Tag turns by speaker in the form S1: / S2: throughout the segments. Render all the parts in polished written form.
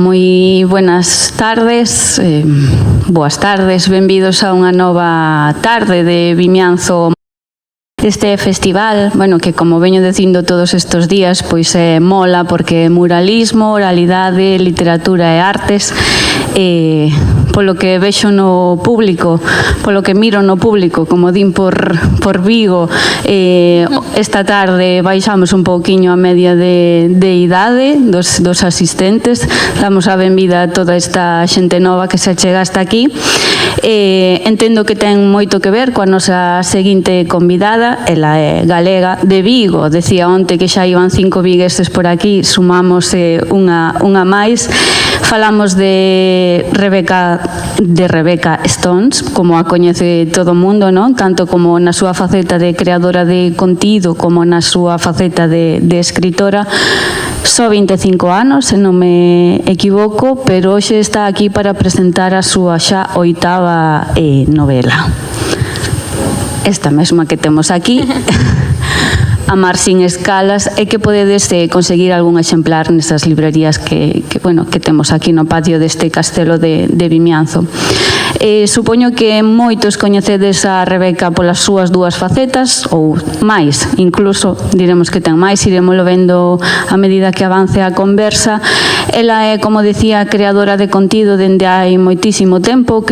S1: moi buenas tardes, boas tardes, benvidos a unha nova tarde de Vimianzo. Este festival, bueno, que como veño dicindo todos estos días, pois mola porque muralismo, oralidade, literatura e artes, polo que vexo no público, polo que miro no público, como din por Vigo, esta tarde baixamos un pouquiño a media de idade dos asistentes, damos a benvida a toda esta xente nova que se achega hasta aquí. Entendo que ten moito que ver coa nosa seguinte convidada, ela é galega, de Vigo, decía onte que xa iban 5 vigueses por aquí, sumamos unha máis. Falamos de Rebecca Stones, como a coñece todo o mundo, non? Tanto como na súa faceta de creadora de contido como na súa faceta de escritora. Só 25 anos, se non me equivoco, pero hoxe está aquí para presentar a súa xa 8ª novela. Esta mesma que temos aquí, Amar sin escalas, e que podedes conseguir algún exemplar nesas librerías que temos aquí no patio deste castelo de Vimianzo. Supoño que moitos coñecedes a Rebecca polas súas dúas facetas, ou máis, incluso diremos que ten máis, iremoslo vendo a medida que avance a conversa. Ela é, como decía, creadora de contido dende hai moitísimo tempo,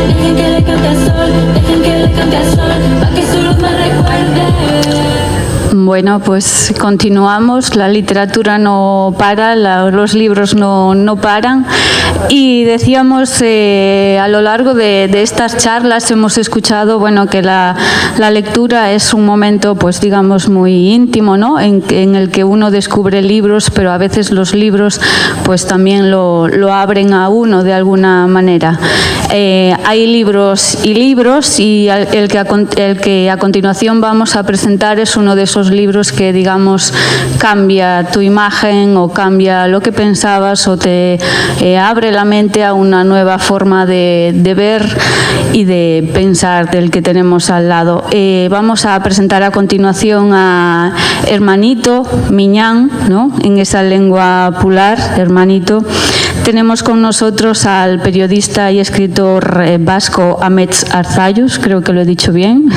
S2: dejen que le cante al sol, dejen que le cante al sol, para que su luz me recuerde.
S1: Bueno, pues continuamos, la literatura no para, los libros no paran y decíamos a lo largo de estas charlas hemos escuchado que la lectura es un momento pues digamos muy íntimo, ¿no? en el que uno descubre libros, pero a veces los libros pues también lo abren a uno de alguna manera. Hay libros y el que a continuación vamos a presentar es uno de esos libros que, digamos, cambia tu imagen o cambia lo que pensabas o te abre la mente a una nueva forma de ver y de pensar del que tenemos al lado. Vamos a presentar a continuación a Hermanito Miñán, ¿no? En esa lengua pular, Hermanito. Tenemos con nosotros al periodista y escritor vasco Amets Arzallus, creo que lo he dicho bien.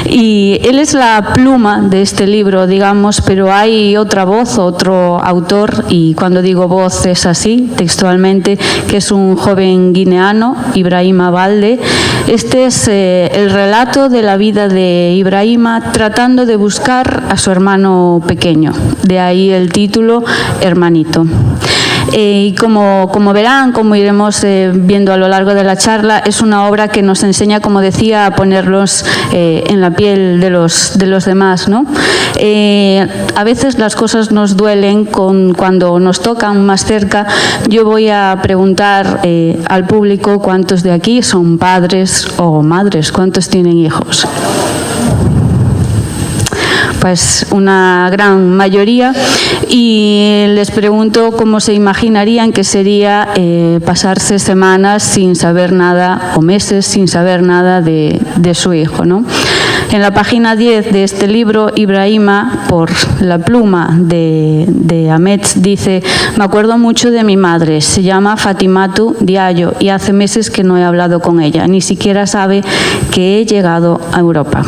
S1: Y él es la pluma de este libro, digamos, pero hay otra voz, otro autor, y cuando digo voz es así, textualmente, que es un joven guineano, Ibrahima Balde. Este es el relato de la vida de Ibrahima tratando de buscar a su hermano pequeño. De ahí el título, Hermanito. Y como verán, como iremos viendo a lo largo de la charla, es una obra que nos enseña, como decía, a ponerlos en la piel de los demás, ¿no? A veces las cosas nos duelen cuando nos tocan más cerca. Yo voy a preguntar al público cuántos de aquí son padres o madres, cuántos tienen hijos. Pues una gran mayoría, y les pregunto cómo se imaginarían que sería pasarse semanas sin saber nada o meses sin saber nada de su hijo, ¿no? En la página 10 de este libro, Ibrahima, por la pluma de Amets, dice: me acuerdo mucho de mi madre, se llama Fatimatu Diallo y hace meses que no he hablado con ella, ni siquiera sabe que he llegado a Europa.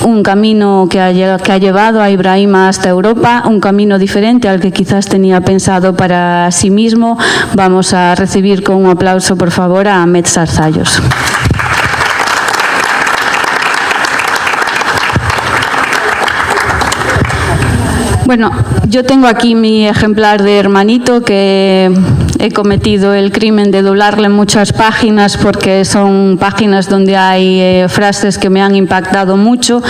S1: Un camino que ha llevado a Ibrahima hasta Europa, un camino diferente al que quizás tenía pensado para sí mismo. Vamos a recibir con un aplauso, por favor, a Amets Arzallus. Bueno, yo tengo aquí mi ejemplar de Hermanito, que he cometido el crimen de doblarle muchas páginas porque son páginas donde hay frases que me han impactado mucho.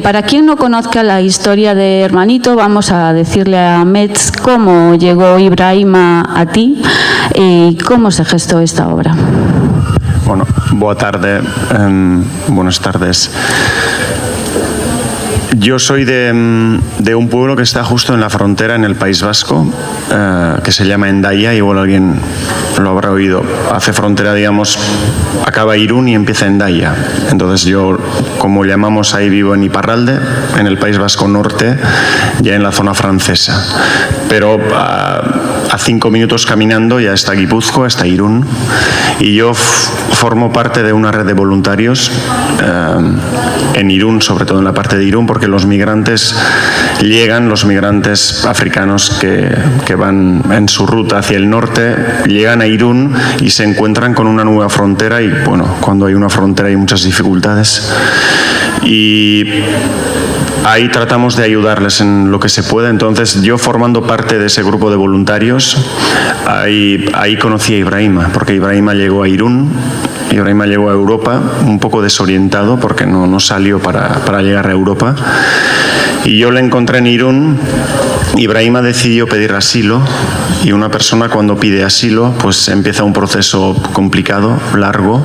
S1: Para quien no conozca la historia de Hermanito, vamos a decirle a Amets cómo llegó Ibrahima a ti y cómo se gestó esta obra.
S3: Bueno, buenas tardes. Yo soy de un pueblo que está justo en la frontera en el País Vasco, que se llama Hendaya, igual alguien lo habrá oído. Hace frontera, digamos, acaba Irún y empieza Hendaya. Entonces yo, como llamamos ahí, vivo en Iparralde, en el País Vasco Norte, ya en la zona francesa. Pero a 5 minutos caminando ya está Guipúzcoa, está Irún. Y yo formo parte de una red de voluntarios en Irún, sobre todo en la parte de Irún, porque los migrantes llegan, los migrantes africanos que van en su ruta hacia el norte, llegan a Irún y se encuentran con una nueva frontera y, bueno, cuando hay una frontera hay muchas dificultades. Y ahí tratamos de ayudarles en lo que se pueda. Entonces, yo formando parte de ese grupo de voluntarios, ahí conocí a Ibrahima, porque Ibrahima llegó a Irún, Ibrahima llegó a Europa un poco desorientado porque no salió para llegar a Europa. Y yo le encontré en Irún. Ibrahima decidió pedir asilo y una persona cuando pide asilo pues empieza un proceso complicado, largo.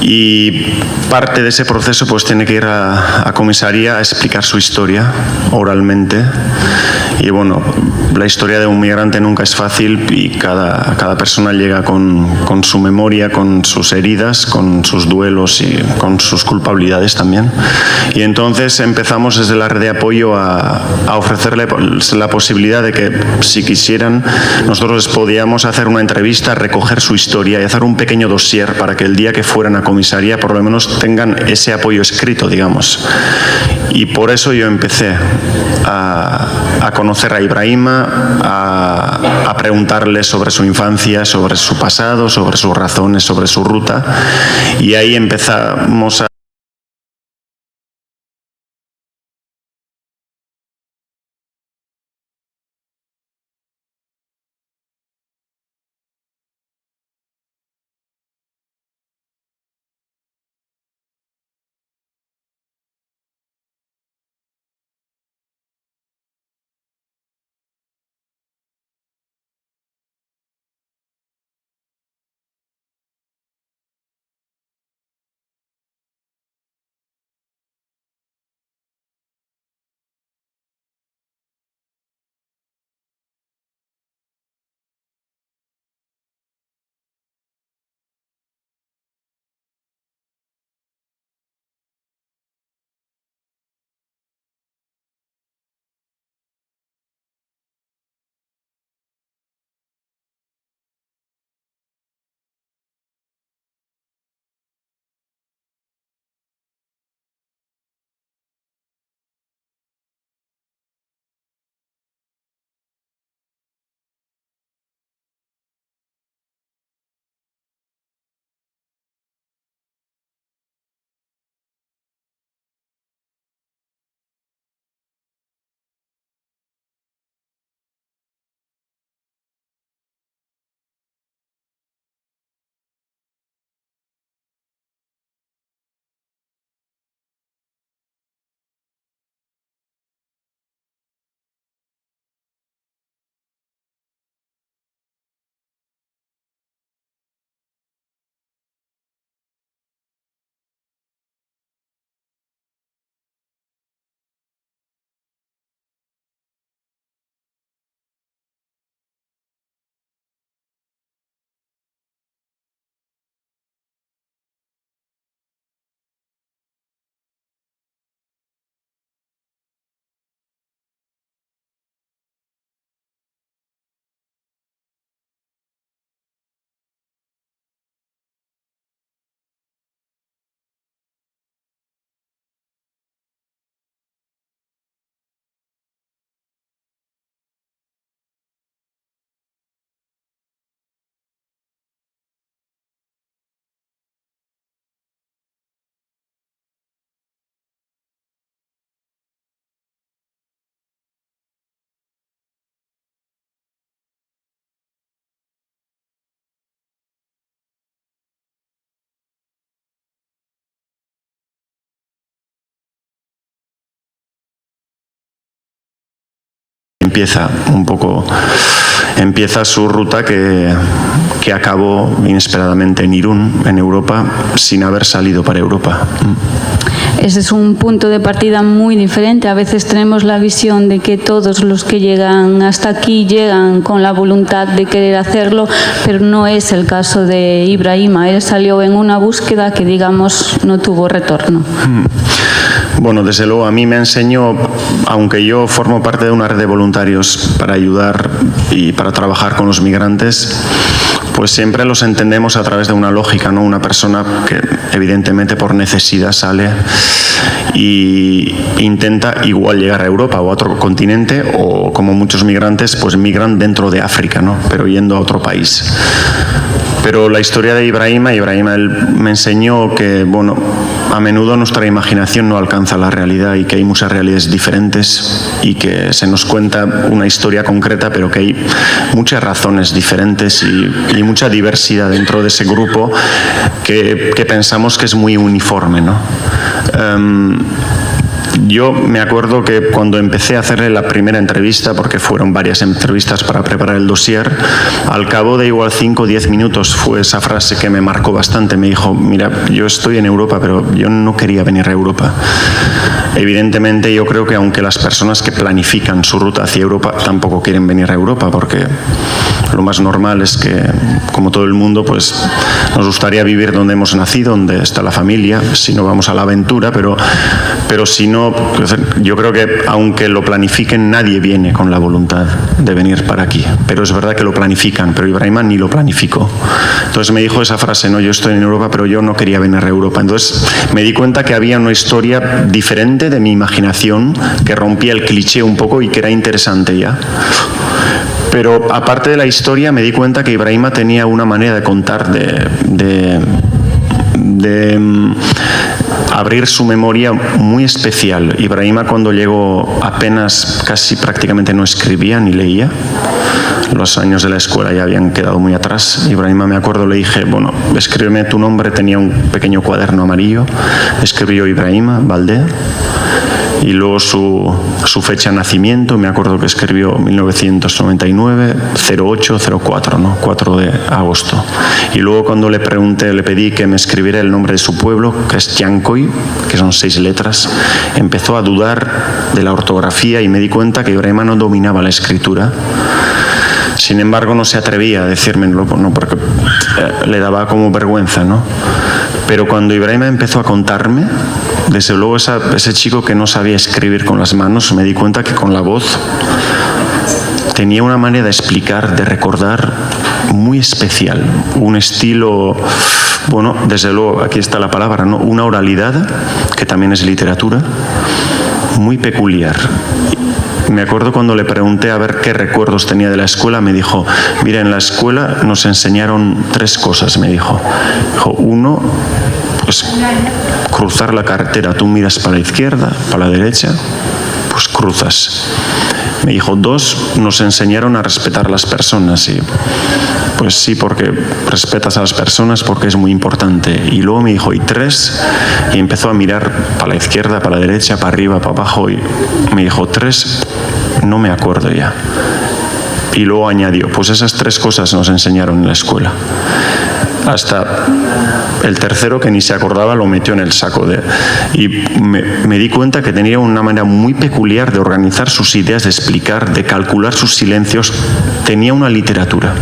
S3: Y parte de ese proceso pues tiene que ir a comisaría a explicar su historia oralmente. Y bueno, la historia de un migrante nunca es fácil y cada persona llega con su memoria, con sus heridas, con sus duelos y con sus culpabilidades también. Y entonces empezamos desde la red de apoyo a ofrecerle la posibilidad de que, si quisieran, nosotros podíamos hacer una entrevista, recoger su historia y hacer un pequeño dossier para que el día que fueran a comisaría por lo menos tengan ese apoyo escrito, digamos. Y por eso yo empecé a conocer a Ibrahima, a preguntarle sobre su infancia, sobre su pasado, sobre sus razones, sobre su ruta, y ahí empezamos a... Empieza su ruta que acabó inesperadamente en Irún, en Europa, sin haber salido para Europa.
S1: Ese es un punto de partida muy diferente. A veces tenemos la visión de que todos los que llegan hasta aquí llegan con la voluntad de querer hacerlo, pero no es el caso de Ibrahima. Él salió en una búsqueda que, digamos, no tuvo retorno.
S3: Bueno, desde luego a mí me enseñó, aunque yo formo parte de una red de voluntarios para ayudar y para trabajar con los migrantes, pues siempre los entendemos a través de una lógica, ¿no? Una persona que evidentemente por necesidad sale y intenta igual llegar a Europa o a otro continente, o como muchos migrantes pues migran dentro de África, ¿no? Pero yendo a otro país. Pero la historia de Ibrahima él me enseñó que, bueno, a menudo nuestra imaginación no alcanza la realidad y que hay muchas realidades diferentes y que se nos cuenta una historia concreta, pero que hay muchas razones diferentes y mucha diversidad dentro de ese grupo que pensamos que es muy uniforme, ¿no? Yo me acuerdo que cuando empecé a hacerle la primera entrevista, porque fueron varias entrevistas para preparar el dossier, al cabo de igual 5 o 10 minutos fue esa frase que me marcó bastante. Me dijo: mira, yo estoy en Europa, pero yo no quería venir a Europa. Evidentemente yo creo que aunque las personas que planifican su ruta hacia Europa tampoco quieren venir a Europa, porque lo más normal es que, como todo el mundo, pues nos gustaría vivir donde hemos nacido, donde está la familia, si no vamos a la aventura, pero si no, no, yo creo que aunque lo planifiquen, nadie viene con la voluntad de venir para aquí. Pero es verdad que lo planifican, pero Ibrahima ni lo planificó. Entonces me dijo esa frase, no, yo estoy en Europa, pero yo no quería venir a Europa. Entonces me di cuenta que había una historia diferente de mi imaginación, que rompía el cliché un poco y que era interesante ya. Pero aparte de la historia, me di cuenta que Ibrahima tenía una manera de contar, de abrir su memoria muy especial. Ibrahima, cuando llegó, apenas, casi prácticamente no escribía ni leía. Los años de la escuela ya habían quedado muy atrás. Ibrahima, me acuerdo, le dije, bueno, escríbeme tu nombre. Tenía un pequeño cuaderno amarillo. Escribió Ibrahima Valdé. Y luego su fecha de nacimiento, me acuerdo que escribió 1999, 0804, ¿no? 4 de agosto. Y luego cuando le pregunté, le pedí que me escribiera el nombre de su pueblo, que es Yancoy, que son 6 letras, empezó a dudar de la ortografía y me di cuenta que Ibrahima no dominaba la escritura. Sin embargo, no se atrevía a decírmelo, no, porque le daba como vergüenza, ¿no? Pero cuando Ibrahima empezó a contarme, desde luego ese chico que no sabía escribir con las manos, me di cuenta que con la voz tenía una manera de explicar, de recordar muy especial, un estilo, bueno, desde luego, aquí está la palabra, ¿no? Una oralidad, que también es literatura, muy peculiar. Me acuerdo cuando le pregunté a ver qué recuerdos tenía de la escuela, me dijo, mira, en la escuela nos enseñaron 3 cosas, me dijo. Uno, pues cruzar la carretera, tú miras para la izquierda, para la derecha, pues cruzas. Me dijo, 2, nos enseñaron a respetar a las personas. Y pues sí, porque respetas a las personas porque es muy importante. Y luego me dijo, y 3, y empezó a mirar para la izquierda, para la derecha, para arriba, para abajo, y me dijo, 3, no me acuerdo ya. Y luego añadió, pues esas 3 cosas nos enseñaron en la escuela. Hasta el tercero, que ni se acordaba, lo metió en el saco. Y me di cuenta que tenía una manera muy peculiar de organizar sus ideas, de explicar, de calcular sus silencios. Tenía una literatura,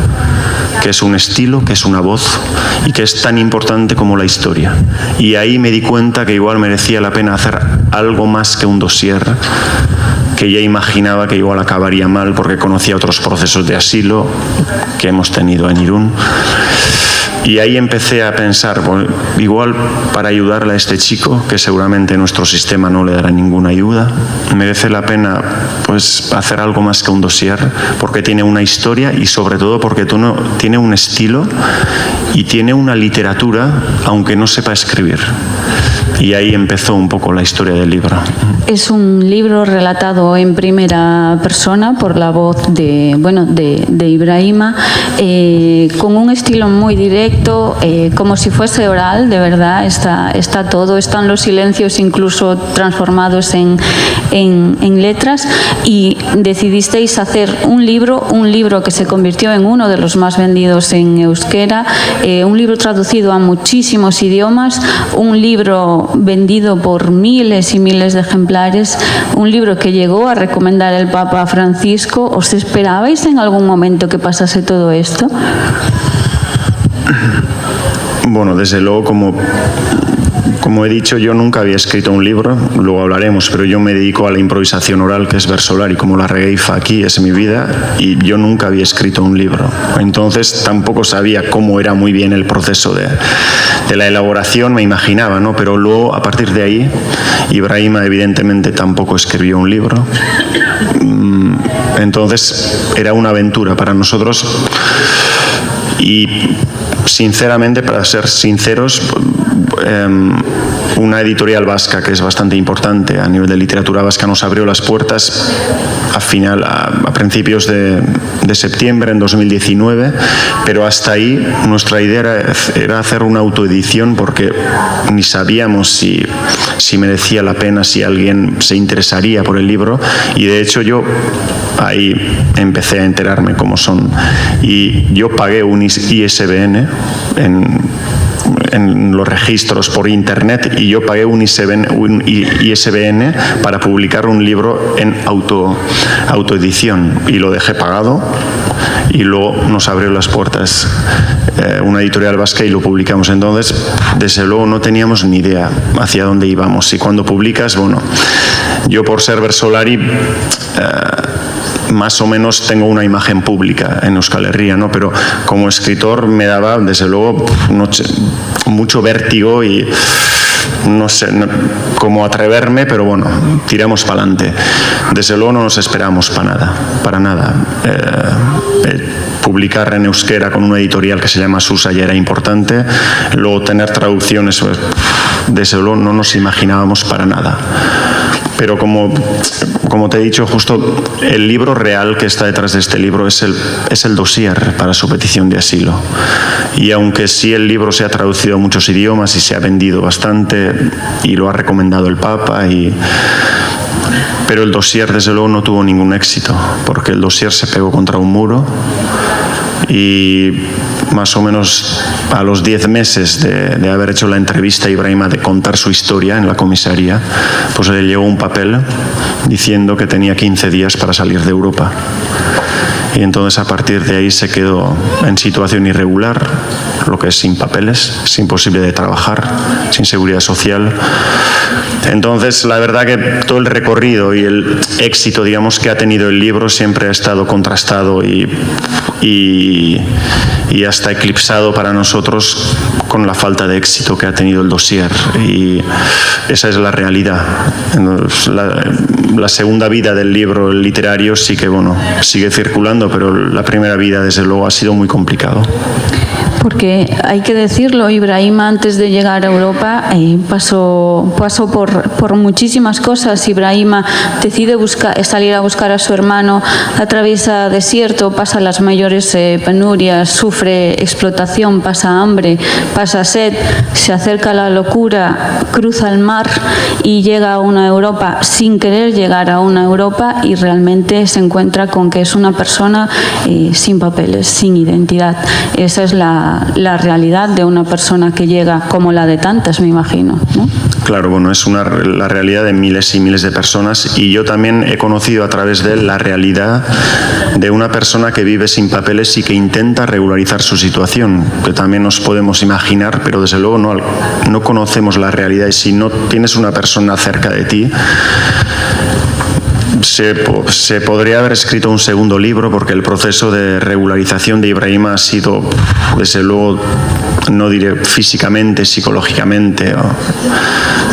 S3: que es un estilo, que es una voz y que es tan importante como la historia. Y ahí me di cuenta que igual merecía la pena hacer algo más que un dossier, que ya imaginaba que igual acabaría mal porque conocía otros procesos de asilo que hemos tenido en Irún. Y ahí empecé a pensar, bueno, igual para ayudarle a este chico, que seguramente nuestro sistema no le dará ninguna ayuda, merece la pena pues hacer algo más que un dossier, porque tiene una historia y sobre todo porque tiene un estilo y tiene una literatura, aunque no sepa escribir. Y ahí empezó un poco la historia del libro.
S1: Es un libro relatado en primera persona por la voz de Ibrahima, con un estilo muy directo, como si fuese oral, de verdad, está todo, están los silencios incluso transformados en letras, y decidisteis hacer un libro que se convirtió en uno de los más vendidos en euskera, un libro traducido a muchísimos idiomas, un libro vendido por miles y miles de ejemplares, un libro que llegó a recomendar el Papa Francisco. ¿Os esperabais en algún momento que pasase todo esto?
S3: Bueno, desde luego, como he dicho, yo nunca había escrito un libro, luego hablaremos, pero yo me dedico a la improvisación oral, que es versolar, y como la regueifa aquí es mi vida, y yo nunca había escrito un libro. Entonces tampoco sabía cómo era muy bien el proceso de la elaboración, me imaginaba, ¿no? Pero luego, a partir de ahí, Ibrahima evidentemente tampoco escribió un libro. Entonces era una aventura para nosotros y, sinceramente, para ser sinceros, una editorial vasca que es bastante importante a nivel de literatura vasca nos abrió las puertas a principios de septiembre en 2019, pero hasta ahí nuestra idea era hacer una autoedición, porque ni sabíamos si merecía la pena, si alguien se interesaría por el libro, y de hecho yo ahí empecé a enterarme cómo son, y yo pagué un ISBN en los registros por internet, y yo pagué un ISBN para publicar un libro en autoedición, y lo dejé pagado, y luego nos abrió las puertas una editorial vasca y lo publicamos. Entonces, desde luego no teníamos ni idea hacia dónde íbamos. Y cuando publicas, bueno, yo por ser Versolari más o menos tengo una imagen pública en Euskal Herria, ¿no? Pero como escritor me daba, desde luego, mucho vértigo y no sé cómo atreverme, pero bueno, tiramos para adelante. Desde luego no nos esperamos para nada. Publicar en euskera con una editorial que se llama Susa ya era importante, luego tener traducciones, pues, desde luego no nos imaginábamos para nada. Pero como te he dicho, justo el libro real que está detrás de este libro es el dossier para su petición de asilo. Y aunque sí el libro se ha traducido a muchos idiomas y se ha vendido bastante y lo ha recomendado el Papa, pero el dossier desde luego no tuvo ningún éxito, porque el dossier se pegó contra un muro y más o menos a los 10 meses de haber hecho la entrevista a Ibrahima, de contar su historia en la comisaría, pues le llegó un papel diciendo que tenía 15 días para salir de Europa. Y entonces a partir de ahí se quedó en situación irregular, lo que es sin papeles, sin posibilidad de trabajar, sin seguridad social. Entonces la verdad que todo el recorrido y el éxito, digamos, que ha tenido el libro siempre ha estado contrastado y hasta eclipsado para nosotros con la falta de éxito que ha tenido el dossier, y esa es la realidad. La segunda vida del libro literario sí que, bueno, sigue circulando, pero la primera vida desde luego ha sido muy complicado.
S1: Porque hay que decirlo, Ibrahima antes de llegar a Europa pasó por muchísimas cosas. Ibrahima decide salir a buscar a su hermano, atraviesa desierto, pasa las mayores penurias, sufre explotación, pasa hambre, pasa sed, se acerca a la locura, cruza el mar y llega a una Europa sin querer llegar a una Europa, y realmente se encuentra con que es una persona sin papeles, sin identidad. Esa es la realidad de una persona que llega, como la de tantas, me imagino, ¿no?
S3: Claro, bueno, es la realidad de miles y miles de personas, y yo también he conocido a través de él la realidad de una persona que vive sin papeles y que intenta regularizar su situación, que también nos podemos imaginar, pero desde luego no conocemos la realidad, y si no tienes una persona cerca de ti, se podría haber escrito un segundo libro, porque el proceso de regularización de Ibrahima ha sido, desde luego, no diré físicamente, psicológicamente,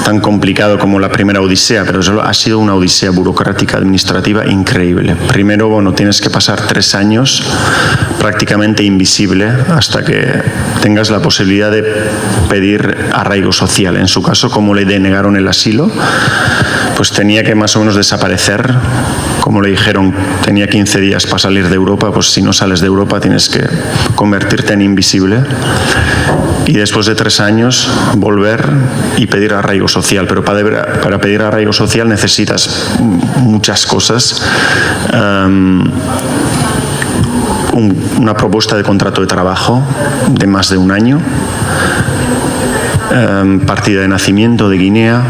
S3: tan complicado como la primera odisea, pero ha sido una odisea burocrática, administrativa increíble. Primero, bueno, tienes que pasar 3 años prácticamente invisible hasta que tengas la posibilidad de pedir arraigo social. En su caso, como le denegaron el asilo, pues tenía que más o menos desaparecer. Como le dijeron, tenía 15 días para salir de Europa, pues si no sales de Europa tienes que convertirte en invisible. Y después de 3 años volver y pedir arraigo social. Pero para pedir arraigo social necesitas muchas cosas. Una propuesta de contrato de trabajo de más de 1 año, partida de nacimiento de Guinea,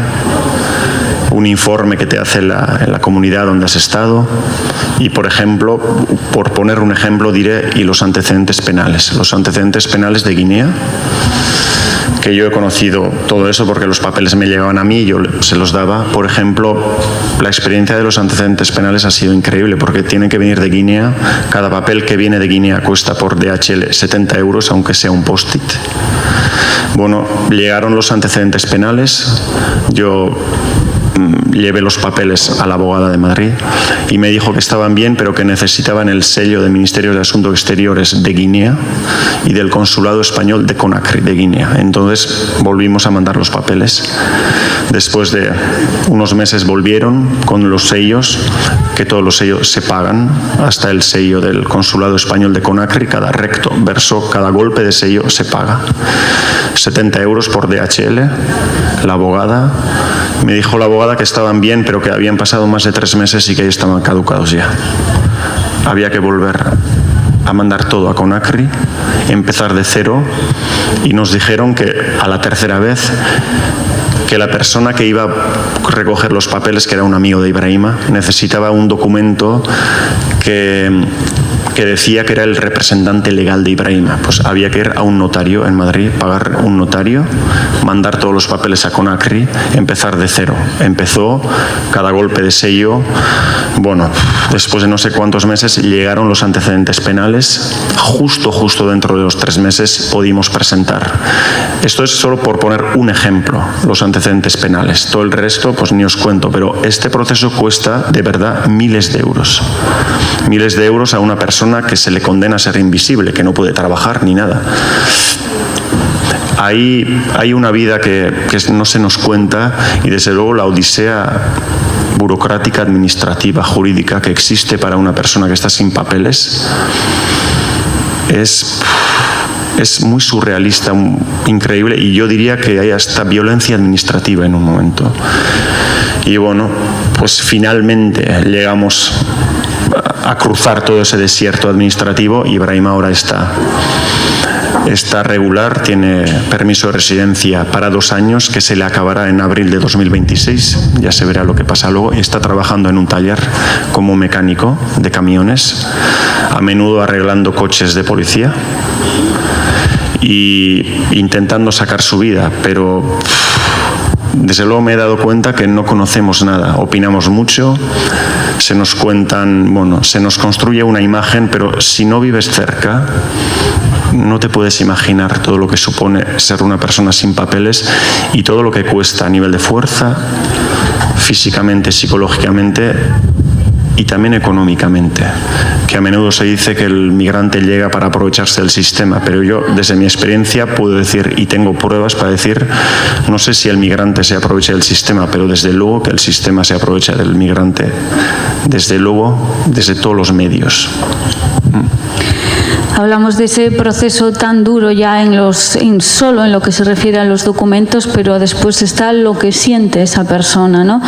S3: un informe que te hace la comunidad donde has estado y, por ejemplo, por poner un ejemplo, diré, y los antecedentes penales. Los antecedentes penales de Guinea, que yo he conocido todo eso porque los papeles me llegaban a mí y yo se los daba. Por ejemplo, la experiencia de los antecedentes penales ha sido increíble porque tienen que venir de Guinea. Cada papel que viene de Guinea cuesta por DHL 70 euros, aunque sea un post-it. Bueno, llegaron los antecedentes penales. Yo llevé los papeles a la abogada de Madrid y me dijo que estaban bien, pero que necesitaban el sello del Ministerio de Asuntos Exteriores de Guinea y del Consulado Español de Conakry, de Guinea. Entonces volvimos a mandar los papeles. Después de unos meses volvieron con los sellos, que todos los sellos se pagan, hasta el sello del Consulado Español de Conakry, cada recto, verso, cada golpe de sello se paga. 70 euros por DHL. La abogada, me dijo la abogada que estaban bien, pero que habían pasado más de 3 meses y que estaban caducados ya. Había que volver a mandar todo a Conakry, empezar de cero, y nos dijeron que a la 3ª vez que la persona que iba a recoger los papeles, que era un amigo de Ibrahima, necesitaba un documento que que decía que era el representante legal de Ibrahima. Pues había que ir a un notario en Madrid, pagar un notario, mandar todos los papeles a Conakry, empezar de cero. Empezó cada golpe de sello. Bueno, después de no sé cuántos meses llegaron los antecedentes penales. Justo dentro de los 3 meses pudimos presentar. Esto es solo por poner un ejemplo, los antecedentes penales. Todo el resto, pues ni os cuento, pero este proceso cuesta de verdad miles de euros. Miles de euros a una persona que se le condena a ser invisible, que no puede trabajar ni nada. Hay una vida que no se nos cuenta, y desde luego la odisea burocrática, administrativa, jurídica que existe para una persona que está sin papeles es muy surrealista, increíble, y yo diría que hay hasta violencia administrativa en un momento. Y bueno, pues finalmente llegamos a cruzar todo ese desierto administrativo. Ibrahima ahora está regular, tiene permiso de residencia para 2 años, que se le acabará en abril de 2026, ya se verá lo que pasa luego, y está trabajando en un taller como mecánico de camiones, a menudo arreglando coches de policía y intentando sacar su vida, pero desde luego me he dado cuenta que no conocemos nada, opinamos mucho, se nos cuentan, bueno, se nos construye una imagen, pero si no vives cerca, no te puedes imaginar todo lo que supone ser una persona sin papeles y todo lo que cuesta a nivel de fuerza, físicamente, psicológicamente y también económicamente, que a menudo se dice que el migrante llega para aprovecharse del sistema, pero yo desde mi experiencia puedo decir, y tengo pruebas para decir, no sé si el migrante se aprovecha del sistema, pero desde luego que el sistema se aprovecha del migrante, desde luego, desde todos los medios.
S1: Hablamos de ese proceso tan duro ya solo en lo que se refiere a los documentos, pero después está lo que siente esa persona, ¿no?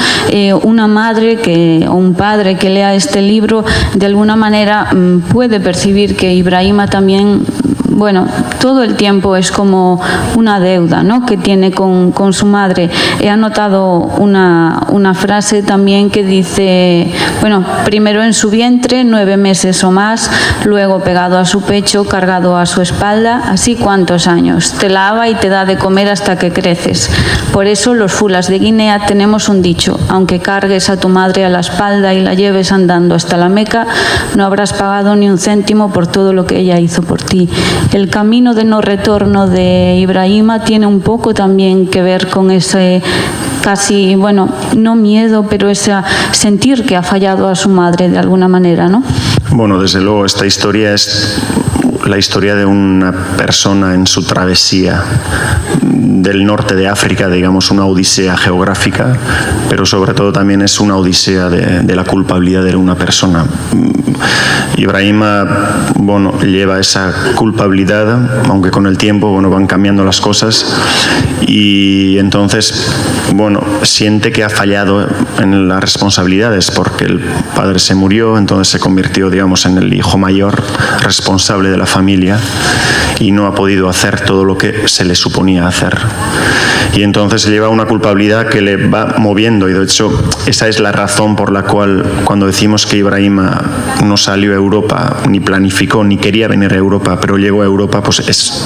S1: Una madre o un padre que lea este libro, de alguna manera puede percibir que Ibrahima también, bueno, todo el tiempo es como una deuda, ¿no?, que tiene con su madre. He anotado una frase también que dice, bueno, primero en su vientre 9 meses o más, luego pegado a su pecho, cargado a su espalda, así cuántos años. Te lava y te da de comer hasta que creces. Por eso los fulas de Guinea tenemos un dicho: aunque cargues a tu madre a la espalda y la lleves andando hasta la Meca, no habrás pagado ni un céntimo por todo lo que ella hizo por ti. El camino de no retorno de Ibrahima tiene un poco también que ver con ese casi, bueno, no miedo, pero ese sentir que ha fallado a su madre de alguna manera, ¿no?
S3: Bueno, desde luego esta historia es la historia de una persona en su travesía del norte de África, digamos, una odisea geográfica, pero sobre todo también es una odisea de la culpabilidad de una persona. Ibrahima, bueno, lleva esa culpabilidad, aunque con el tiempo, bueno, van cambiando las cosas, y entonces, bueno, siente que ha fallado en las responsabilidades porque el padre se murió, entonces se convirtió, digamos, en el hijo mayor responsable de la familia y no ha podido hacer todo lo que se le suponía hacer. Y entonces lleva una culpabilidad que le va moviendo, y de hecho esa es la razón por la cual cuando decimos que Ibrahima no salió a Europa, ni planificó, ni quería venir a Europa, pero llegó a Europa, pues es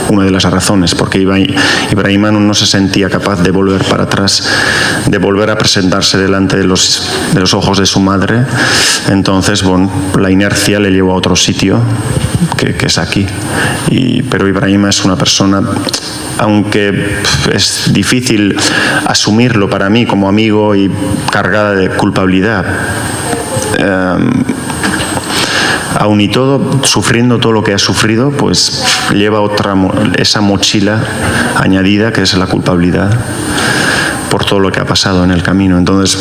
S3: una de las razones, porque Ibrahima no se sentía capaz de volver para atrás, de volver a presentarse delante de los ojos de su madre. Entonces, bueno, la inercia le llevó a otro sitio, que es aquí. Pero Ibrahima es una persona, aunque es difícil asumirlo para mí como amigo y cargada de culpabilidad, aun y todo, sufriendo todo lo que ha sufrido, pues lleva esa mochila añadida, que es la culpabilidad por todo lo que ha pasado en el camino. Entonces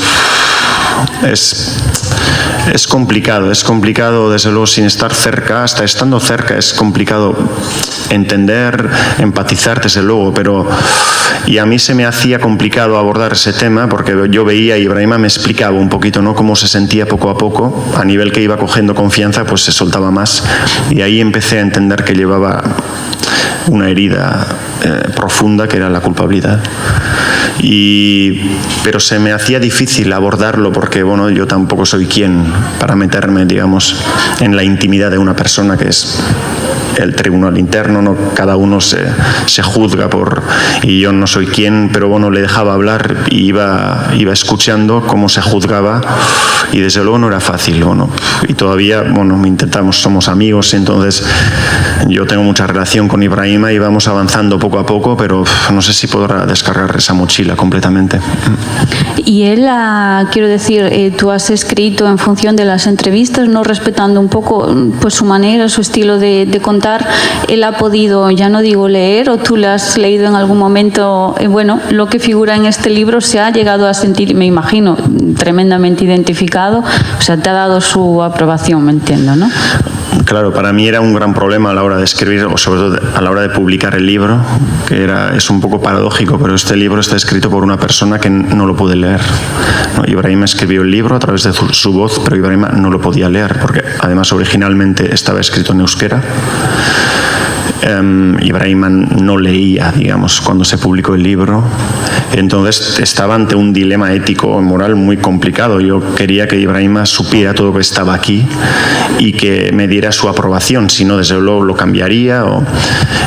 S3: es complicado desde luego sin estar cerca. Hasta estando cerca es complicado entender, empatizar desde luego, y a mí se me hacía complicado abordar ese tema porque yo veía, y Ibrahima me explicaba un poquito, ¿no?, cómo se sentía poco a poco. A nivel que iba cogiendo confianza, pues se soltaba más, y ahí empecé a entender que llevaba una herida profunda que era la culpabilidad. Pero se me hacía difícil abordarlo porque, bueno, yo tampoco soy quien para meterme, digamos, en la intimidad de una persona que es el tribunal interno, ¿no? Cada uno se juzga y yo no soy quien, pero bueno, le dejaba hablar y iba escuchando cómo se juzgaba y desde luego no era fácil, bueno, y todavía, bueno, somos amigos, entonces yo tengo mucha relación con Ibrahima y vamos avanzando poco a poco, pero no sé si podrá descargar esa mochila completamente.
S1: Y él, quiero decir, tú has escrito en función de las entrevistas, no respetando un poco pues su manera, su estilo de contar. Él ha podido, ya no digo leer, o tú le has leído en algún momento, bueno, lo que figura en este libro, se ha llegado a sentir, me imagino, tremendamente identificado, o sea, te ha dado su aprobación, me entiendo, ¿no?
S3: Claro, para mí era un gran problema a la hora de escribir, o sobre todo a la hora de publicar el libro, que es un poco paradójico, pero este libro está escrito por una persona que no lo puede leer, ¿no? Ibrahima escribió el libro a través de su voz, pero Ibrahima no lo podía leer, porque además originalmente estaba escrito en euskera. Ibrahima no leía, digamos, cuando se publicó el libro. Entonces estaba ante un dilema ético y moral muy complicado. Yo quería que Ibrahima supiera todo lo que estaba aquí y que me diera su aprobación, si no, desde luego lo cambiaría.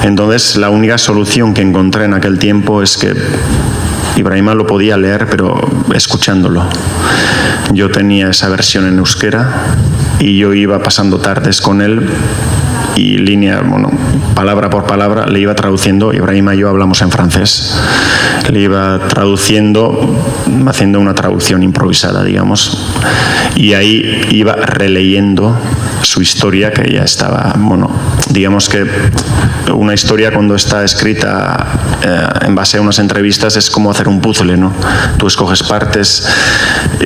S3: Entonces la única solución que encontré en aquel tiempo es que Ibrahima lo podía leer, pero escuchándolo. Yo tenía esa versión en euskera y yo iba pasando tardes con él y palabra por palabra le iba traduciendo. Ibrahima y yo hablamos en francés, le iba traduciendo, haciendo una traducción improvisada, digamos, y ahí iba releyendo su historia, que ya estaba, digamos que una historia cuando está escrita en base a unas entrevistas es como hacer un puzzle, ¿no? Tú escoges partes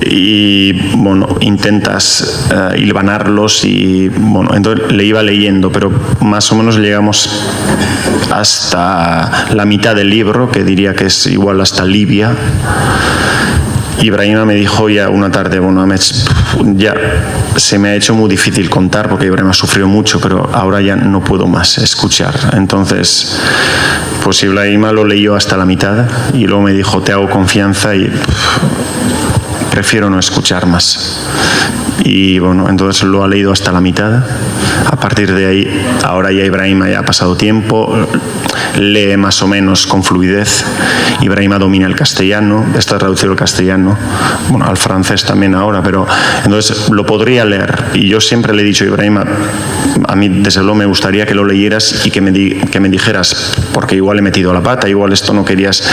S3: y, intentas hilvanarlos y, entonces le iba leyendo, pero más o menos llegamos hasta la mitad del libro, que diría que es igual hasta Libia. Ibrahima me dijo ya una tarde, ya se me ha hecho muy difícil contar porque Ibrahima sufrió mucho, pero ahora ya no puedo más escuchar. Entonces, pues Ibrahima lo leyó hasta la mitad y luego me dijo, te hago confianza y prefiero no escuchar más. Y entonces lo ha leído hasta la mitad. A partir de ahí, ahora ya Ibrahima ya ha pasado tiempo, lee más o menos con fluidez. Ibrahima domina el castellano, está traducido al castellano, al francés también ahora, pero entonces lo podría leer. Y yo siempre le he dicho a Ibrahima, a mí desde luego me gustaría que lo leyeras y que me dijeras, porque igual he metido la pata, igual esto no querías.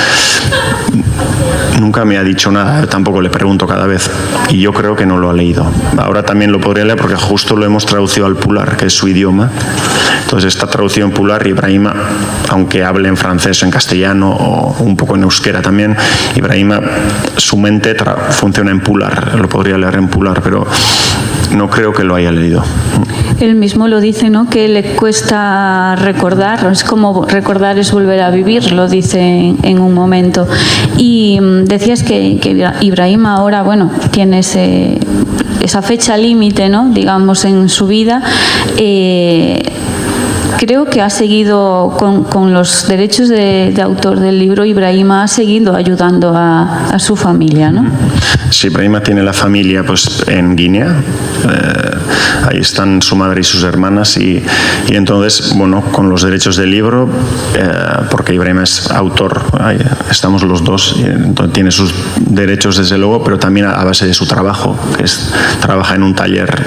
S3: Nunca me ha dicho nada, tampoco le pregunto cada vez, y yo creo que no lo ha leído. Ahora también lo podría leer porque justo lo hemos traducido al pular, que es su idioma. Entonces está traducido en pular y Ibrahima, aunque hable en francés o en castellano o un poco en euskera también, Ibrahima, su mente funciona en pular, lo podría leer en pular, pero no creo que lo haya leído.
S1: Él mismo lo dice, ¿no? Que le cuesta recordar, es como recordar es volver a vivir, lo dice en un momento. Y decías que Ibrahima ahora, tiene esa fecha límite, ¿no? Digamos, en su vida. Creo que ha seguido con los derechos de autor del libro. Ibrahima ha seguido ayudando a su familia, ¿no?
S3: Sí, Ibrahima tiene la familia pues en Guinea. Ahí están su madre y sus hermanas y entonces, con los derechos del libro, porque Ibrahima es autor, ahí estamos los dos, y entonces tiene sus derechos desde luego, pero también a base de su trabajo, que trabaja en un taller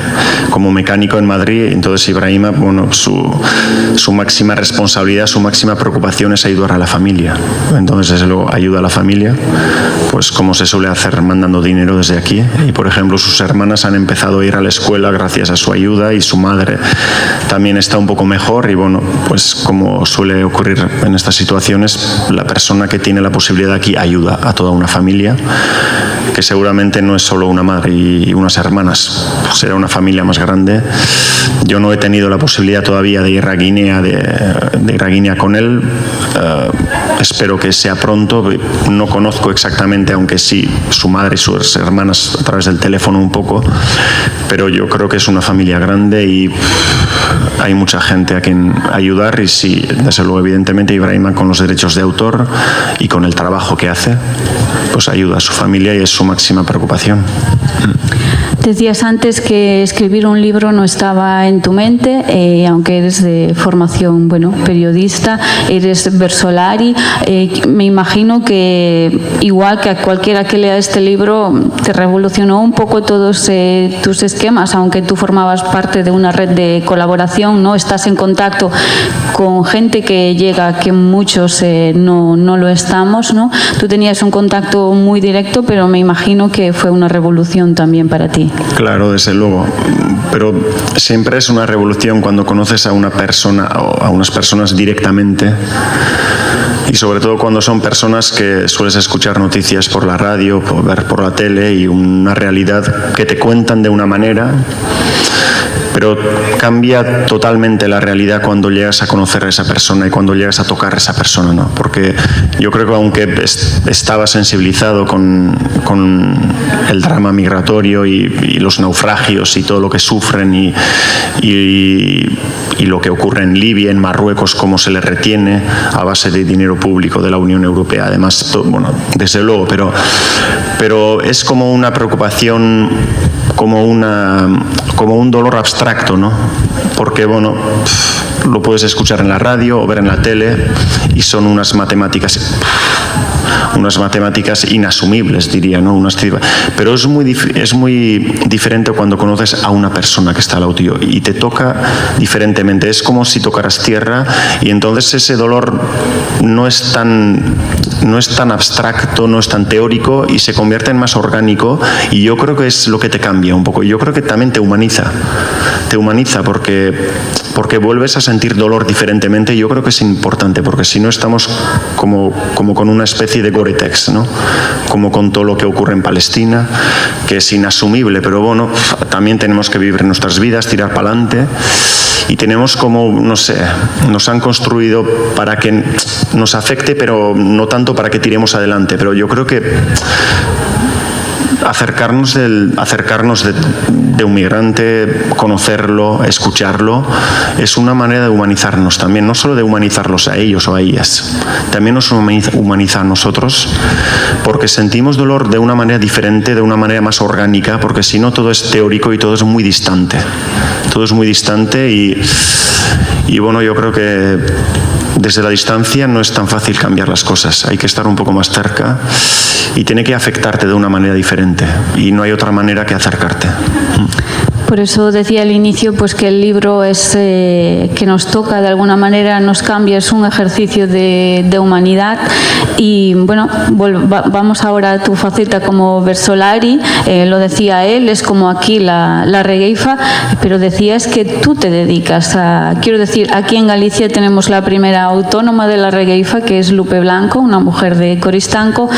S3: como mecánico en Madrid. Entonces Ibrahima, su máxima responsabilidad, su máxima preocupación es ayudar a la familia. Entonces, desde luego, ayuda a la familia, pues como se suele hacer mandando dinero desde aquí. Y, por ejemplo, sus hermanas han empezado a ir a la escuela gracias a su ayuda y su madre también está un poco mejor. Y, pues como suele ocurrir en estas situaciones, la persona que tiene la posibilidad aquí ayuda a toda una familia, que seguramente no es solo una madre y unas hermanas, será una familia más grande. Yo no he tenido la posibilidad todavía de ir a Guinea, de ir a Guinea con él. Espero que sea pronto. No conozco exactamente, aunque sí, su madre y sus hermanas a través del teléfono un poco, pero yo creo que es una familia grande y hay mucha gente a quien ayudar. Y sí, desde luego, evidentemente, Ibrahima, con los derechos de autor y con el trabajo que hace, pues ayuda a su familia y es su máxima preocupación.
S1: Decías antes que escribir un libro no estaba en tu mente, aunque eres de formación, bueno, periodista, eres versolari. Me imagino que, igual que a cualquiera que lea este libro, te revolucionó un poco todos tus esquemas, aunque tú formabas parte de una red de colaboración, ¿no? Estás en contacto con gente que llega, que muchos no lo estamos, ¿no? Tú tenías un contacto muy directo, pero me imagino que fue una revolución también para ti.
S3: Claro, desde luego, pero siempre es una revolución cuando conoces a una persona o a unas personas directamente, y sobre todo cuando son personas que sueles escuchar noticias por la radio, por ver por la tele, y una realidad que te cuentan de una manera, pero cambia totalmente la realidad cuando llegas a conocer a esa persona y cuando llegas a tocar a esa persona, ¿no? Porque yo creo que aunque estaba sensibilizado con el drama migratorio y los naufragios y todo lo que sufren y lo que ocurre en Libia, en Marruecos, cómo se les retiene a base de dinero público de la Unión Europea, además, bueno, desde luego, pero es como una preocupación, como un dolor abstracto, ¿no? Porque, bueno, lo puedes escuchar en la radio o ver en la tele y son unas matemáticas inasumibles, diría, ¿no? Pero es muy diferente cuando conoces a una persona que está al lado tuyo y te toca diferentemente. Es como si tocaras tierra y entonces ese dolor no es tan abstracto, no es tan teórico y se convierte en más orgánico, y yo creo que es lo que te cambia un poco. Yo creo que también te humaniza porque vuelves a sentir dolor diferentemente. Yo creo que es importante, porque si no estamos como con una especie de Gore-Tex, ¿no? Como con todo lo que ocurre en Palestina, que es inasumible, pero bueno, también tenemos que vivir nuestras vidas, tirar para adelante. Y tenemos como, no sé, nos han construido para que nos afecte, pero no tanto para que tiremos adelante. Pero yo creo que acercarnos de un migrante, conocerlo, escucharlo, es una manera de humanizarnos también, no solo de humanizarlos a ellos o a ellas, también nos humaniza a nosotros, porque sentimos dolor de una manera diferente, de una manera más orgánica, porque si no todo es teórico y todo es muy distante. Todo es muy distante y bueno, yo creo que desde la distancia no es tan fácil cambiar las cosas, hay que estar un poco más cerca y tiene que afectarte de una manera diferente y no hay otra manera que acercarte.
S1: Por eso decía al inicio pues que el libro es que nos toca de alguna manera, nos cambia, es un ejercicio de humanidad. Y bueno, vamos ahora a tu faceta como versolari. Lo decía él, es como aquí la regueifa, pero decías que tú te dedicas a, quiero decir, aquí en Galicia tenemos la primera autónoma de la regueifa, que es Lupe Blanco, una mujer de Coristanco,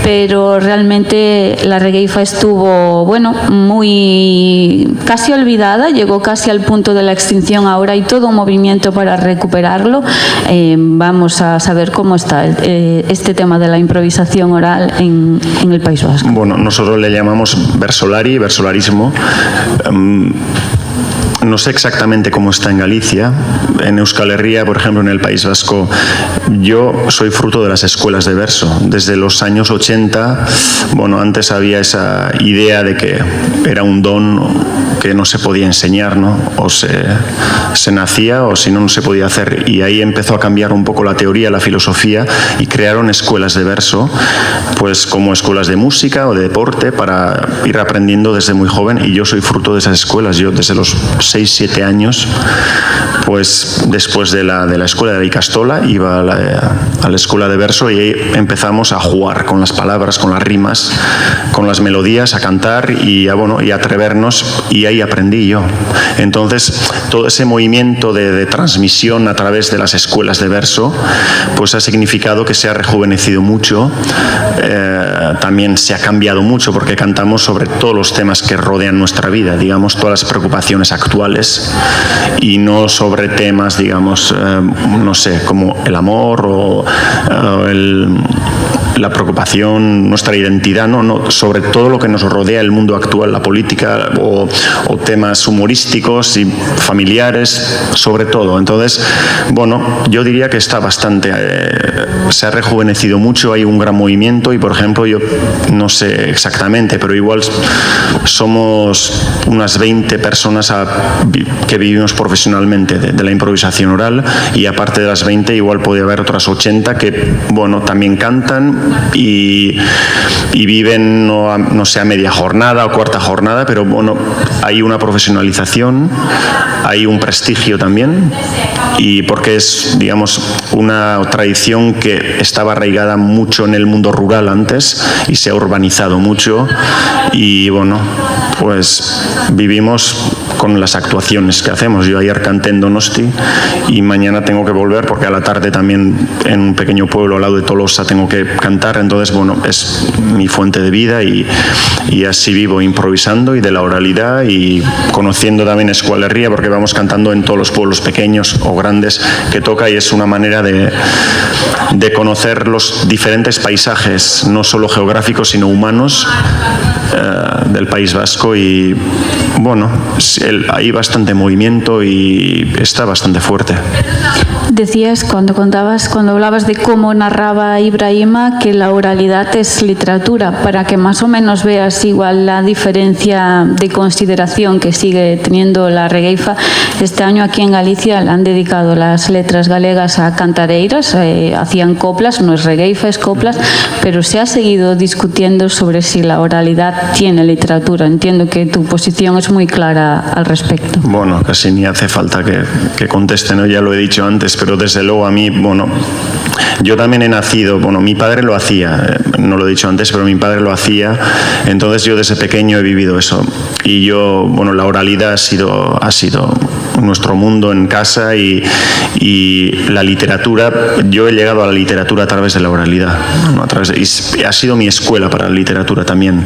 S1: pero realmente la regueifa estuvo, bueno, muy casi olvidada, llegó casi al punto de la extinción. Ahora hay todo un movimiento para recuperarlo. Vamos a saber cómo está este tema de la improvisación oral en el País Vasco.
S3: Bueno, nosotros le llamamos versolari, versolarismo. No sé exactamente cómo está en Galicia. En Euskal Herria, por ejemplo, en el País Vasco, yo soy fruto de las escuelas de verso. Desde los años 80, bueno, antes había esa idea de que era un don que no se podía enseñar, ¿no? O se nacía o si no, no se podía hacer. Y ahí empezó a cambiar un poco la teoría, la filosofía, y crearon escuelas de verso, pues como escuelas de música o de deporte, para ir aprendiendo desde muy joven. Y yo soy fruto de esas escuelas. Yo desde los 6-7 años, pues después de la escuela de Icastola iba a la escuela de verso y ahí empezamos a jugar con las palabras, con las rimas, con las melodías, a cantar y a atrevernos, y ahí ahí aprendí yo. Entonces, todo ese movimiento de transmisión a través de las escuelas de verso, pues ha significado que se ha rejuvenecido mucho, también se ha cambiado mucho porque cantamos sobre todos los temas que rodean nuestra vida, digamos, todas las preocupaciones actuales y no sobre temas, digamos, no sé, como el amor o la preocupación, nuestra identidad, no, sobre todo lo que nos rodea el mundo actual, la política o temas humorísticos y familiares, sobre todo. Entonces, bueno, yo diría que está bastante, se ha rejuvenecido mucho, hay un gran movimiento y, por ejemplo, yo no sé exactamente, pero igual somos unas 20 personas que vivimos profesionalmente de la improvisación oral y aparte de las 20 igual puede haber otras 80 que, bueno, también cantan y viven, no sé, a media jornada o cuarta jornada, pero bueno, hay una profesionalización, hay un prestigio también y porque es, digamos, una tradición que estaba arraigada mucho en el mundo rural antes y se ha urbanizado mucho y bueno, pues vivimos con las actuaciones que hacemos. Yo ayer canté en Donosti y mañana tengo que volver porque a la tarde también en un pequeño pueblo al lado de Tolosa tengo que cantar, entonces bueno, es mi fuente de vida y así vivo improvisando y de la oralidad y conociendo también Euskal Herria porque vamos cantando en todos los pueblos pequeños o grandes que toca y es una manera de conocer los diferentes paisajes, no solo geográficos sino humanos del País Vasco y bueno, hay bastante movimiento y está bastante fuerte.
S1: Decías cuando hablabas de cómo narraba Ibrahima que la oralidad es literatura, para que más o menos veas igual la diferencia de consideración que sigue teniendo la regueifa. Este año aquí en Galicia le han dedicado las letras galegas a cantareiras, hacían coplas, no es regueifa, es coplas, pero se ha seguido discutiendo sobre si la oralidad tiene literatura. Entiendo que tu posición es muy clara al respecto.
S3: Bueno, casi ni hace falta que conteste, ¿no? Ya lo he dicho antes, pero desde luego a mí, bueno, yo también he nacido, bueno, mi padre lo hacía, no lo he dicho antes, pero mi padre lo hacía, entonces yo desde pequeño he vivido eso y yo, bueno, la oralidad ha sido nuestro mundo en casa y la literatura, yo he llegado a la literatura a través de la oralidad, ¿no? Y ha sido mi escuela para la literatura también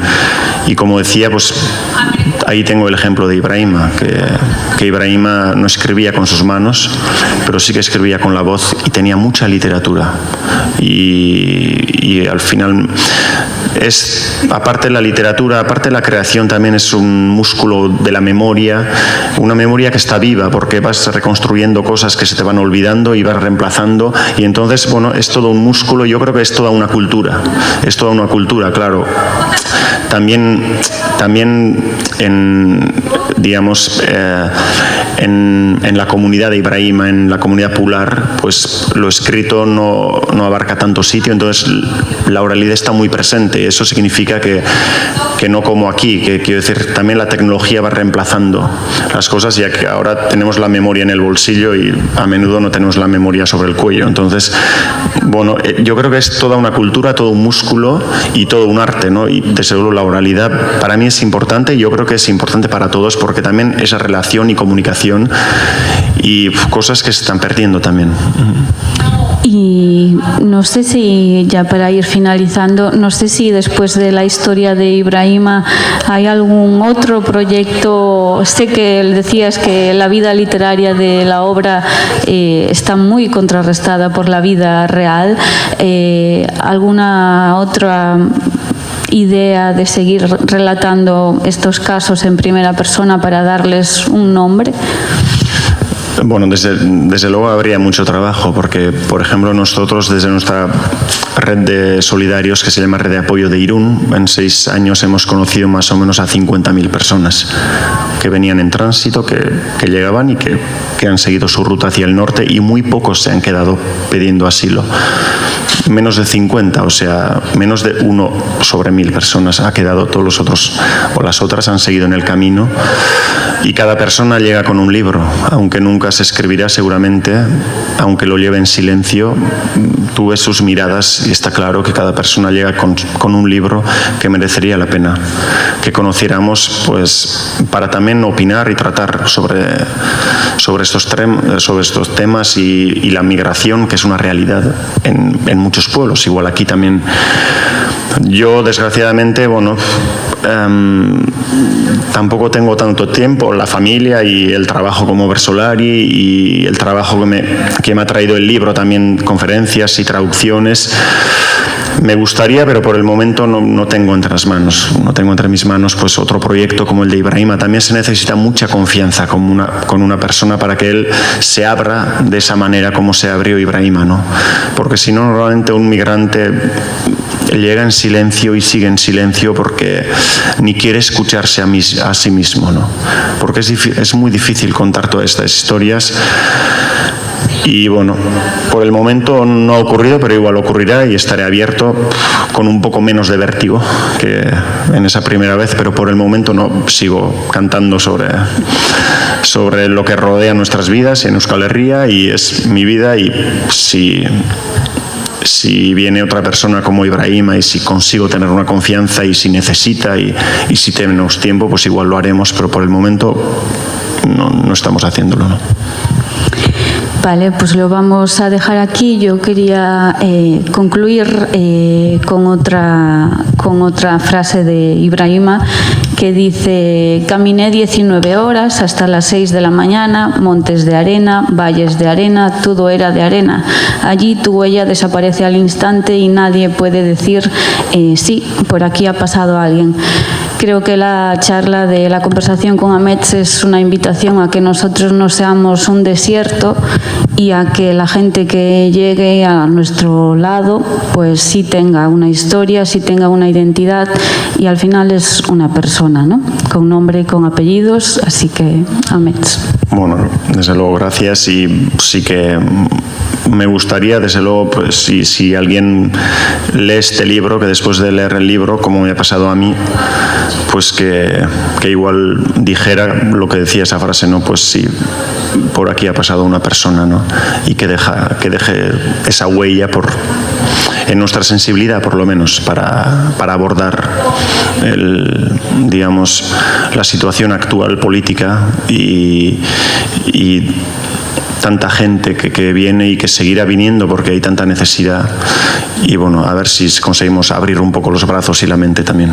S3: y como decía, pues ahí tengo el ejemplo de Ibrahima, que Ibrahima no escribía con sus manos, pero sí que escribía con la voz y tenía mucha literatura y al final aparte de la literatura, aparte de la creación también es un músculo de la memoria, una memoria que está viva porque vas reconstruyendo cosas que se te van olvidando y vas reemplazando y entonces, bueno, es todo un músculo, yo creo que es toda una cultura, claro. También en, digamos, en la comunidad de Ibrahima, en la comunidad pular, pues lo escrito no abarca tanto sitio, entonces la oralidad está muy presente. Eso significa que no como aquí, que quiero decir, también la tecnología va reemplazando las cosas, ya que ahora tenemos la memoria en el bolsillo y a menudo no tenemos la memoria sobre el cuello. Entonces, bueno, yo creo que es toda una cultura, todo un músculo y todo un arte, ¿no? Y desde luego la oralidad para mí es importante y yo creo que es importante para todos porque también esa relación y comunicación y cosas que se están perdiendo también.
S1: Y no sé si, ya para ir finalizando, no sé si después de la historia de Ibrahima hay algún otro proyecto. Sé que decías que la vida literaria de la obra está muy contrarrestada por la vida real. ¿Alguna otra idea de seguir relatando estos casos en primera persona para darles un nombre?
S3: Bueno, desde luego habría mucho trabajo porque, por ejemplo, nosotros desde nuestra red de solidarios que se llama Red de Apoyo de Irún, en 6 años hemos conocido más o menos a 50.000 personas que venían en tránsito, que llegaban y que que han seguido su ruta hacia el norte y muy pocos se han quedado pidiendo asilo. Menos de 50, o sea, menos de 1 sobre 1000 personas ha quedado. Todos los otros o las otras han seguido en el camino y cada persona llega con un libro, aunque nunca se escribirá seguramente, aunque lo lleve en silencio. Tú ves sus miradas y está claro que cada persona llega con un libro que merecería la pena que conociéramos, pues para también opinar y tratar sobre estos temas y la migración, que es una realidad en muchos pueblos, igual aquí también. Yo, desgraciadamente, tampoco tengo tanto tiempo, la familia y el trabajo como Versolari y el trabajo que me ha traído el libro, también conferencias y traducciones. Me gustaría, pero por el momento no tengo entre las manos. No tengo entre mis manos pues otro proyecto como el de Ibrahima. También se necesita mucha confianza con una persona para que él se abra de esa manera como se abrió Ibrahima, ¿no? Porque si no, normalmente un migrante llega en silencio y sigue en silencio porque ni quiere escucharse a sí mismo, ¿no? Porque es muy difícil contar todas estas historias. Y por el momento no ha ocurrido, pero igual ocurrirá y estaré abierto con un poco menos de vértigo que en esa primera vez, pero por el momento no, sigo cantando sobre lo que rodea nuestras vidas en Euskal Herria y es mi vida, y si viene otra persona como Ibrahima y si consigo tener una confianza y si necesita y si tenemos tiempo, pues igual lo haremos, pero por el momento no estamos haciéndolo, ¿no?
S1: Vale, pues lo vamos a dejar aquí. Yo quería concluir con otra frase de Ibrahima que dice: caminé 19 horas hasta las 6 de la mañana, montes de arena, valles de arena, todo era de arena. Allí tu huella desaparece al instante y nadie puede decir sí, por aquí ha pasado alguien. Creo que la charla de la conversación con Amets es una invitación a que nosotros no seamos un desierto y a que la gente que llegue a nuestro lado pues sí tenga una historia, sí tenga una identidad y al final es una persona, ¿no? Con nombre y con apellidos, así que Amets.
S3: Bueno, desde luego, gracias, y sí que me gustaría, desde luego, pues si alguien lee este libro, que después de leer el libro, como me ha pasado a mí, pues que igual dijera lo que decía esa frase, ¿no? Pues sí, por aquí ha pasado una persona, ¿no? Y que deje esa huella en nuestra sensibilidad, por lo menos, para abordar la situación actual política y tanta gente que viene y que seguirá viniendo porque hay tanta necesidad, y a ver si conseguimos abrir un poco los brazos y la mente también.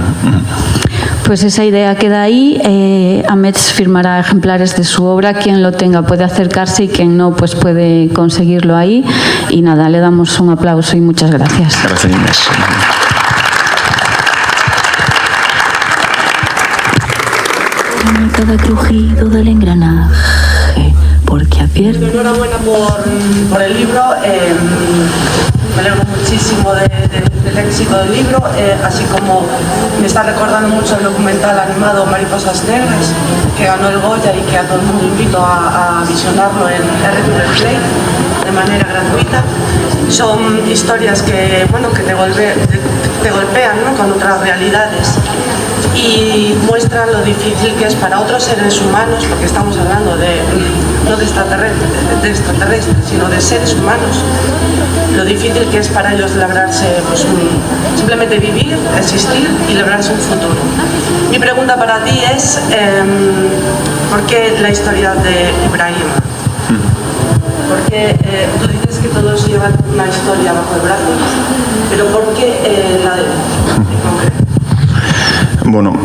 S1: Pues esa idea queda ahí. Amets firmará ejemplares de su obra. Quien lo tenga puede acercarse y quien no, pues puede conseguirlo ahí. Y nada, le damos un aplauso y muchas gracias.
S3: Gracias, Inés.
S2: Cada crujido del engranaje, porque advierte.
S4: Enhorabuena por el libro. Me alegro muchísimo del éxito del libro, así como me está recordando mucho el documental animado Mariposas Negras, que ganó el Goya y que a todo el mundo invito a visionarlo en RTV Play de manera gratuita. Son historias que te golpean, ¿no?, con otras realidades y muestran lo difícil que es para otros seres humanos, porque estamos hablando no de extraterrestres, sino de seres humanos, lo difícil que es para ellos labrarse, simplemente vivir, existir y labrarse un futuro. Mi pregunta para ti es, ¿por qué la historia de Ibrahima? Porque tú dices que todos llevan una historia bajo el brazo, pero ¿por qué la de él en concreto?
S3: Bueno,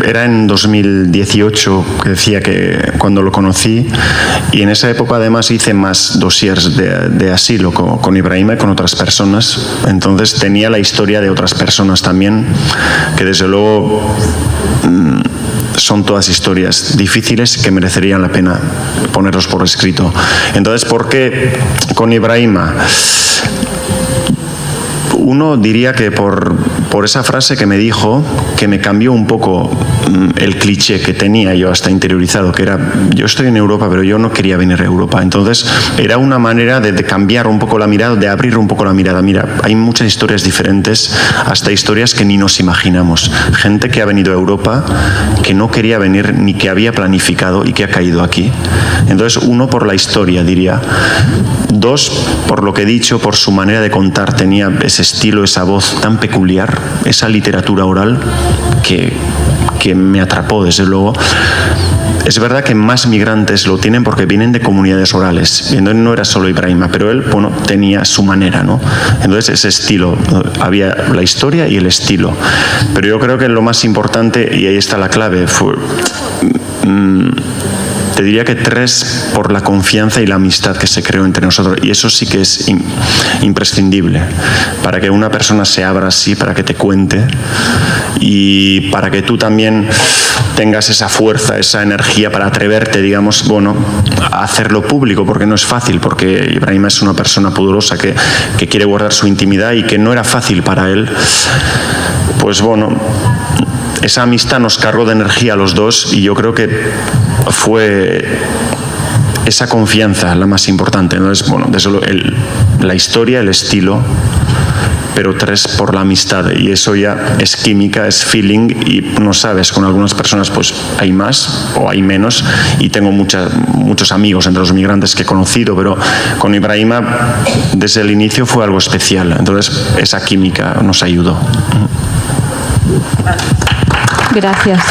S3: era en 2018 que decía que cuando lo conocí, y en esa época además hice más dossiers de asilo con Ibrahima y con otras personas, entonces tenía la historia de otras personas también, que desde luego son todas historias difíciles que merecerían la pena ponerlos por escrito. Entonces, ¿por qué con Ibrahima? Uno diría que por esa frase que me dijo, que me cambió un poco el cliché que tenía yo hasta interiorizado, que era, yo estoy en Europa, pero yo no quería venir a Europa. Entonces, era una manera de cambiar un poco la mirada, de abrir un poco la mirada. Mira, hay muchas historias diferentes, hasta historias que ni nos imaginamos. Gente que ha venido a Europa, que no quería venir ni que había planificado y que ha caído aquí. Entonces, uno, por la historia, diría. Dos, por lo que he dicho, por su manera de contar, tenía ese estilo, esa voz tan peculiar, esa literatura oral que me atrapó, desde luego. Es verdad que más migrantes lo tienen porque vienen de comunidades orales. Entonces no era solo Ibrahima, pero él, bueno, tenía su manera, ¿no? Entonces ese estilo, había la historia y el estilo. Pero yo creo que lo más importante, y ahí está la clave, fue... te diría que 3, por la confianza y la amistad que se creó entre nosotros. Y eso sí que es imprescindible. Para que una persona se abra así, para que te cuente y para que tú también tengas esa fuerza, esa energía para atreverte, digamos, bueno, a hacerlo público, porque no es fácil, porque Ibrahima es una persona pudorosa que quiere guardar su intimidad y que no era fácil para él. Pues bueno, esa amistad nos cargó de energía a los dos y yo creo que fue esa confianza la más importante. Entonces, bueno, desde luego la historia, el estilo, pero 3, por la amistad. Y eso ya es química, es feeling y no sabes, con algunas personas pues hay más o hay menos. Y tengo muchos amigos entre los migrantes que he conocido, pero con Ibrahima desde el inicio fue algo especial. Entonces, esa química nos ayudó.
S1: Gracias.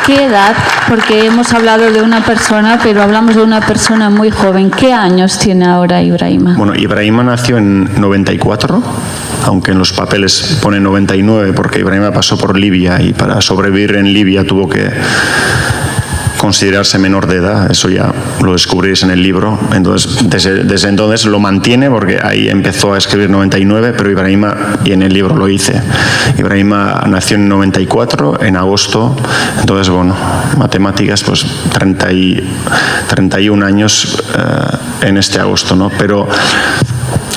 S1: ¿Qué edad? Porque hemos hablado de una persona, pero hablamos de una persona muy joven. ¿Qué años tiene ahora Ibrahima?
S3: Bueno, Ibrahima nació en 94, aunque en los papeles pone 99, porque Ibrahima pasó por Libia y para sobrevivir en Libia tuvo que considerarse menor de edad. Eso ya lo descubriréis en el libro. Entonces, desde entonces lo mantiene, porque ahí empezó a escribir 99, pero Ibrahima, y en el libro lo hice, Ibrahima nació en 94, en agosto. Entonces, bueno, matemáticas, pues 31 años en este agosto, ¿no? Pero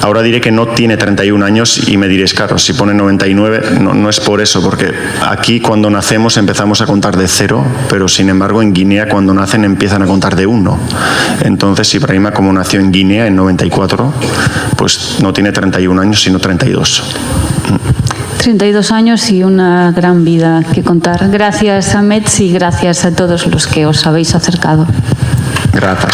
S3: ahora diré que no tiene 31 años y me diréis, claro, si pone 99, no es por eso, porque aquí cuando nacemos empezamos a contar de 0, pero sin embargo en Guinea cuando nacen empiezan a contar de 1. Entonces Ibrahima, como nació en Guinea en 94, pues no tiene 31 años, sino 32.
S1: 32 años y una gran vida que contar. Gracias a Metz y gracias a todos los que os habéis acercado.
S3: Gracias.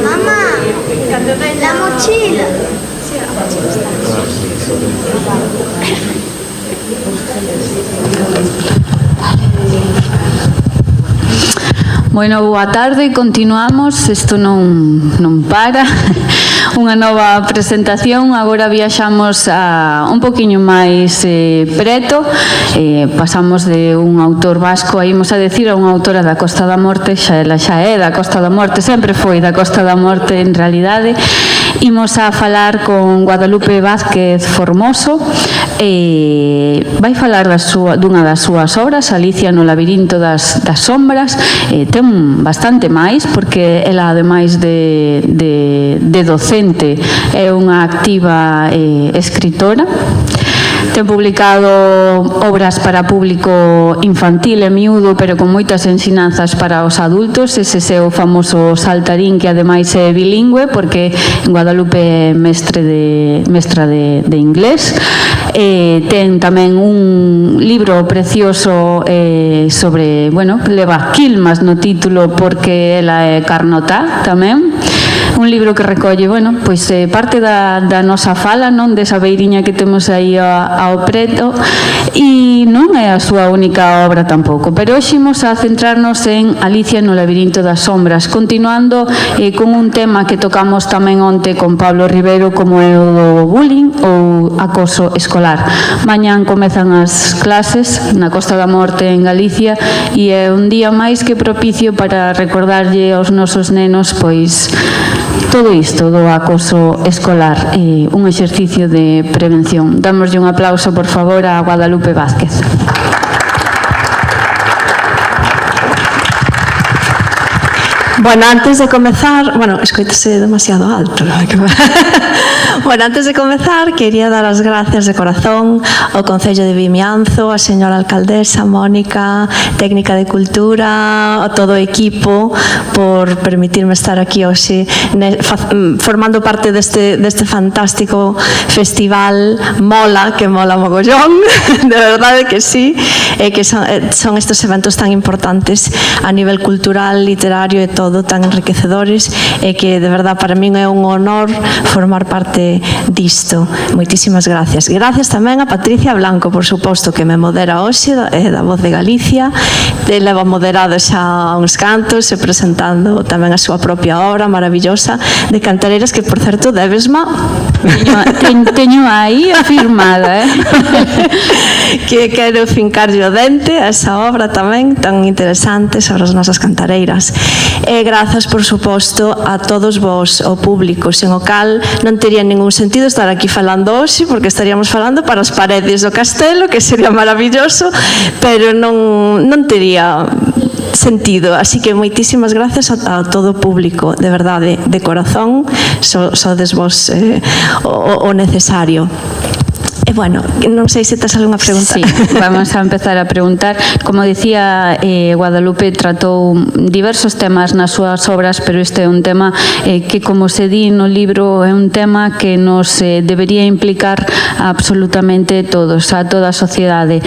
S5: Mamá, la mochila.
S1: Bueno, boa tarde, continuamos, isto non para. Unha nova presentación, agora viaxamos a un poquinho máis preto, pasamos de un autor vasco, aí imos a decir a unha autora da Costa da Morte, xa é da Costa da Morte, sempre foi da Costa da Morte en realidade. Imos a falar con Guadalupe Vázquez Formoso, vai falar dunha das súas obras, Alicia no labirinto das sombras. Ten bastante máis, porque ela, ademais de docente, é unha activa escritora. Ten publicado obras para público infantil e miúdo, pero con moitas ensinanzas para os adultos. Ese é o famoso saltarín, que ademais é bilingüe, porque en Guadalupe é mestra de inglés. Ten tamén un libro precioso sobre, bueno, leva quilmas no título, porque ela é carnotá tamén. Un libro que recolle, bueno, pois parte da nosa fala, non, desa beiriña que temos aí ao preto, e non é a súa única obra tampouco, pero hoxe imos a centrarnos en Alicia no labirinto das sombras, continuando con un tema que tocamos tamén onte con Pablo Rivero, como é o bullying ou acoso escolar. Mañán comezan as clases na Costa da Morte en Galicia, e é un día máis que propicio para recordarlle aos nosos nenos, pois, todo isto do acoso escolar, un exercicio de prevención. Dámoslle un aplauso, por favor, a Guadalupe Vázquez.
S6: Bueno, antes de comezar, escoítase demasiado alto. Bueno, antes de comezar, quería dar as gracias de corazón ao Concello de Vimianzo, a señora alcaldesa Mónica, técnica de cultura, a todo o equipo, por permitirme estar aquí hoxe formando parte deste fantástico festival. Que mola mogollón, de verdade que sí, e que son estes eventos tan importantes a nivel cultural, literario e todo, tan enriquecedores, e que de verdade para min é un honor formar parte disto. Moitísimas gracias. Gracias tamén a Patricia Blanco, por suposto, que me modera hoxe, da Voz de Galicia. Leva moderado xa uns cantos e presentando tamén a súa propia obra maravillosa de cantareiras, que, por certo, debesma.
S1: Teño aí afirmada,
S6: que quero fincarlle o dente a esa obra tamén tan interesante sobre as nosas cantareiras. E grazas, por suposto, a todos vos, o público, sen o cal non tería ningún sentido estar aquí falando hoxe, porque estaríamos falando para as paredes do castelo, que sería maravilloso, pero non tería sentido. Así que moitísimas gracias a todo o público, de verdade, de corazón, sodes vos o necesario. E bueno, non sei se tes algunha pregunta.
S1: Sí, vamos a empezar a preguntar. Como dicía, Guadalupe tratou diversos temas nas súas obras, pero este é un tema que, como se di no libro, é un tema que nos debería implicar a absolutamente todos, a toda a sociedade.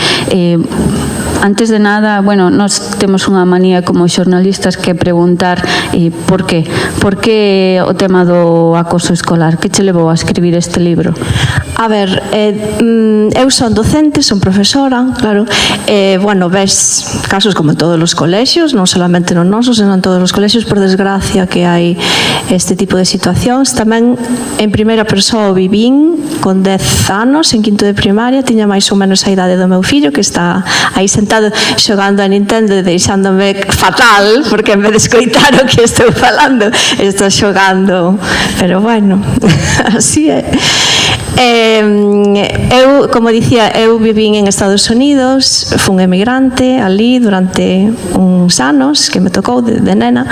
S1: Antes de nada, bueno, nós temos unha manía como xornalistas que preguntar por qué? Por que o tema do acoso escolar? Que che levou a escribir este libro?
S6: A ver, eu son docente, son profesora, claro, bueno, ves casos como en todos os colexios, non solamente nos nosos, senón en todos os colexios, por desgracia, que hai este tipo de situacións. Tamén en primeira persoa o vivín con 10 anos, en quinto de primaria, tiña máis ou menos a idade do meu fillo, que está aí sentado xogando a Nintendo e deixándome fatal, porque en vez de escoitar o que estou falando, estou xogando, pero bueno, así é. Eu, como dicía, eu vivín en Estados Unidos, fun emigrante ali durante uns anos, que me tocou de nena.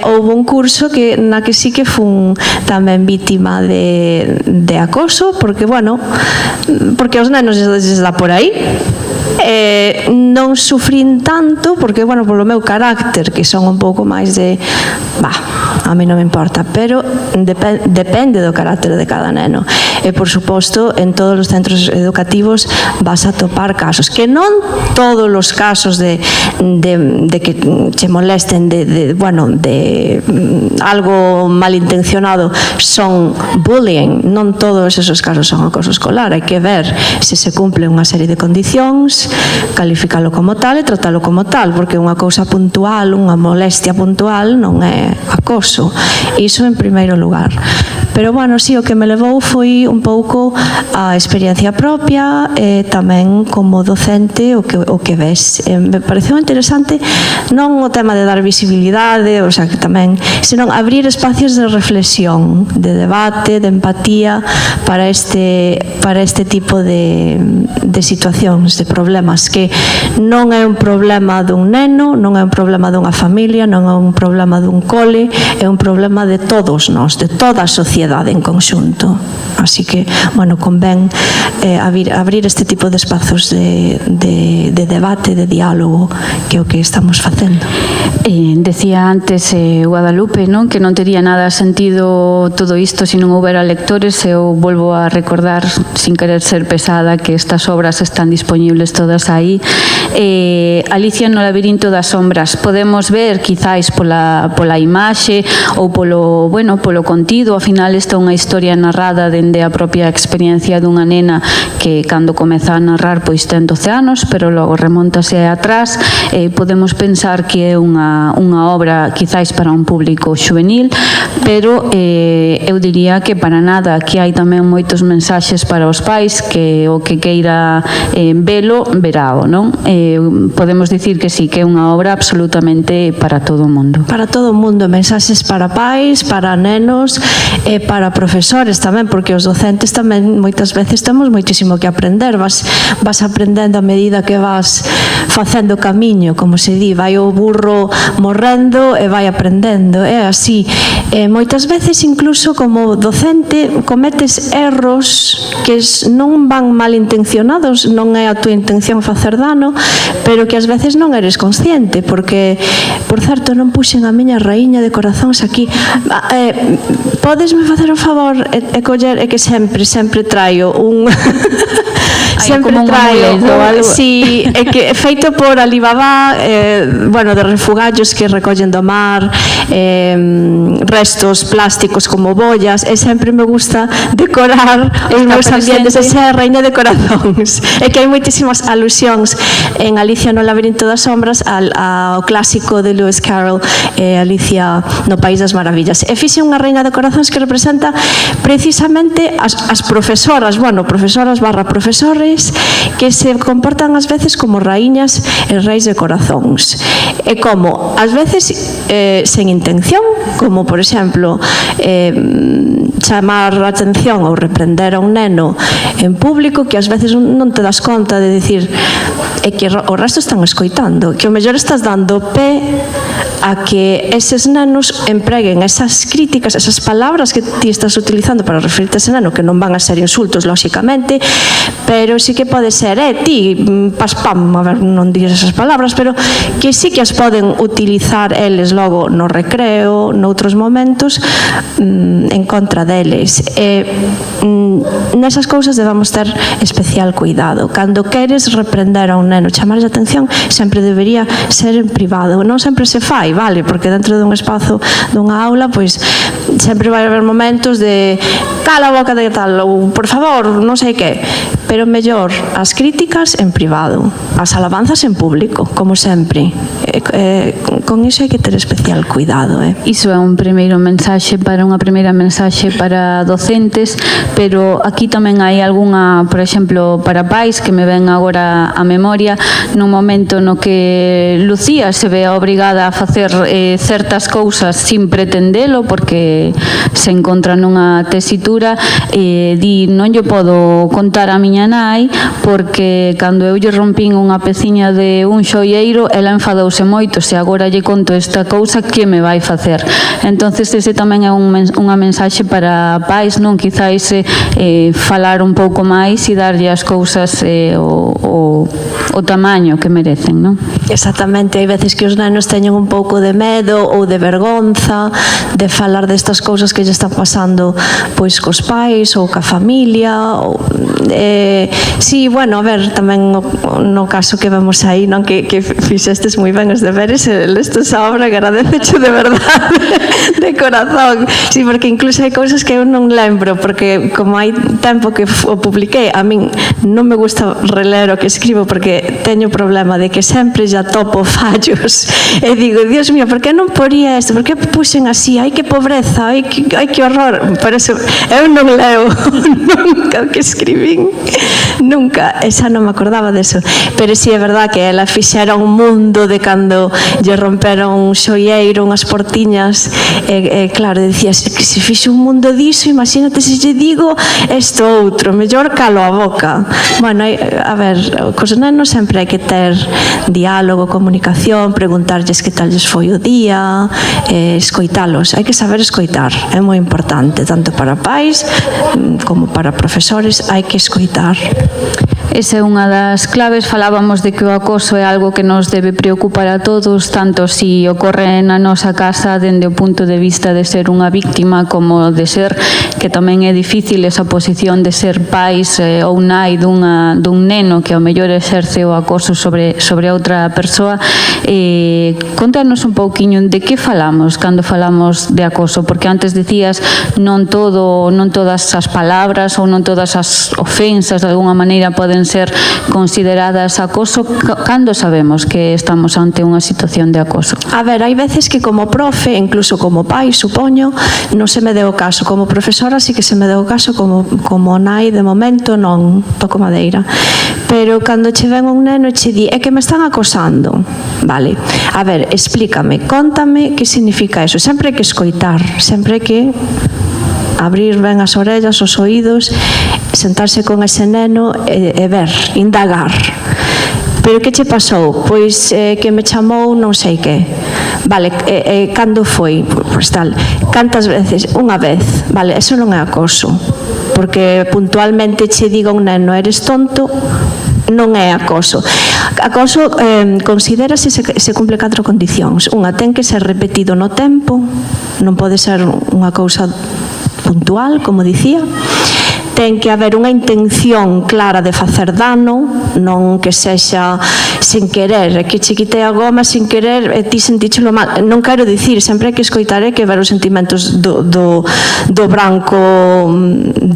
S6: Houve un curso na que sí que fun tamén vítima de acoso, porque, bueno, porque aos nenos lles dá por aí. Non sufrín tanto, porque, bueno, polo meu carácter, que son un pouco máis de a mí non me importa, pero depende do carácter de cada neno. E, por suposto, en todos os centros educativos vas a topar casos, que non todos os casos de que che molesten de algo malintencionado son bullying, non todos esos casos son acoso escolar, hai que ver se se cumple unha serie de condicións, calificalo como tal e tratalo como tal, porque unha cousa puntual, unha molestia puntual non é acoso, iso en primeiro lugar. Pero, bueno, sí, o que me levou foi un pouco a experiencia propia e tamén como docente o que ves. Me pareceu interesante non o tema de dar visibilidade, o sea, que tamén, senón abrir espacios de reflexión, de debate, de empatía para este tipo de situacións, de problemas, que non é un problema dun neno, non é un problema dunha familia, non é un problema dun cole, é un problema de todos nós, de toda a sociedade en conxunto. Así que, bueno, convén abrir este tipo de espazos de debate, de diálogo, que é o que estamos facendo.
S1: Decía antes Guadalupe, non, que non tería nada sentido todo isto se non houbera lectores. Eu volvo a recordar, sin querer ser pesada, que estas obras están disponibles todas aí. Alicia no labirinto das sombras podemos ver, quizáis pola imaxe ou polo contido, ao final esta é unha historia narrada dende a propia experiencia dunha nena que cando comeza a narrar pois ten 12 anos, pero logo remontase atrás. Podemos pensar que é unha obra quizáis para un público xuvenil, pero eu diría que para nada, que hai tamén moitos mensaxes para os pais, que o que queira velo, verao, non? Podemos dicir que sí, que é unha obra absolutamente para todo o mundo.
S6: Para todo o mundo, mensaxes para pais, para nenos e para profesores tamén, porque os docentes tamén moitas veces temos moitísimo que aprender, vas aprendendo a medida que vas facendo camiño, como se di, vai o burro morrendo e vai aprendendo, é así. Moitas veces incluso como docente cometes erros que non van malintencionados, non é a túa intención facer dano, pero que ás veces non eres consciente, porque, por certo, non puxen a miña raíña de corazóns aquí. Podesme facer o favor e coller, é que sempre traio un sempre traio si, é que feito por Alibaba, de refugallos que recollen do mar, restos plásticos como bollas, e sempre me gusta decorar os meus ambientes, esa reina de corazóns. É que hai moitísimas alusións en Alicia no labirinto das sombras ao clásico de Lewis Carroll, Alicia no País das Maravillas. E fixe unha reina de corazóns que representa precisamente as profesoras, profesoras barra profesores, que se comportan ás veces como raíñas e reis de corazóns. E como, ás veces, sen intención, como, por exemplo, chamar a atención ou reprender a un neno en público, que ás veces non te das conta de dicir é que o resto están escoitando, que o mellor estás dando pé a que eses nenos empreguen esas críticas, esas palabras que ti estás utilizando para referirte a ese neno, que non van a ser insultos, lóxicamente, pero sí que pode ser, ti, paspam, a ver, non digas esas palabras, pero que sí que as poden utilizar eles logo no recreo, noutros momentos, en contra deles. Nesas cousas debamos ter especial cuidado. Cando queres reprender a un neno, chamar a atención, sempre debería ser en privado. Non sempre se fai, vale, porque dentro dun espazo dunha aula, pois sempre vai haber momentos de cala a boca de tal, ou por favor, non sei que, pero mellor as críticas en privado, as alabanzas en público, como sempre. Con iso hai que ter especial cuidado.
S1: Iso é un primeiro mensaxe unha primeira mensaxe para docentes, pero aquí tamén hai algunha, por exemplo, para pais, que me ven agora a memoria, nun momento no que Lucía se ve obrigada a facer certas cousas sin pretendelo, porque se encontra nunha tesitura, di, non lle podo contar a miña nai, porque cando eu lle rompín unha peciña de un xoieiro, ela enfadouse moito, se agora lle conto esta cousa, que me vai facer? Entonces ese tamén é unha mensaxe para pais, non? Quizáis falar un pouco máis e darlle as cousas o tamaño que merecen, non?
S6: Exactamente, hai veces que os nenos teñen un pouco de medo ou de vergonza de falar destas cousas que lle están pasando pois cos pais ou ca familia ou, sí, bueno, a ver, tamén no caso que vemos aí, non, que fixestes moi ben os deberes, lestes a obra, agradececho de verdade, de corazón, sí, porque incluso hai cousas que eu non lembro, porque como hai tempo que o publiquei, a min non me gusta reler o que escribo porque teño problema de que sempre ya topo fallos e digo, Dios mío, por que non poría isto? Por que puxen así? Ai, que pobreza, ai, que horror. Por eso, eu non leo nunca o que escribín, nunca, esa non me acordaba deso, pero si é verdad que ela fixera un mundo de cando lle romperon un xoieiro, unhas portiñas, e claro, decías que se fixe un mundo diso, imagínate se lle digo isto outro, mellor calo a boca. Bueno, a ver, cos nenos sempre hai que ter diálogo, comunicación, preguntarlles que tal lles foi o día, escoitalos, hai que saber escoitar, é moi importante, tanto para pais como para profesores, hai que escoitar.
S1: Esa é unha das claves. Falábamos de que o acoso é algo que nos debe preocupar a todos, tanto si ocorre na nosa casa dende o punto de vista de ser unha víctima, como de ser, que tamén é difícil esa posición de ser pais ou nai dun neno que ao mellor exerce o acoso sobre outra persoa. Contanos un pouquiño de que falamos cando falamos de acoso, porque antes decías non todas as palabras ou non todas as ofensas de alguna maneira poden ser consideradas acoso. Cando sabemos que estamos ante unha situación de acoso?
S6: A ver, hai veces que como profe, incluso como pai, supoño, non se me deu caso. Como profesora sí que se me deu caso, como nai de momento non, toco madeira. Pero cando che ven un neno e che di, é que me están acosando, vale, a ver, explícame, contame que significa eso. Sempre hai que escoitar, sempre hai que abrir ben as orellas, os oídos, sentarse con ese neno e ver, indagar. Pero que che pasou? Pois que me chamou non sei que. Vale, cando foi? Pois tal. Cantas veces? Unha vez. Vale, eso non é acoso. Porque puntualmente che diga un neno, eres tonto, non é acoso. Acoso considérase se cumple 4 condicións. Unha, ten que ser repetido no tempo, non pode ser unha cousa puntual, como dicía. Ten que haber unha intención clara de facer dano, non que sexa sin querer, que che quitei a goma sin querer e ti sentíchelo mal. Non quero dicir, sempre hai que escoitar e que ver os sentimentos do branco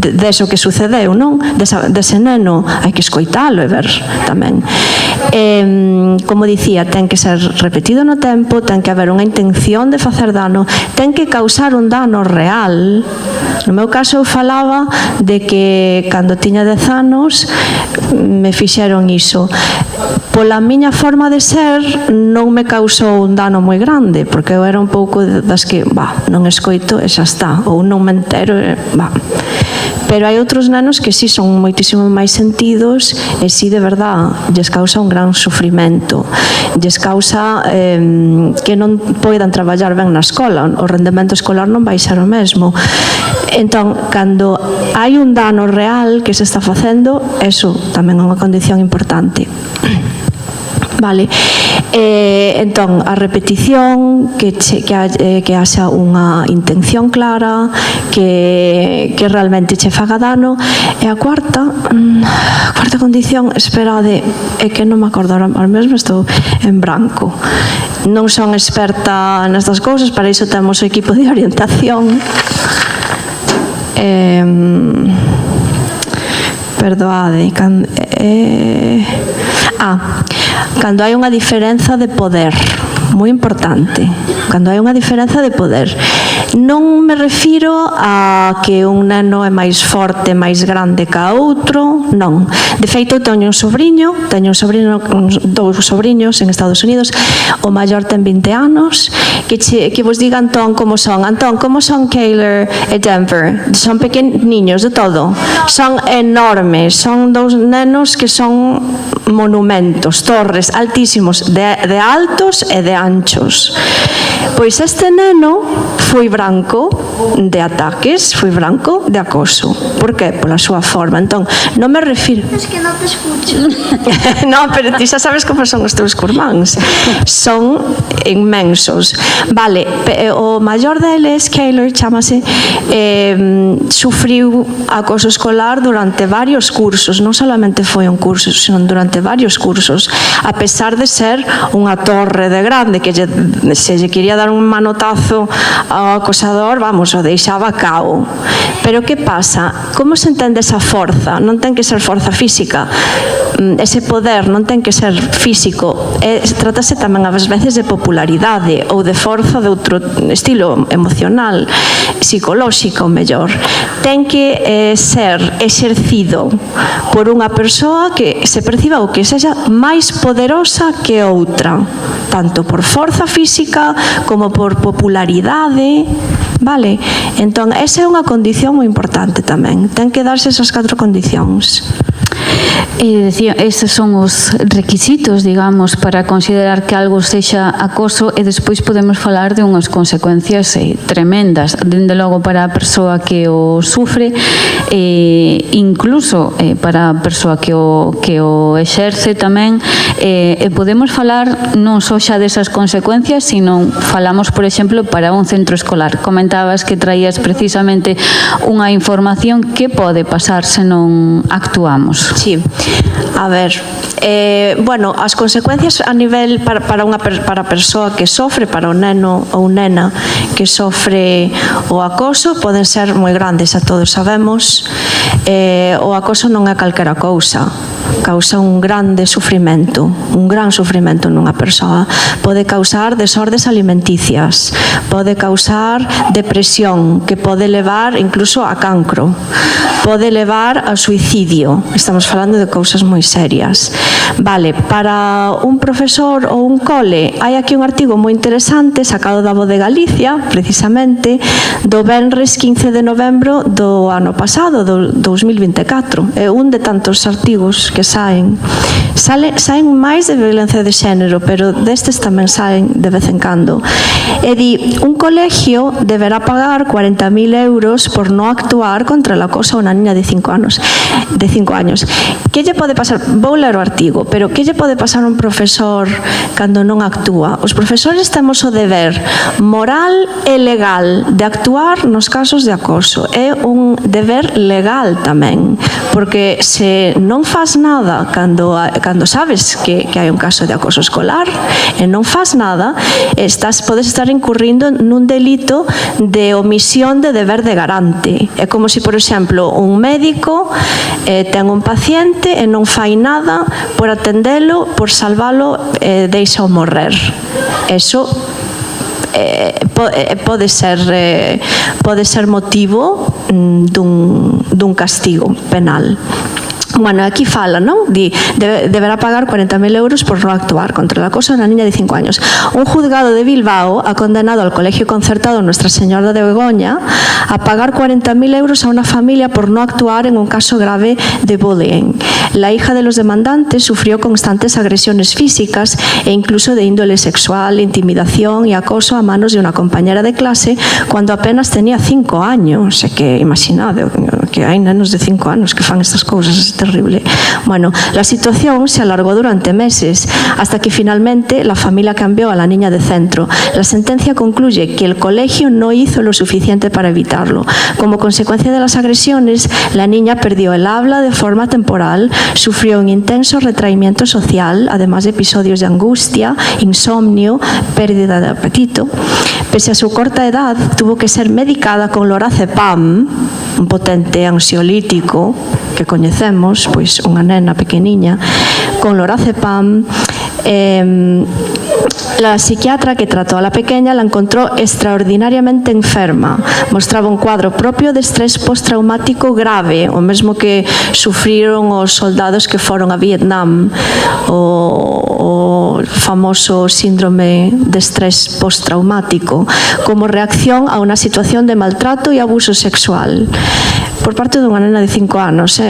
S6: deso que sucedeu, non? Dese neno, hai que escoitalo e ver tamén. Como dicía, ten que ser repetido no tempo, ten que haber unha intención de facer dano, ten que causar un dano real. No meu caso eu falaba de que cando tiña 10 anos me fixeron iso. Pola miña forma de ser non me causou un dano moi grande, porque eu era un pouco das que, non escoito e xa está, ou non me entero, Pero hai outros nenos que sí son moitísimo máis sentidos e sí, de verdad, lles causa un gran sufrimento. Lles causa que non poidan traballar ben na escola, o rendemento escolar non vai ser o mesmo. Entón, cando hai un dano real que se está facendo, eso tamén é unha condición importante. Vale. Entón, a repetición, que haxa unha intención clara, que realmente che faga dano. E a cuarta condición, esperade, é que non me acordo ahora mesmo, estou en branco. Non son experta nestas cousas, para iso temos o equipo de orientación. Perdoade, cando hai unha diferenza de poder moi importante, cando hai unha diferenza de poder. Non me refiro a que un neno é máis forte, máis grande que outro, non. De feito, teño un sobriño, dous sobriños en Estados Unidos, o maior ten 20 anos, que vos diga Antón como son. Antón, como son Keylor e Denver? Son pequeniños de todo, son enormes, son dous nenos que son monumentos, torres altísimos, de altos e de anchos. Pois este neno foi branco de ataques, foi branco de acoso. Por que? Pola súa forma. Entón, non me refiro...
S5: Es que non te escucho.
S6: Non, pero ti xa sabes como son os teus curmáns. Son inmensos. Vale, o maior deles, Keylor, chamase, sufriu acoso escolar durante varios cursos. Non solamente foi un curso, senón durante varios cursos. A pesar de ser unha torre de grande, que se lle quería dar un manotazo ao acosador, vamos, o deixaba cao. Pero que pasa? Como se entende esa forza? Non ten que ser forza física. Ese poder non ten que ser físico. Trátase tamén ás veces de popularidade ou de forza de outro estilo emocional, psicolóxico, mellor. Ten que ser exercido por unha persoa que se perciba ou que sexa máis poderosa que outra, tanto por forza física como por popularidade, vale? Entón, esa é unha condición moi importante tamén. Ten que darse esas 4 condicións.
S1: Decía, estes son os requisitos, digamos, para considerar que algo sexa acoso, e despois podemos falar de unhas consecuencias tremendas, dende logo para a persoa que o sufre, incluso para a persoa que o exerce tamén, e podemos falar non só xa desas consecuencias, sino falamos, por exemplo, para un centro escolar. Comentabas que traías precisamente unha información que pode pasar se non actuamos.
S6: Sí. A ver, bueno, as consecuencias a nivel para a persoa que sofre, para o neno ou nena que sofre o acoso, poden ser moi grandes, a todos sabemos. O acoso non é calquera cousa, causa un grande sufrimento, un gran sufrimento nunha persoa. Pode causar desordes alimenticias, pode causar depresión, que pode levar incluso a cancro, pode levar ao suicidio. Estamos falando de cousas moi serias. Vale, para un profesor ou un cole, hai aquí un artigo moi interesante sacado da Voz de Galicia, precisamente, do venres 15 de novembro do ano pasado, do 2024. É un de tantos artigos que saen máis de violencia de xénero, pero destes tamén saen de vez en cando. E di, un colegio deberá pagar 40.000 euros por non actuar contra el acoso a unha niña de 5 anos. Que lle pode pasar? Vou ler o artigo, pero que lle pode pasar a un profesor cando non actúa? Os profesores temos o deber moral e legal de actuar nos casos de acoso. É un deber legal tamén, porque se non faz nada cando sabes que hai un caso de acoso escolar e non faz nada, podes estar incurrindo nun delito de omisión de deber de garante. É como se, por exemplo, un médico ten un paciente e non fai nada por atendelo, por salvalo, deixa o morrer. Eso pode ser motivo dun castigo penal. Bueno, aquí fala, non? Deberá pagar 40.000 euros por non actuar contra el acoso de unha niña de 5 años. Un juzgado de Bilbao ha condenado al Colegio Concertado Nuestra Señora de Begoña a pagar 40.000 euros a una familia por no actuar en un caso grave de bullying. La hija de los demandantes sufrió constantes agresiones físicas e incluso de índole sexual, intimidación y acoso a manos de una compañera de clase cuando apenas tenía 5 años. Que imaginade que hai nenos de 5 anos que fan estas cousas, é terrible. Bueno, la situación se alargó durante meses hasta que finalmente la familia cambió a la niña de centro. La sentencia concluye que el colegio no hizo lo suficiente para evitarlo. Como consecuencia de las agresiones, la niña perdió el habla de forma temporal, sufrió un intenso retraimiento social, además de episodios de angustia, insomnio, pérdida de apetito. Pese a su corta edad, tuvo que ser medicada con lorazepam, un potente ansiolítico que coñecemos, pois unha nena pequeniña, con lorazepam, La psiquiatra que trató a la pequeña la encontró extraordinariamente enferma. Mostraba un cuadro propio de estrés postraumático grave, o mesmo que sufriron os soldados que foron a Vietnam, o famoso síndrome de estrés postraumático, como reacción a una situación de maltrato y abuso sexual por parte de una nena de 5 años,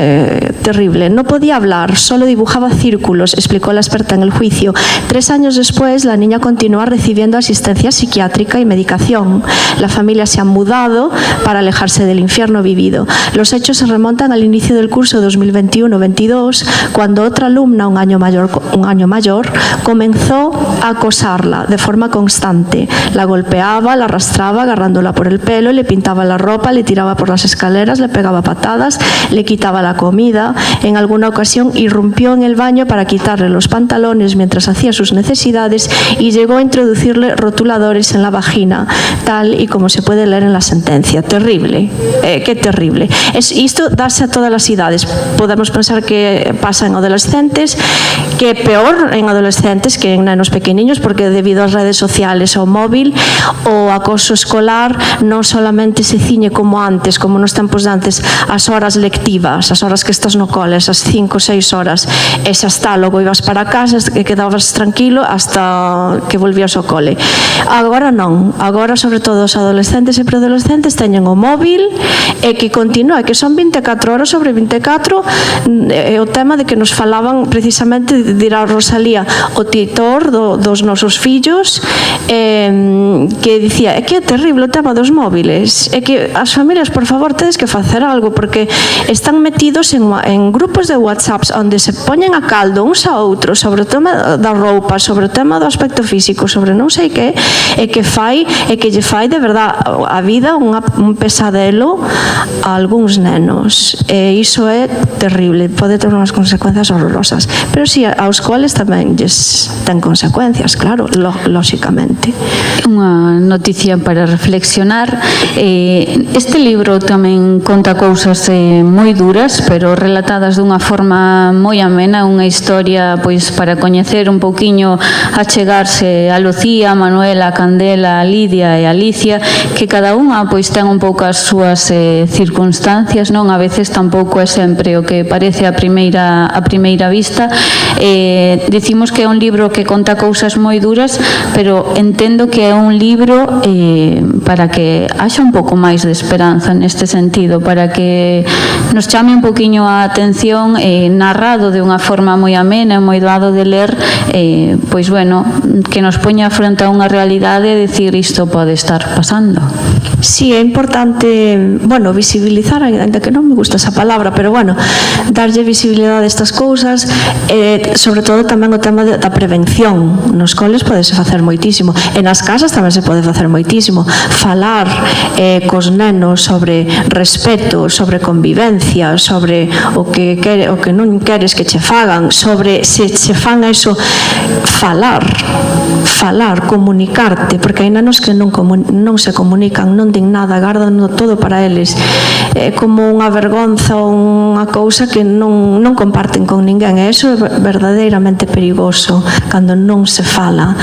S6: terrible. No podía hablar, solo dibujaba círculos, explicó la experta en el juicio. 3 años después, la niña continúa recibiendo asistencia psiquiátrica y medicación. La familia se ha mudado para alejarse del infierno vivido. Los hechos se remontan al inicio del curso 2021-22, cuando otra alumna, un año mayor, comenzó a acosarla de forma constante. La golpeaba, la arrastraba, agarrándola por el pelo, le pintaba la ropa, le tiraba por las escaleras, le pegaba patadas, le quitaba la comida. En alguna ocasión irrumpió en el baño para quitarle los pantalones mientras hacía sus necesidades y llegó a introducirle rotuladores en la vagina, tal y como se puede leer en la sentencia. Terrible, qué terrible. Isto dase a todas as idades. Podemos pensar que pasa en adolescentes, que é peor en adolescentes que en nenos pequeniños, porque debido ás redes sociales ou móvil, o acoso escolar non solamente se ciñe como antes, como nos tempos de antes, as horas lectivas, as horas que estás no cole, esas 5 ou 6 horas, e xa está, logo ibas para casa e quedabas tranquilo hasta que volvías ao cole. Agora non, agora sobre todo os adolescentes e preadolescentes teñen o móvil e que continúa, que son 24 horas sobre 24, é o tema de que nos falaban precisamente, dirá Rosalía, o titor dos nosos fillos, que dicía, é que é terrible o tema dos móviles, é que as familias, por favor, tedes que facer algo, porque están metidos en grupos de WhatsApps onde se poñen a caldo uns a outros sobre o tema da roupa, sobre o tema do aspecto físico, sobre non sei que, e que lle fai de verdad a vida un pesadelo a algúns nenos, e iso é terrible, pode ter unhas consecuencias horrorosas, pero si aos cuales tamén lles ten consecuencias, claro, lóxicamente.
S1: Unha noticia para reflexionar. Este libro tamén conta cousas moi duras, pero relatadas dunha forma moi amena, unha historia pois para coñecer un pouquiño, achegarse a Lucía, a Manuela, a Candela, a Lidia e a Alicia, que cada unha pois ten un pouco as súas circunstancias, non? A veces tampouco é sempre o que parece a primeira vista. Dicimos que é un libro que conta cousas moi duras, pero entendo que é un libro para que haxa un pouco máis de esperanza neste sentido, para que nos chame un pouquiño a atención, narrado de unha forma moi amena, moi doado de ler, pois bueno, que nos poña frente a unha realidade e dicir isto pode estar pasando.
S6: Sí, é importante, bueno, visibilizar, ainda que non me gusta esa palabra, pero bueno, darlle visibilidade a estas cousas, sobre todo tamén o tema da prevención. Nos coles podese facer moitísimo, e nas casas tamén se pode facer moitísimo. Falar cos nenos sobre respeto, sobre convivencia, sobre o que non queres que che fagan, sobre se che fan eso, falar, comunicarte, porque hai nenos que non se comunican, non din nada, gardan todo para eles. É como unha vergonza, unha cousa que non comparten con ninguén, e iso é verdadeiramente perigoso cando non se fala.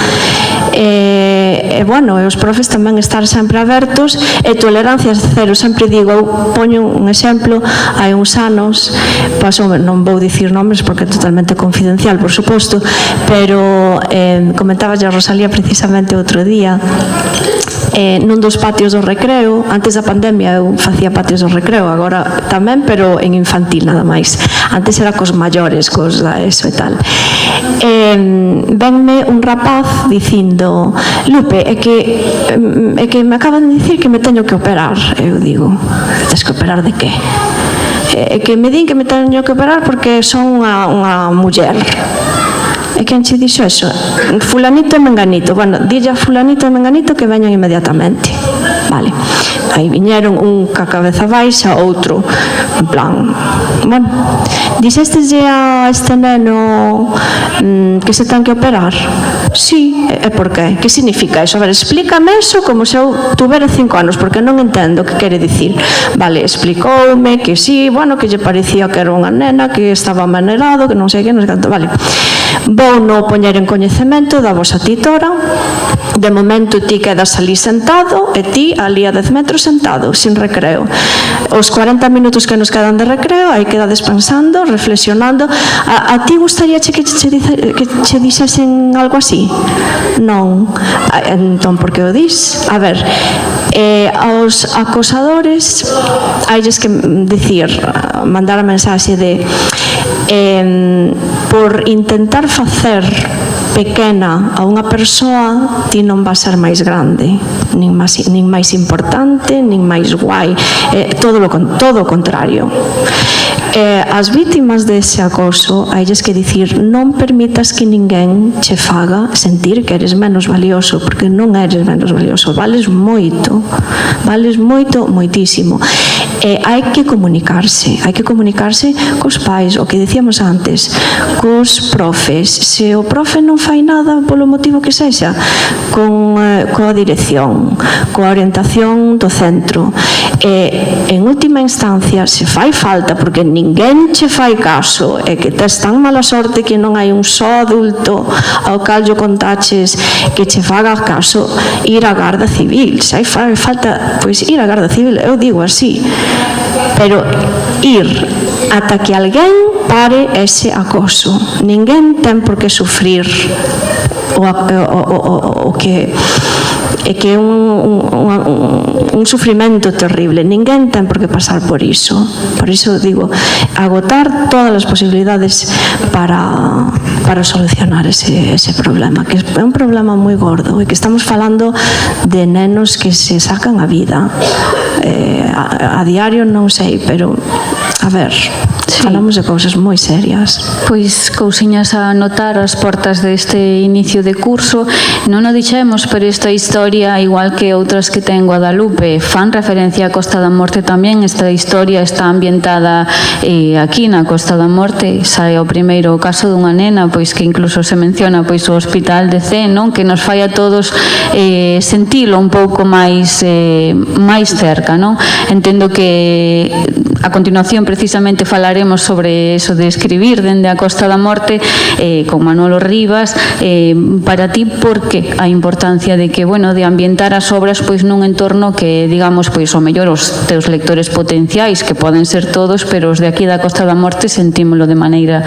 S6: E bueno, os profes tamén estar sempre abertos, e tolerancia cero. Sempre digo, eu poño un exemplo, hai uns anos pasou, non vou dicir nomes porque é totalmente confidencial, por suposto, pero comentaba a Rosalía precisamente outro día, nun dos patios do recreo. Antes da pandemia eu facía patios do recreo, agora tamén, pero en infantil nada máis. Antes era cos maiores, cos da ESO e tal. Venme un rapaz dicindo, Lupe, é que me acaban de dicir que me teño que operar. Eu digo, tes que operar de que? É que me din que me teño que operar porque son unha muller. E quen che dixo eso? Fulanito e menganito. Bueno, dille a fulanito e menganito que veñan inmediatamente. Vale. Aí viñeron un ca cabeza baixa, outro en plan, bueno, dixesteslle a este neno que se ten que operar? Sí, e por qué? Que significa eso? A ver, explícame eso como se eu tuvera 5 anos, porque non entendo o que quere dicir. Vale, explicoume que sí, bueno, que lle parecía que era unha nena, que estaba manerado, que non sei que, non sei canto, vale. Vou no poñer en coñecemento da vosa titora. De momento ti quedas ali sentado e ti ali a 10 metros sentado, sin recreo. Os 40 minutos que nos quedan de recreo, aí quedades pensando, reflexionando. A ti gustaría que che dixesen algo así? Non. Entón, por que o dis? A ver, aos acosadores hailles que dicir, mandar a mensaxe de por intentar facer pequena a unha persoa, ti non vas ser máis grande, nin máis importante, nin máis guai, todo o contrario. As vítimas dese acoso, hailles que dicir, non permitas que ninguén che faga sentir que eres menos valioso, porque non eres menos valioso, vales moito, moitísimo. Hai que comunicarse cos pais, o que dicíamos antes, cos profes. Se o profe non fai nada polo motivo que sexa, coa dirección, coa orientación do centro, en última instancia, se fai falta, porque ninguén che fai caso, e que tes tan mala sorte que non hai un só adulto ao cal lle contaches que che faga caso, ir á Garda Civil. Se hai falta, pois ir á Garda Civil, eu digo así, pero ir ata que alguén pare ese acoso. Ninguén ten por que sufrir o que é que é un sufrimento terrible. Ninguén ten por que pasar por iso. Por iso digo, agotar todas as posibilidades para solucionar ese problema, que é un problema moi gordo, e que estamos falando de nenos que se sacan a vida. A diario non sei, pero a ver, falamos de cousas moi serias.
S1: Pois cousiñas a notar as portas deste inicio de curso. Non o dixemos, pero esta historia, igual que outras que ten Guadalupe, fan referencia á Costa da Morte tamén. Esta historia está ambientada aquí na Costa da Morte. Sae o primeiro caso dunha nena, pois que incluso se menciona pois o hospital de Cee, non? Que nos fai a todos sentilo un pouco máis cerca, non? Entendo que a continuación precisamente falaremos sobre eso de escribir dende a Costa da Morte con Manolo Rivas. Para ti, por que a importancia de que, bueno, de ambientar as obras pois nun entorno que, digamos, pois o mellor os teus lectores potenciais, que poden ser todos, pero os de aquí da Costa da Morte sentímolo de maneira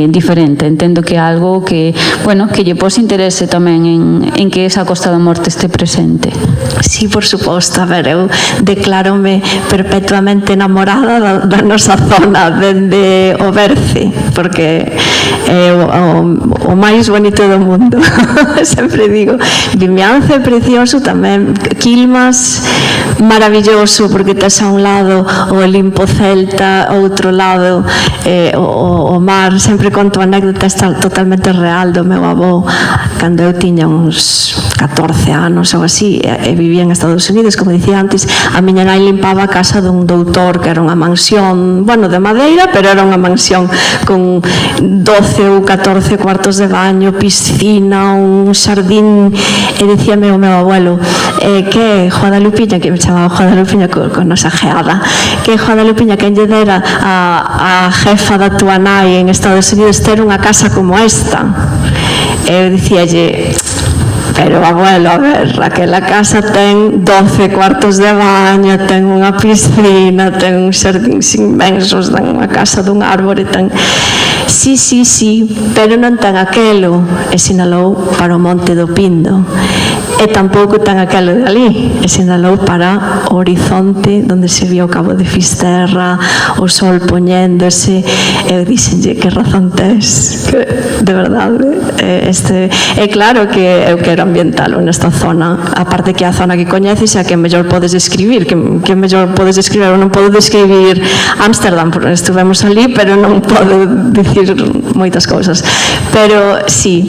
S1: diferente. Entendo que é algo que, bueno, que lle pos interese tamén en que esa Costa da Morte este presente.
S6: Sí, por suposto. A ver, eu declárome perpetuamente enamorada da nosa zona dende o Berce, porque é o máis bonito do mundo. Sempre digo, Vimianzo é precioso tamén, Quilmas maravilloso, porque tes a un lado o Olimpo Celta, ao outro lado o mar. Sempre conto anécdotas totalmente real do meu avó cando eu tiña uns 14 anos ou así, e vivía en Estados Unidos, como dicía antes. A miña nai limpaba a casa dun doutor que era unha mansión, bueno, de madeira, pero era unha mansión con 12 ou 14 cuartos de baño, piscina, un xardín, e dicíame o meu abuelo que Guadalupiña, que me chamaba Guadalupiña con nosa geada, que Guadalupiña, que lle dera a jefa da túa nai en Estados Unidos ter unha casa como esta. Eu dicíalle, pero abuelo, a ver, aquela casa ten 12 cuartos de baño, ten unha piscina, ten un xardíns inmensos, ten unha casa dun árbore, ten... Sí, pero non ten aquelo, e sinalou para o Monte do Pindo. E tampouco ten aquelo de ali, e sinalou para o horizonte onde se vía o Cabo de Fisterra, o sol poñéndose. Eu dixenlle, que razón tes, que, de verdade, é claro que eu quero ambientalo nesta zona, aparte que a zona que coñeces é a que mellor podes describir, que mellor podes describir. Eu non podo describir Ámsterdam, porque estuvemos ali, pero non podo dicir moitas cousas. Pero sí,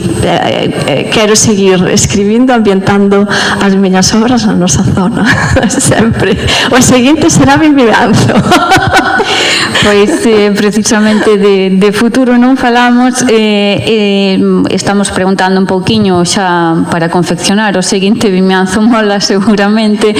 S6: quero seguir escribindo, ambientando publicando as miñas obras na nosa zona, sempre. O seguinte será Vimianzo.
S1: Pois precisamente de futuro non falamos, estamos preguntando un pouquiño xa para confeccionar o seguinte Vimianzo mola seguramente,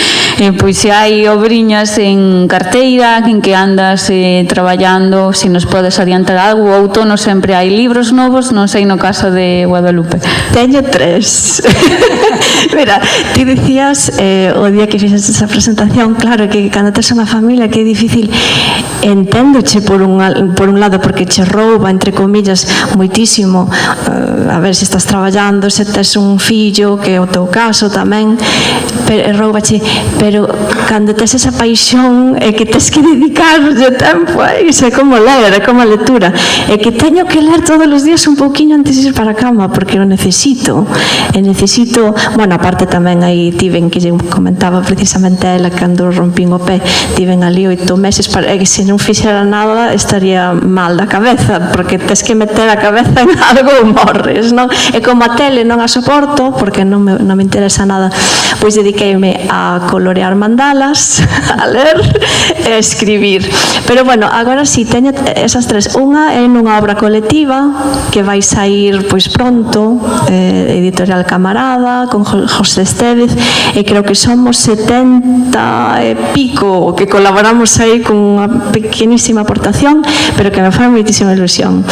S1: pois se hai obriñas en carteira en que andas traballando, se nos podes adiantar algo. O outono sempre hai libros novos, non sei no caso de Guadalupe.
S6: Teño 3. Mira, ti dicías o día que fixes esa presentación, claro, que cando tes unha familia que é difícil, enténdoche por un lado porque che rouba, entre comillas, moitísimo, a ver se estás traballando, se tes un fillo, que é o teu caso tamén, roubache, pero cando tes esa paixón é que tes que dedicarlle tempo a iso, é como ler, é como a lectura, é que teño que ler todos os días un pouquiño antes de ir para a cama, porque o necesito, bueno, aparte tamén aí tiven, que lle comentaba precisamente a ela cando rompín o pé, tiven ali 8 meses, para que se non fixera nada estaría mal da cabeza, porque tes que meter a cabeza en algo ou morres, non? E como a tele non a soporto, porque non me interesa nada, pois dediqueime a colorear mandalas, a ler e a escribir. Pero bueno, agora si teño esas 3. Unha é nunha obra colectiva que vai sair pois pronto, editorial Camarada, con José Estévez, e creo que somos 70 e pico que colaboramos aí con unha pequenísima aportación, pero que me fai moitísima ilusión.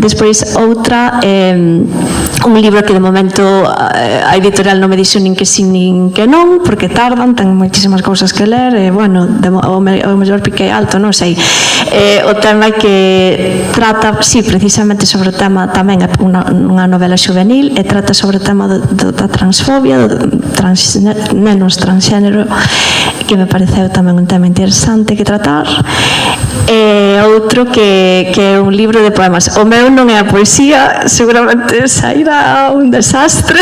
S6: Despois outra, un libro que de momento a editorial non me dixo nin que sí nin que non, porque tardan, ten moitísimas cousas que ler, e bueno, o mellor piquei alto, non sei. O tema que trata, sí, precisamente sobre o tema, tamén é unha novela juvenil, e trata sobre o tema da transfobia, nenos transxénero, que me pareceu tamén un tema interesante que tratar. E outro que é un libro de poemas. O meu non é a poesía, seguramente sairá un desastre.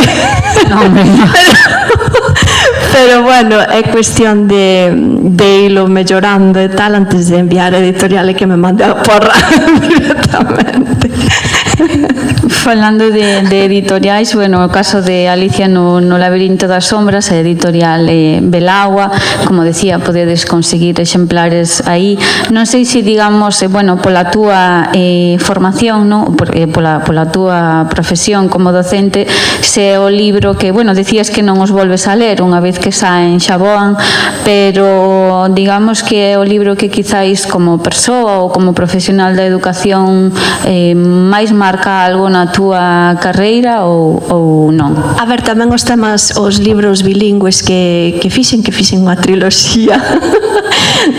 S6: Pero bueno, é cuestión de irlo mellorando e tal antes de enviar a editorial e que me mande a porra directamente.
S1: Falando de editoriais, bueno, o caso de Alicia no laberinto das sombras, a editorial Belagua, como decía, podedes conseguir exemplares aí. Non sei se, digamos, bueno, pola túa formación, no? Pola túa profesión como docente, se é o libro que, bueno, decías que non os volves a ler unha vez que saen xa voan, pero digamos que é o libro que quizáis como persoa ou como profesional da educación máis marca algo na túa carreira ou non?
S6: A ver, tamén os temas, os libros bilingües que fixen unha triloxía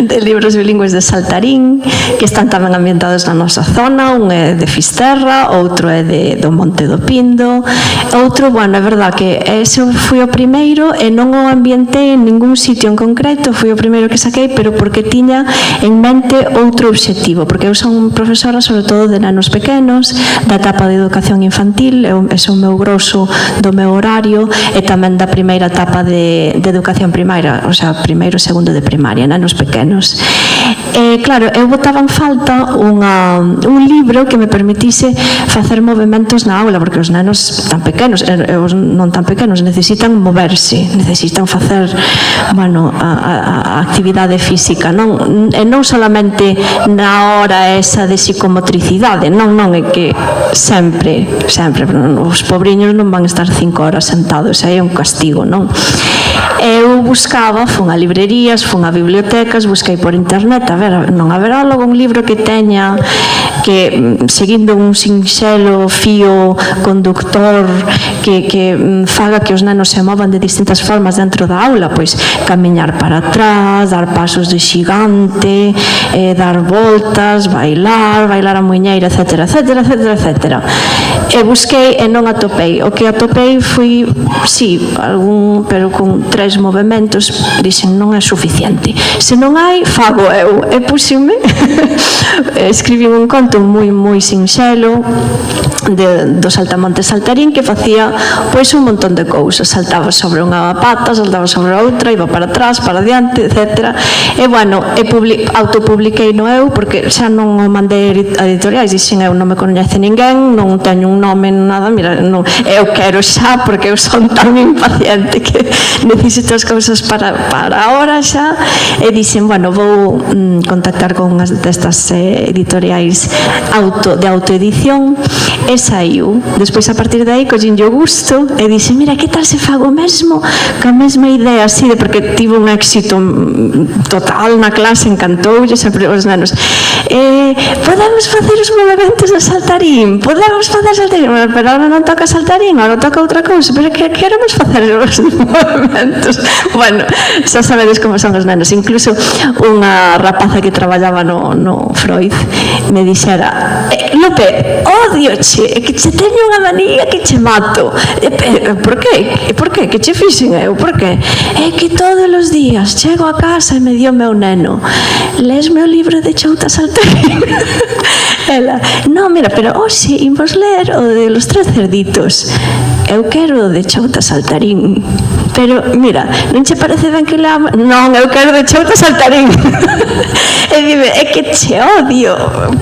S6: de libros bilingües de Saltarín, que están tamén ambientados na nosa zona. Un é de Fisterra, outro é do Monte do Pindo, outro, bueno, é verdad que ese foi o primeiro e non o ambientei en ningún sitio en concreto, foi o primeiro que saquei, pero porque tiña en mente outro obxectivo, porque eu son profesora sobre todo de nenos pequenos, da etapa de educación infantil, ese é o meu grosso do meu horario, e tamén da primeira etapa de educación primaria, o sea, primeiro e segundo de primaria, nenos pequenos. Claro, eu botaba en falta un libro que me permitise facer movimentos na aula, porque os nenos tan pequenos, os non tan pequenos, necesitan moverse, necesitan facer, bueno, a actividade física, non? E non solamente na hora esa de psicomotricidade, non, é que sempre, os pobriños non van estar 5 horas sentados, aí é un castigo, non? Eu buscaba, fun a librerías, fun a bibliotecas, busquei por internet, a ver, non haberá logo un libro que teña, que seguindo un sinxelo fío conductor que faga que os nenos se movan de distintas formas dentro da aula, pois camiñar para atrás, dar pasos de xigante, dar voltas, bailar a muiñeira, etcétera. E busquei e non atopei. O que atopei foi, sí, algún, pero con 3 movimentos, dixen, non é suficiente. Se non hai, fago eu. E puxime, escribí un conto moi sinxelo do saltamontes Saltarín, que facía pois un montón de cousas. Saltaba sobre unha pata, saltaba sobre outra, iba para atrás, para diante, etcétera. E bueno, autopubliquei no eu, porque xa non o mandei a editoriais, dixen, eu non me coñece ninguén, non ten teño un nome nada, mira, non, eu quero xa porque eu son tan impaciente que necesito as cousas para ahora xa, e dixen, bueno, vou contactar con unhas destas editoriais de autoedición, e saiu. Despois, a partir de aí, collinlle o gusto e dixen, mira, que tal se fago mesmo ca mesma idea, así, porque tivo un éxito total na clase, encantoulle sempre os nenos. Podemos facer os movimentos do saltarín, podemos facer saltarín, pero ahora non toca saltarín, ahora toca outra cousa, pero que queremos facer os movimentos. Bueno, xa sabedes como son os nenos. Incluso unha rapaza que traballaba no Freud me dixera, Lope, odioche, que che teño unha manía que che mato. Por qué? Por qué? Que che fixen eu? Por qué? É que todos os días chego a casa e me dio o meu neno, lesme o libro de Chouta Saltarín. Ela, non, mira, pero hoxe imos ler o de los 3 cerditos. Eu quero o de Chouta Saltarín. Pero, mira, non che parece ben que la... Non, eu quero de Chouta Saltarín. E dime, é que che odio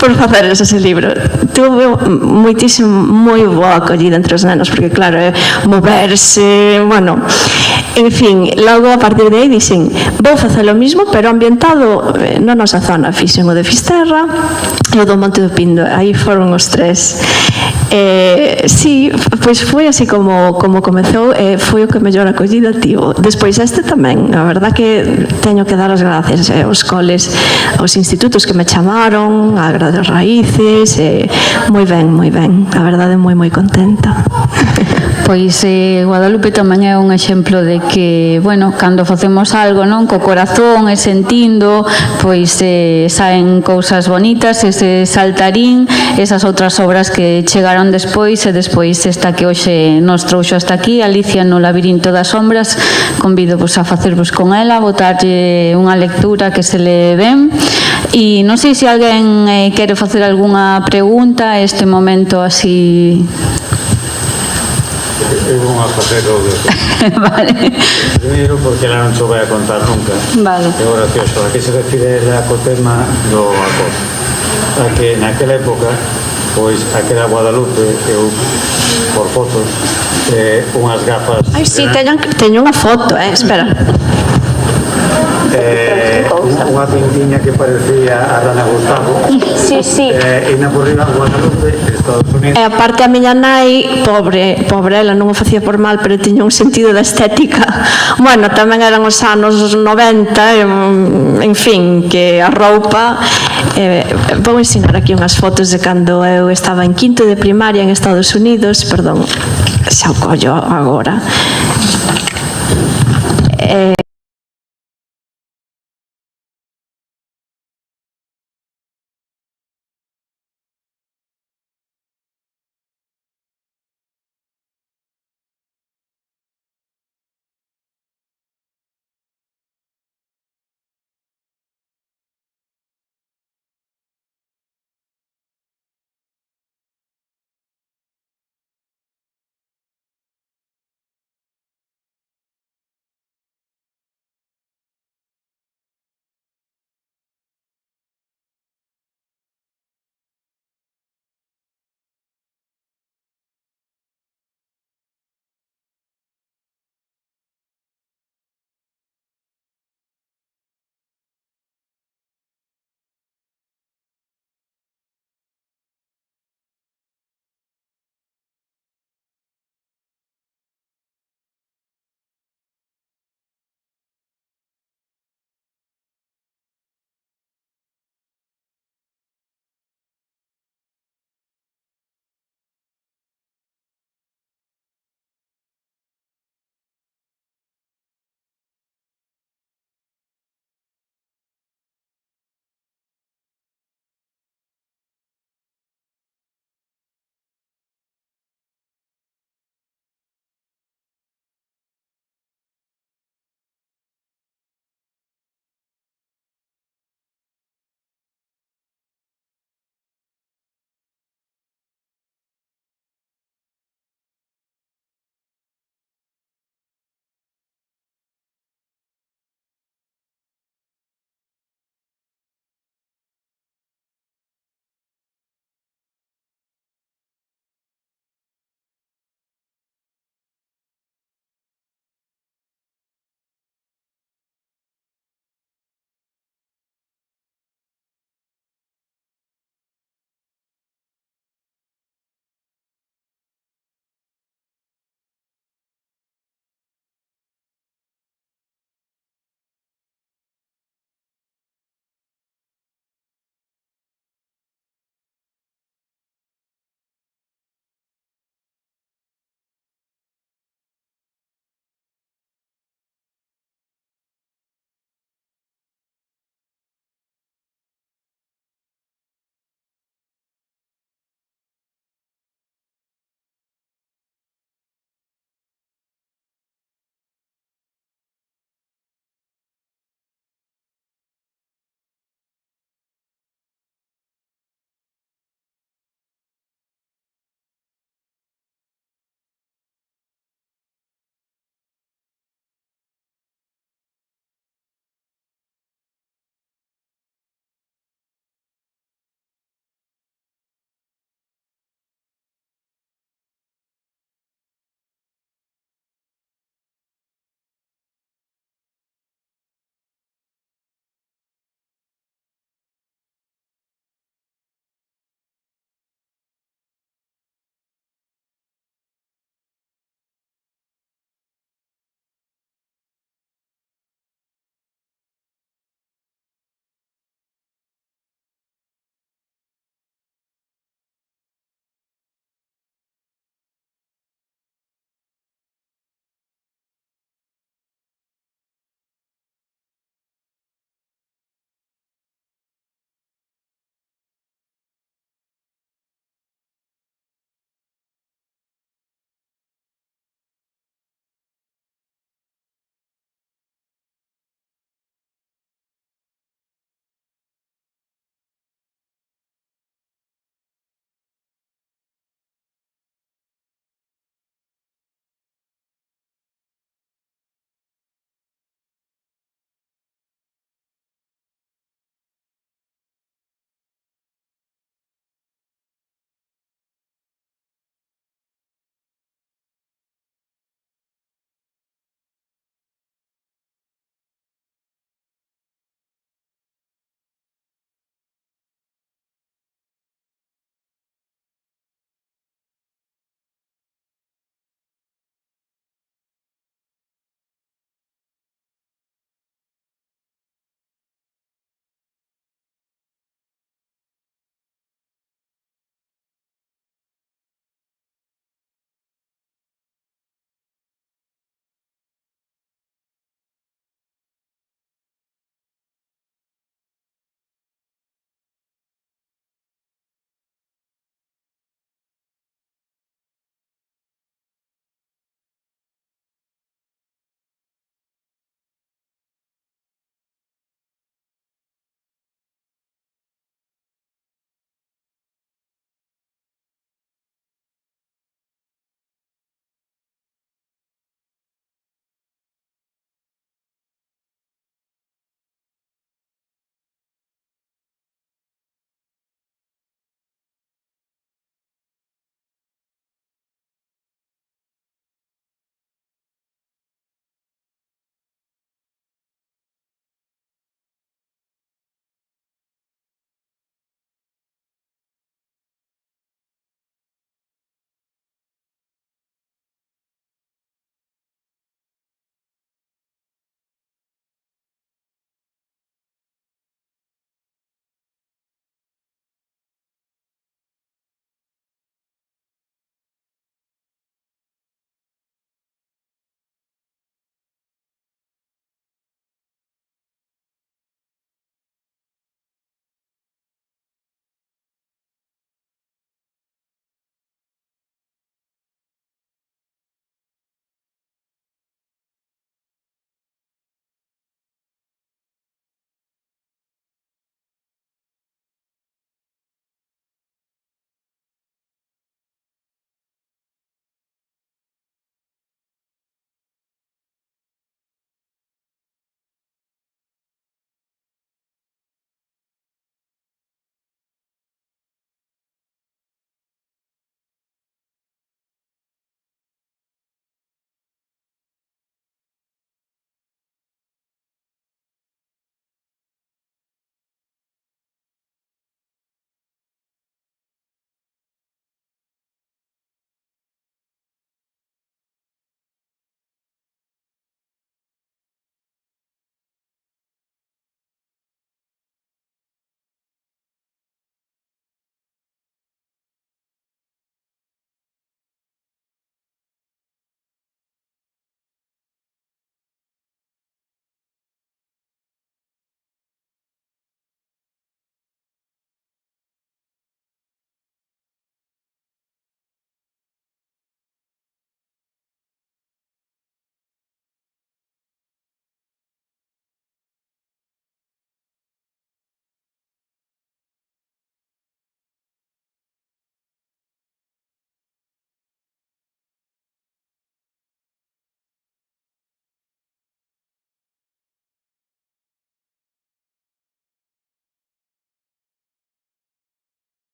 S6: por facer ese libro. Tuve moitísimo, moi boa acollida entre os nenos, porque claro, moverse, bueno, en fin, logo a partir de aí dixen, vou facer o mismo, pero ambientado na nosa zona. Fixen o de Fisterra e o do Monte do Pindo, aí foron os 3. Sí, pois foi así como comezou, e foi o que mellor acollida tivo. Despois este tamén, a verdad que teño que dar as gracias aos coles, aos institutos que me chamaron, a Grandes Raíces, moi ben, a verdade moi contenta.
S1: Pois Guadalupe tamén é un exemplo de que, bueno, cando facemos algo, non, co corazón e sentindo, pois saen cousas bonitas, ese saltarín, esas outras obras que chegaron despois, e despois esta que hoxe nos trouxo hasta aquí, Alicia no labirinto das sombras. Convido vos a facervos con ela, botarlle unha lectura que se le ben. E non sei se alguén quere facer algunha pregunta a este momento así.
S7: Eu vou a facer o de...
S1: Vale.
S7: Primeiro, porque ela non se vai a contar nunca.
S1: Vale.
S7: É gracioso. A que se refire ela co tema do acoso? A que naquela época, pois, aquela Guadalupe, eu, por fotos, unhas gafas...
S6: Ai, sí, teño unha foto, espera.
S7: Unha pintiña que parecía a Rana Gustavo.
S6: Sí, sí.
S7: E na por riba Guadalupe, Estados Unidos.
S6: E aparte a miña nai, pobre, ela non o facía por mal, pero tiña un sentido da estética. Bueno, tamén eran os anos 90, en fin, que a roupa... Vou ensinar aquí unhas fotos de cando eu estaba en quinto de primaria en Estados Unidos, perdón, xa o collo agora.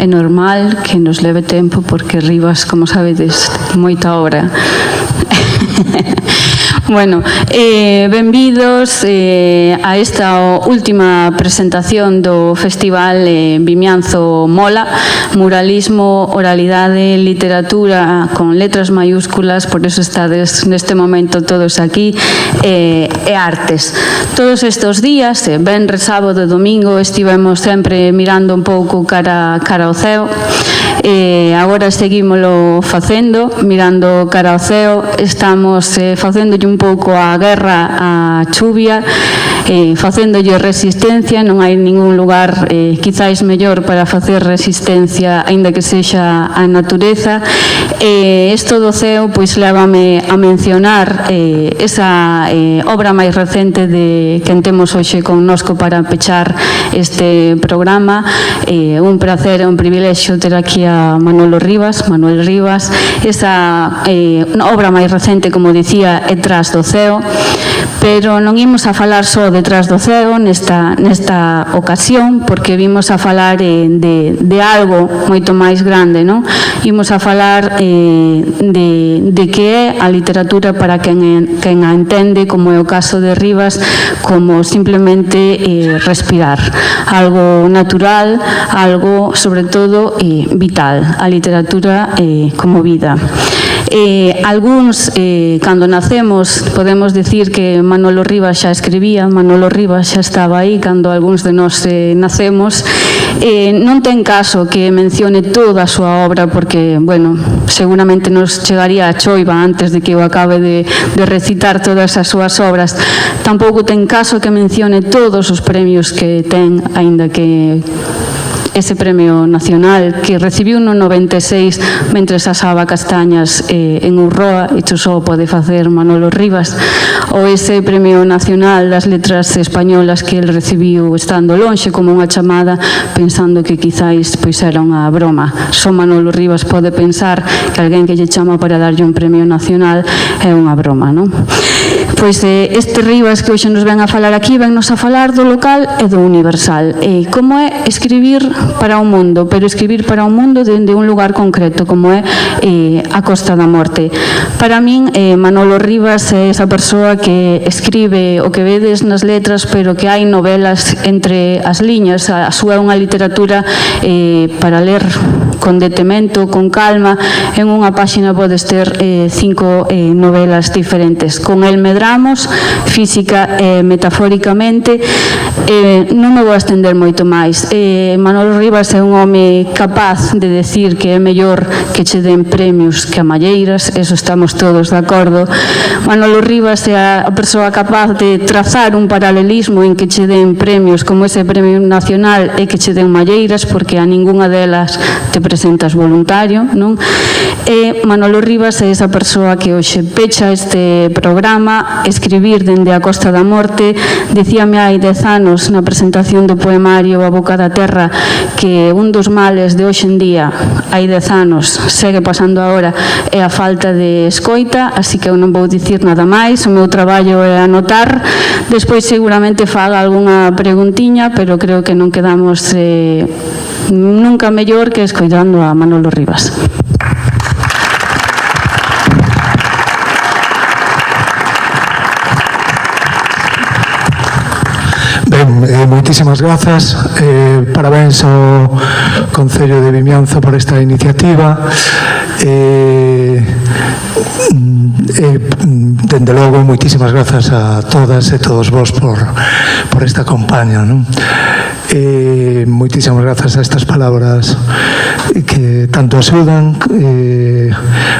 S1: é normal que nos leve tempo porque Rivas, como sabedes, moita obra. Bueno, benvidos a esta última presentación do Festival Vimianzo Mola, muralismo, oralidade, literatura con letras mayúsculas, por eso estades neste momento todos aquí, e artes. Todos estes días, venres, sábado e domingo, estivemos sempre mirando un pouco cara ao ceo, agora seguímolo facendo, mirando cara ao ceo, estamos facéndolle un pouco a guerra á chuvia, facéndolle resistencia, non hai ningún lugar quizáis mellor para facer resistencia, aínda que sexa a natureza. Isto do ceo pois lévame a mencionar esa obra máis recente que temos hoxe connosco para pechar este programa. Un placer e un privilexio ter aquí a Manuel Rivas, esa obra máis recente, como dicía, é Tras do ceo, pero non imos a falar só de Tras do ceo nesta ocasión, porque vimos a falar de algo moito máis grande, non? Imos a falar de que é a literatura para quen a entende, como é o caso de Rivas, como simplemente respirar, algo natural, algo sobre todo vital, a literatura como vida. Algúns, cando nacemos, podemos dicir que Manolo Rivas xa escribía, Manolo Rivas xa estaba aí cando algúns de nós nacemos. Non ten caso que mencione toda a súa obra, porque, bueno, seguramente nos chegaría a choiva antes de que eu acabe de recitar todas as súas obras. Tampouco ten caso que mencione todos os premios que ten, aínda que ese premio nacional que recibiu no 96 mentre asaba castañas en Urroa, e só pode facer Manolo Rivas, ou ese premio nacional das letras españolas que el recibiu estando lonxe, como unha chamada, pensando que quizáis pois era unha broma. Só Manolo Rivas pode pensar que alguén que lle chama para darlle un premio nacional é unha broma, non? Pois este Rivas que hoxe nos ven a falar aquí, vennos a falar do local e do universal. Como é escribir para o mundo, pero escribir para o mundo dende un lugar concreto, como é a Costa da Morte. Para min, Manolo Rivas é esa persoa que escribe o que vedes nas letras, pero que hai novelas entre as liñas. A súa é unha literatura para ler con detemento, con calma. En unha páxina podes ter 5 novelas diferentes. Con el medramos, física e metafóricamente. Non me vou a estender moito máis. Manolo Rivas é un home capaz de decir que é mellor que che den premios que a malleiras, eso estamos todos de acordo. Manolo Rivas é a persoa capaz de trazar un paralelismo en que che den premios como ese premio nacional e que che den malleiras, porque a ninguna delas te presentas voluntario, non? E Manolo Rivas é esa persoa que hoxe pecha este programa, escribir dende a Costa da Morte. Dicíame hai 10 anos na presentación do poemario A Boca da Terra que un dos males de hoxe en día, hai 10 anos, segue pasando agora, é a falta de escoita, así que eu non vou dicir nada máis. O meu traballo é anotar, despois seguramente faga algunha preguntiña, pero creo que non quedamos nunca mellor que escoitando a Manolo Rivas.
S8: Moitísimas grazas, parabéns ao Concello de Vimianzo por esta iniciativa. Dende logo, moitísimas grazas a todas e todos vos por esta compañía, non? Moitísimas grazas a estas palabras que tanto axudan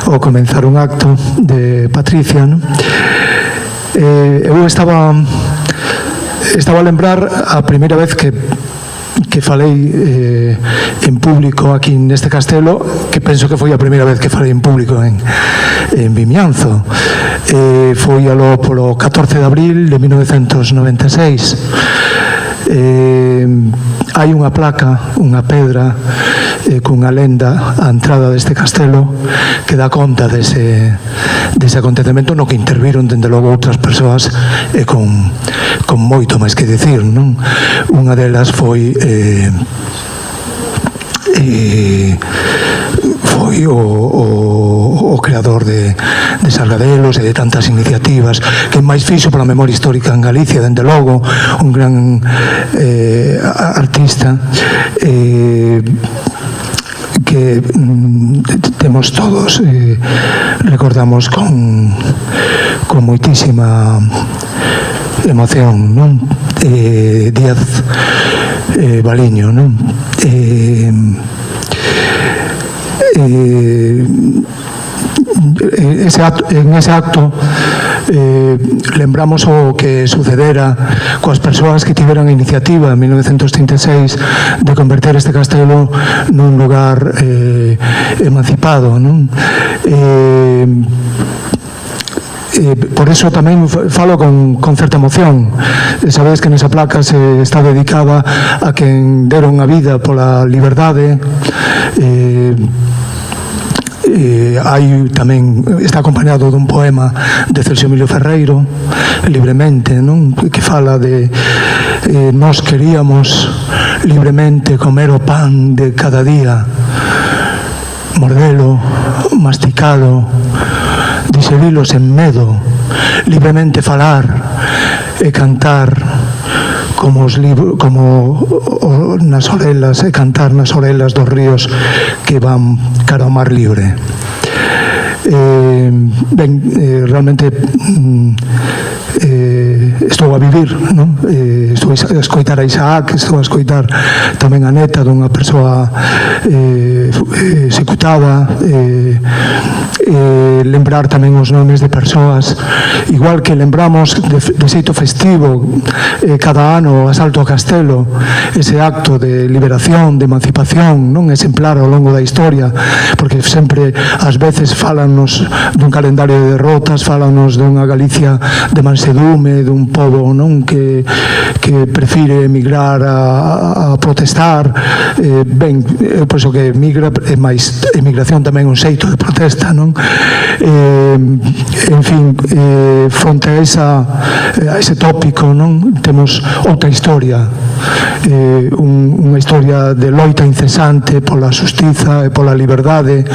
S8: ao comenzar un acto de Patricia, non? Eu estaba a lembrar a primeira vez que falei en público aquí neste castelo, que penso que foi a primeira vez que falei en público en Vimianzo. Foi alo polo 14 de abril de 1996. Hai unha placa, unha pedra cunha lenda á entrada deste castelo que dá conta dese acontecemento no que interviron dende logo outras persoas con moito máis que dicir, non? Unha delas foi foi o creador de Sargadelos e de tantas iniciativas, que máis fixo pola memoria histórica en Galicia, dende logo, un gran artista que temos todos, recordamos con moitísima emoción, non? Díaz Baliño, non? En ese acto lembramos o que sucedera coas persoas que tiveran a iniciativa en 1936 de converter este castelo nun lugar emancipado, non? Por eso tamén falo con certa emoción. Sabedes que nesa placa se está dedicada a quen deron a vida pola liberdade. Hai tamén, está acompañado dun poema de Celso Emilio Ferreiro, Libremente, non? Que fala de nós queríamos libremente comer o pan de cada día, mordelo, masticalo, diserilo sen medo, libremente falar e cantar como nas orelas, e cantar nas orelas dos ríos que van cara ao mar libre. Realmente estou a vivir, non? Estou a escoitar a Isaac, estou a escoitar tamén a neta dunha persoa executada, lembrar tamén os nomes de persoas, igual que lembramos de xeito festivo cada ano o asalto ao castelo, ese acto de liberación, de emancipación, non exemplar ao longo da historia, porque sempre ás veces fálanos dun calendario de derrotas, fálanos dunha Galicia de mansedume, dun pobo, non, que prefire emigrar a protestar. Ben, eu penso que emigración tamén é un xeito de protesta, non? En fin, fronte a ese tópico, non, temos outra historia, unha historia de loita incesante pola xustiza e pola liberdade,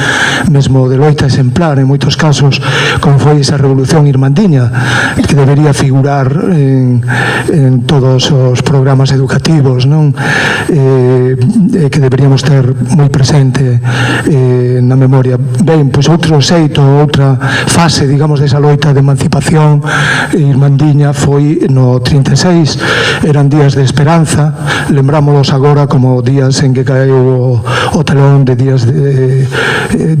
S8: mesmo de loita exemplar en moitos casos, como foi esa revolución irmandiña, que debería figurar en todos os programas educativos, non? Que deberíamos ter moi presente na memoria. Ben, pois outro xeito, outra fase, digamos, desa loita de emancipación irmandiña foi no 36, eran días de esperanza, lembrámonos agora como días en que caeu o telón, de días de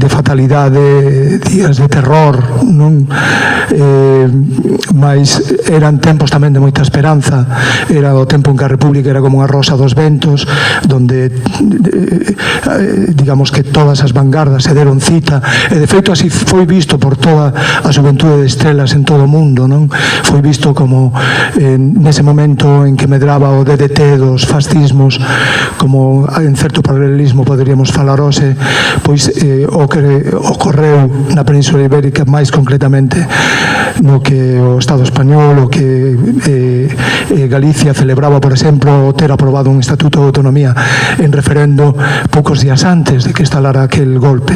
S8: fatalidade, días de terror, non? Mas eran tempos tamén de moita esperanza, era o tempo en que a República era como unha rosa dos ventos, donde digamos que todas as vanguardas se deron cita, e de feito así foi visto por toda a xuventude de estrelas en todo o mundo, non? Foi visto como nese momento en que medraba o DDT dos fascismos, como en certo paralelismo poderíamos falar hoxe, pois o que ocorreu na Península Ibérica, máis concretamente no que o Estado español, o que Galicia celebraba, por exemplo, ter aprobado un estatuto de autonomía en referendo poucos días antes de que instalara aquel golpe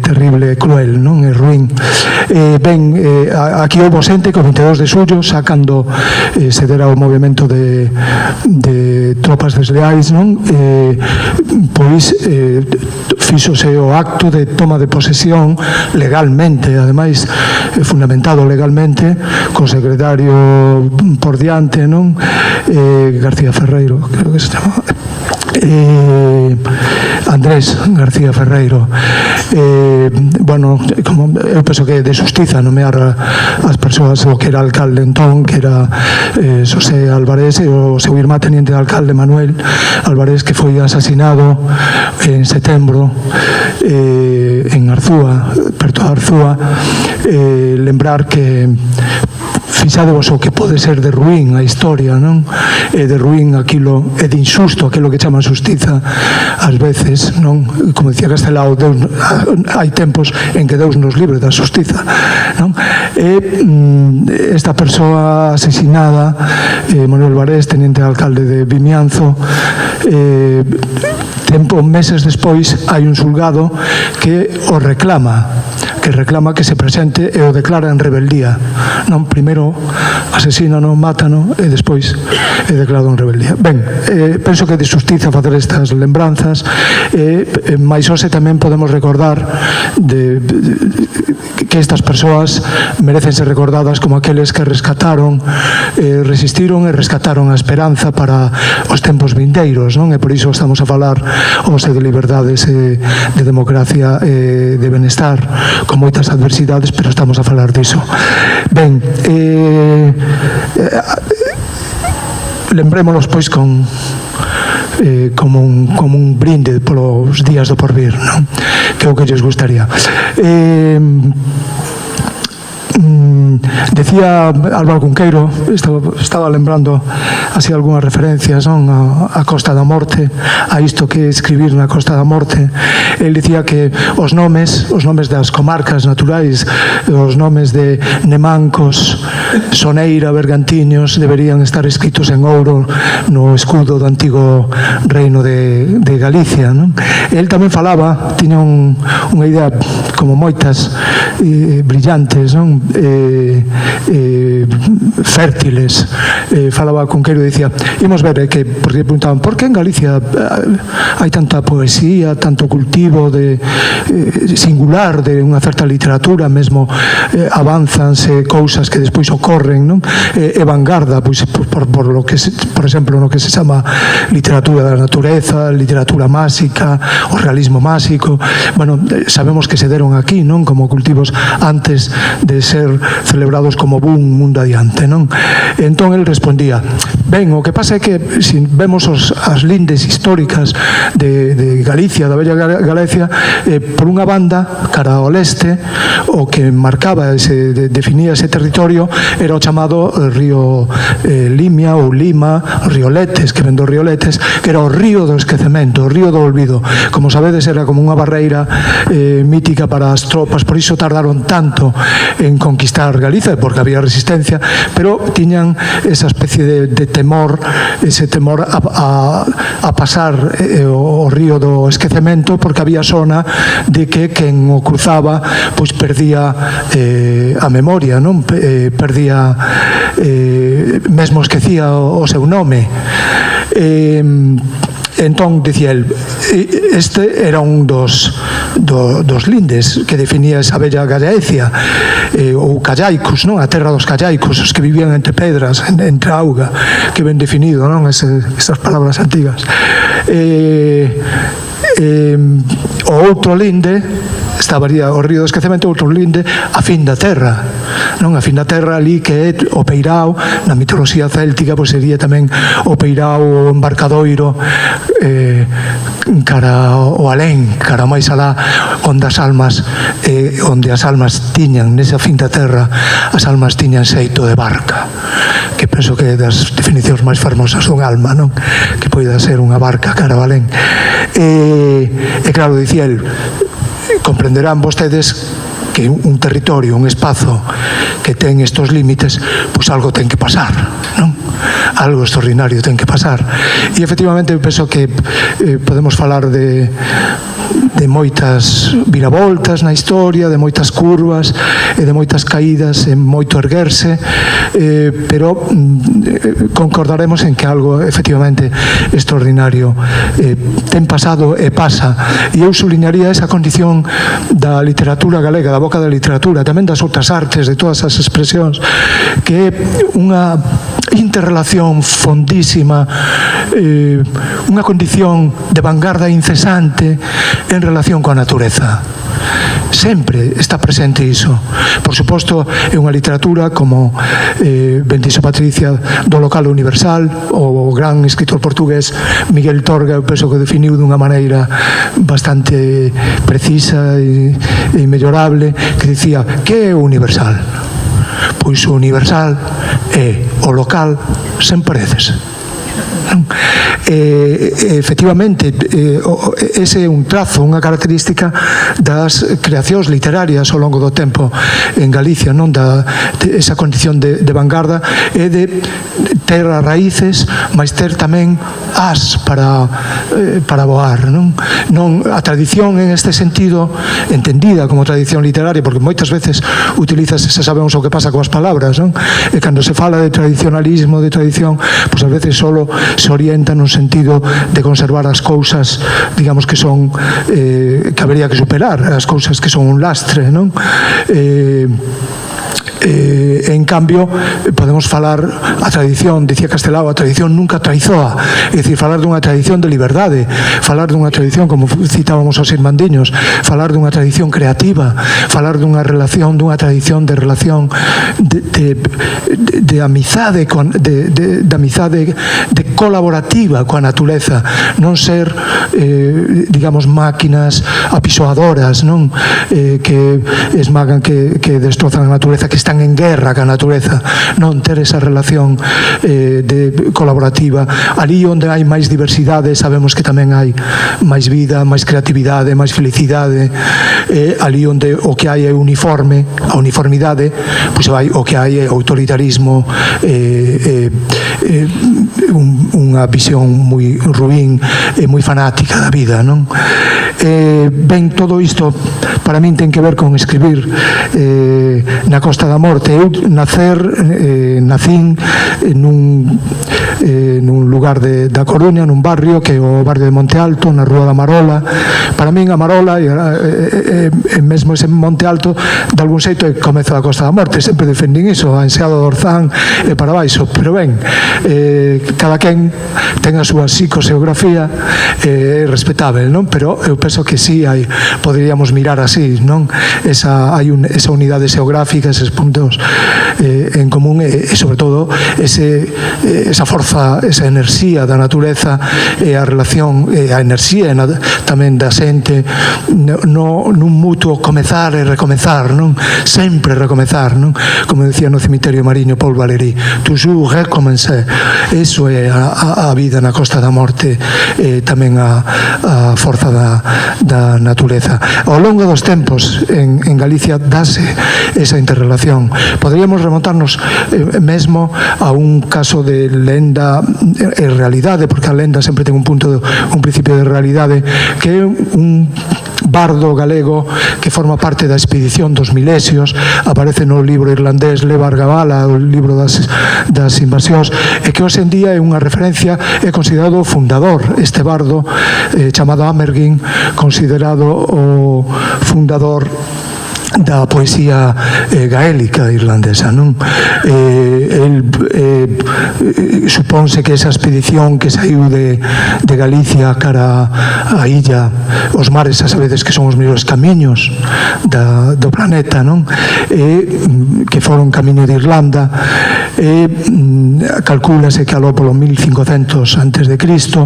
S8: terrible, cruel, non? E ruín. Ben, aquí houve xente que o 22 de xullo, sacando se dera o movimento de tropas desleais, non? Pois fíxose o acto de toma de posesión legalmente, ademais fundamentado legalmente, co secretario por diante, non? García Ferreiro, creo que se chama, Andrés García Ferreiro. Bueno, como eu penso que de xustiza nomear as persoas, o que era alcalde entón, que era Xosé Álvarez, e o seu irmán teniente de alcalde Manuel Álvarez, que foi asesinado en setembro en Arzúa, perto de Arzúa. Lembrar que fixadevos o que pode ser de ruín a historia, non? E de ruín aquilo, e de injusto aquilo que chaman xustiza ás veces, non? Como dicía Castelao, Deus, hai tempos en que Deus nos libre da xustiza, non? E esta persoa asesinada, Manuel Varés, teniente alcalde de Vimianzo, meses despois, hai un xulgado que o reclama que se presente e o declara en rebeldía. Non, primeiro asesínano, mátano e despois é declarado en rebeldía. Ben, penso que é de xustiza facer estas lembranzas, mais hoxe tamén podemos recordar que estas persoas merecen ser recordadas como aqueles que rescataron, resistiron e rescataron a esperanza para os tempos vindeiros, non? E por iso estamos a falar hoxe de liberdades, de democracia, de benestar, con moitas adversidades, pero estamos a falar diso. Ben, lembrémonos pois como un brinde polos días do porvir, non? Que é o que lles gustaría. Decía Álvaro Cunqueiro, estaba lembrando así algunhas referencias, non, a Costa da Morte, a isto que é escribir na Costa da Morte. El dicía que os nomes das comarcas naturais, os nomes de Nemancos, Soneira, Bergantiños, deberían estar escritos en ouro no escudo do antigo reino de Galicia, non? El tamén falaba, tiña unha idea como moitas brillantes, non? Fértiles. Falaba Cunqueiro e dicía, imos ver, porque preguntaban, por que en Galicia hai tanta poesía, tanto cultivo singular de unha certa literatura, mesmo avanzanse cousas que despois ocorren, non? E vanguarda, pois, por lo que, por exemplo, no que se chama literatura da natureza, literatura máxica, o realismo máxico. Bueno, sabemos que se deron aquí, non? Como cultivos antes de ser celebrados como boom mundo adiante, non? Entón el respondía, ben, o que pasa é que se vemos as lindes históricas de Galicia, da bella Galicia, por unha banda, cara ao leste, o que marcaba, definía ese territorio, era o chamado río Limia ou Lima, Rioletes, que ven dos Rioletes, que era o río do esquecemento, o río do olvido. Como sabedes, era como unha barreira mítica para as tropas, por iso tardaron tanto en conquistar Galicia, porque había resistencia, pero tiñan esa especie de temor, ese temor a pasar o río do esquecemento, porque había zona de que quen o cruzaba pois perdía a memoria, non? Perdía, mesmo esquecía o seu nome. Entón, dicía el, este era un dos lindes que definía esa bella Galicia, ou callaicos, non? A terra dos callaicos, os que vivían entre pedras, entre auga, que ben definido, non? Esas palabras antigas. O outro linde estaría o río do esquecemento, outro linde, a fin da terra, non? A fin da terra ali que é o peirao, na mitoloxía céltica, pois sería tamén o peirao, o embarcadoiro, cara ao alén, cara máis alá, onde as almas tiñan, nesa fin da terra, as almas tiñan xeito de barca, que penso que é das definicións máis fermosas dun alma, non? Que poida ser unha barca cara ao alén. E claro, dicía el, comprenderán vostedes que un territorio, un espazo que ten estos límites, pois algo ten que pasar, non? Algo extraordinario ten que pasar. E efectivamente penso que podemos falar de moitas viravoltas na historia, de moitas curvas e de moitas caídas, e moito erguerse, pero concordaremos en que algo efectivamente extraordinario ten pasado e pasa. E eu subliñaría esa condición da literatura galega, da boca da literatura, tamén das outras artes, de todas as expresións, que é unha interrelación fondísima, unha condición de vanguarda incesante en relación coa natureza. Sempre está presente iso. Por suposto, é unha literatura como ben dixo Patricia, do local universal. O gran escritor portugués Miguel Torga, eu penso que definiu dunha maneira bastante precisa e mellorable, que dicía, que é o universal? Pois o universal é o local sen paredes. Efectivamente, ese é un trazo, unha característica das creacións literarias ao longo do tempo en Galicia, non? Esa condición de vanguarda e de ter as raíces, mas ter tamén as para voar, non? A tradición en este sentido, entendida como tradición literaria, porque moitas veces utilizas, se sabemos o que pasa coas palabras, non? E cando se fala de tradicionalismo, de tradición, pois a veces solo se orienta nun sentido de conservar as cousas, digamos que son que habería que superar, as cousas que son un lastre, non? En cambio, podemos falar a tradición, dicía Castelao, a tradición nunca traizoa, é dicir, falar dunha tradición de liberdade, falar dunha tradición, como citábamos aos irmandiños, falar dunha tradición creativa, falar dunha relación, dunha tradición de relación de amizade, de amizade de colaborativa coa natureza, non ser, digamos, máquinas apisoadoras, non? Que esmagan, que destrozan a natureza, que están en guerra ca natureza, non ter esa relación colaborativa. Ali onde hai máis diversidade sabemos que tamén hai máis vida, máis creatividade, máis felicidade. Ali onde o que hai é uniforme, a uniformidade, pois vai o que hai é autoritarismo, unha visión moi ruín e moi fanática da vida, non? Ben, todo isto para min ten que ver con escribir na Costa da Morte. Eu nacín nun lugar da Coruña, nun barrio que é o barrio de Monte Alto, na Rúa da Marola. Para min a Marola e mesmo ese Monte Alto de algún xeito é comezo da Costa da Morte. Sempre defendín iso, a Enseado do Orzán e para baixo, pero ben, cada quen ten a súa psicoxeografía respetável, non? Pero eu penso que sí poderíamos mirar así, non? Esa unidade xeográfica, eses puntos en común e sobre todo esa forza, esa enerxía da natureza e a relación e a enerxía tamén da xente nun mutuo comezar e recomezar, non? Sempre recomezar, non? Como decía no cemiterio mariño Paul Valéry, toujours recommencer. Eso é a vida na Costa da Morte, tamén a forza da natureza. Ao longo dos tempos en Galicia dáse esa interrelación. Podríamos remontarnos mesmo a un caso de lenda e realidade, porque a lenda sempre ten un principio de realidade, que é un bardo galego que forma parte da expedición dos Milesios, aparece no libro irlandés Levar Gabala, o libro das invasións, e que hoxe en día é unha referencia, é considerado o fundador, este bardo chamado Amergin, considerado o fundador da poesía gaélica irlandesa, non? Supónse que esa expedición que saiu de Galicia cara a illa, os mares, a sabedes que son os mellores camiños do planeta, non? Que foron camiño de Irlanda, calcúlase que aló polo 1500 antes de Cristo.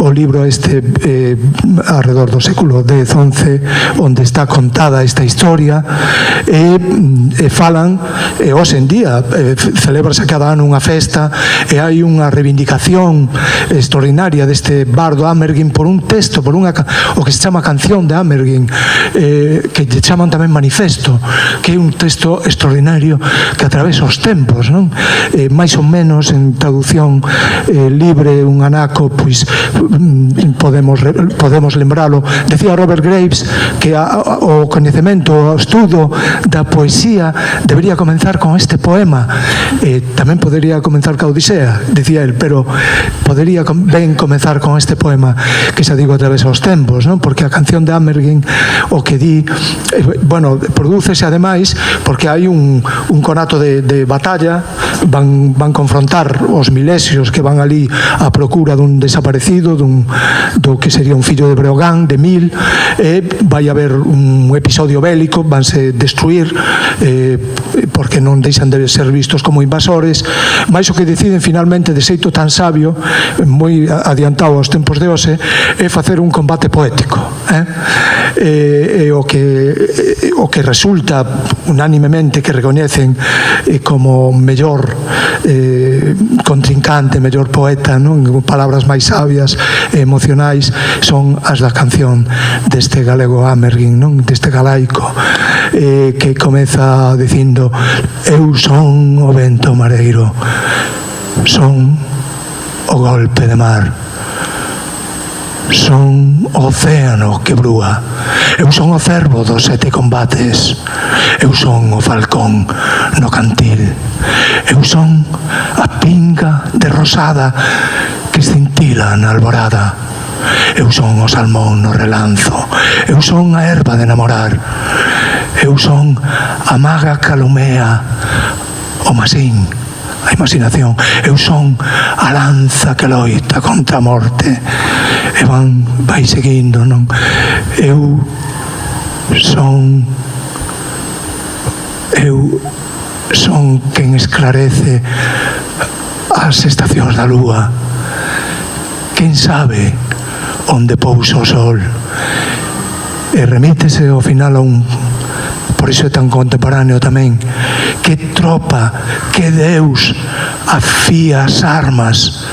S8: O libro alrededor do século X-XI, onde está contada esta historia, e falan, e hoxe en día celebrase cada ano unha festa e hai unha reivindicación extraordinaria deste bardo Amergin por un texto, por o que se chama Canción de Amergin, que lle chaman tamén Manifesto, que é un texto extraordinario que atravesa os tempos, non? Mais ou menos en traducción libre, un anaco, pois podemos lembralo. Decía Robert Graves que o coñecemento, o estudo da poesía debería comenzar con este poema. Tamén podería comenzar ca Odisea, decía el, pero podería ben comenzar con este poema que xa digo atravesa os tempos, non? Porque a Canción de Amergin o que di, prodúcese ademais porque hai un conato de batalla, van confrontar os milesios que van ali a procura dun desaparecido, do que sería un fillo de Breogán, de Mil, e vai haber un episodio bélico, vanse destruir porque non deixan de ser vistos como invasores, mais o que deciden finalmente de xeito tan sabio, moi adiantado aos tempos de hoxe, é facer un combate poético, e o que resulta unánimemente que recoñecen como mellor contrincante, mellor poeta, non? Palabras máis sabias e emocionais son as da canción deste galego Amergin, non? Deste galaico, que comeza dicindo: eu son o vento mareiro, son o golpe de mar, son o océano que brúa. Eu son o cervo dos 7 combates, eu son o falcón no cantil, eu son a pinga de rosada que cintila na alborada, eu son o salmón no relanzo, eu son a erva de namorar, eu son a maga que alumea o masín, a imaginación, eu son a lanza que loita contra a morte, e vai seguindo, non? Eu son quen esclarece as estacións da lúa, quen sabe onde pousa o sol, e remítese ao final a un, por iso é tan contemporáneo tamén, que tropa, que Deus afía as armas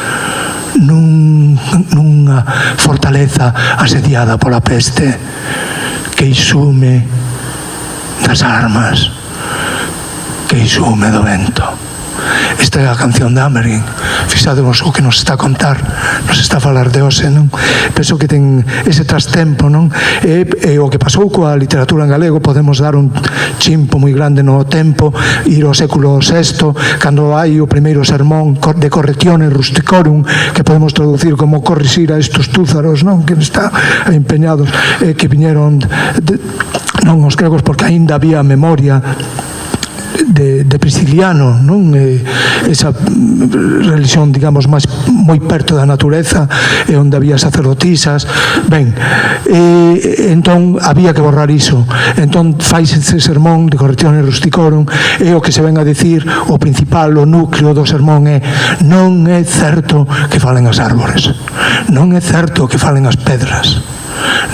S8: nunha fortaleza asediada pola peste, que isume das armas, que isume do vento. Esta é a canción de Amergin. Fixademos o que nos está a contar, nos está a falar de hoxe, non? Penso que ten ese trastempo, non? E o que pasou coa literatura en galego, podemos dar un chimpo moi grande no tempo, ir ao século VI, cando hai o primeiro sermón de Correctione Rusticorum, que podemos traducir como corrixir a estos túzaros, non? Que está empeñados, que viñeron non os gregos, porque aínda había memoria de Prisciliano, non? Esa religión, digamos, máis moi perto da natureza, e onde había sacerdotisas. Ben, entón había que borrar iso. Entón fais ese sermón de Correctione Rusticorum, e o que se ven a dicir, o principal, o núcleo do sermón é: non é certo que falen as árbores, non é certo que falen as pedras,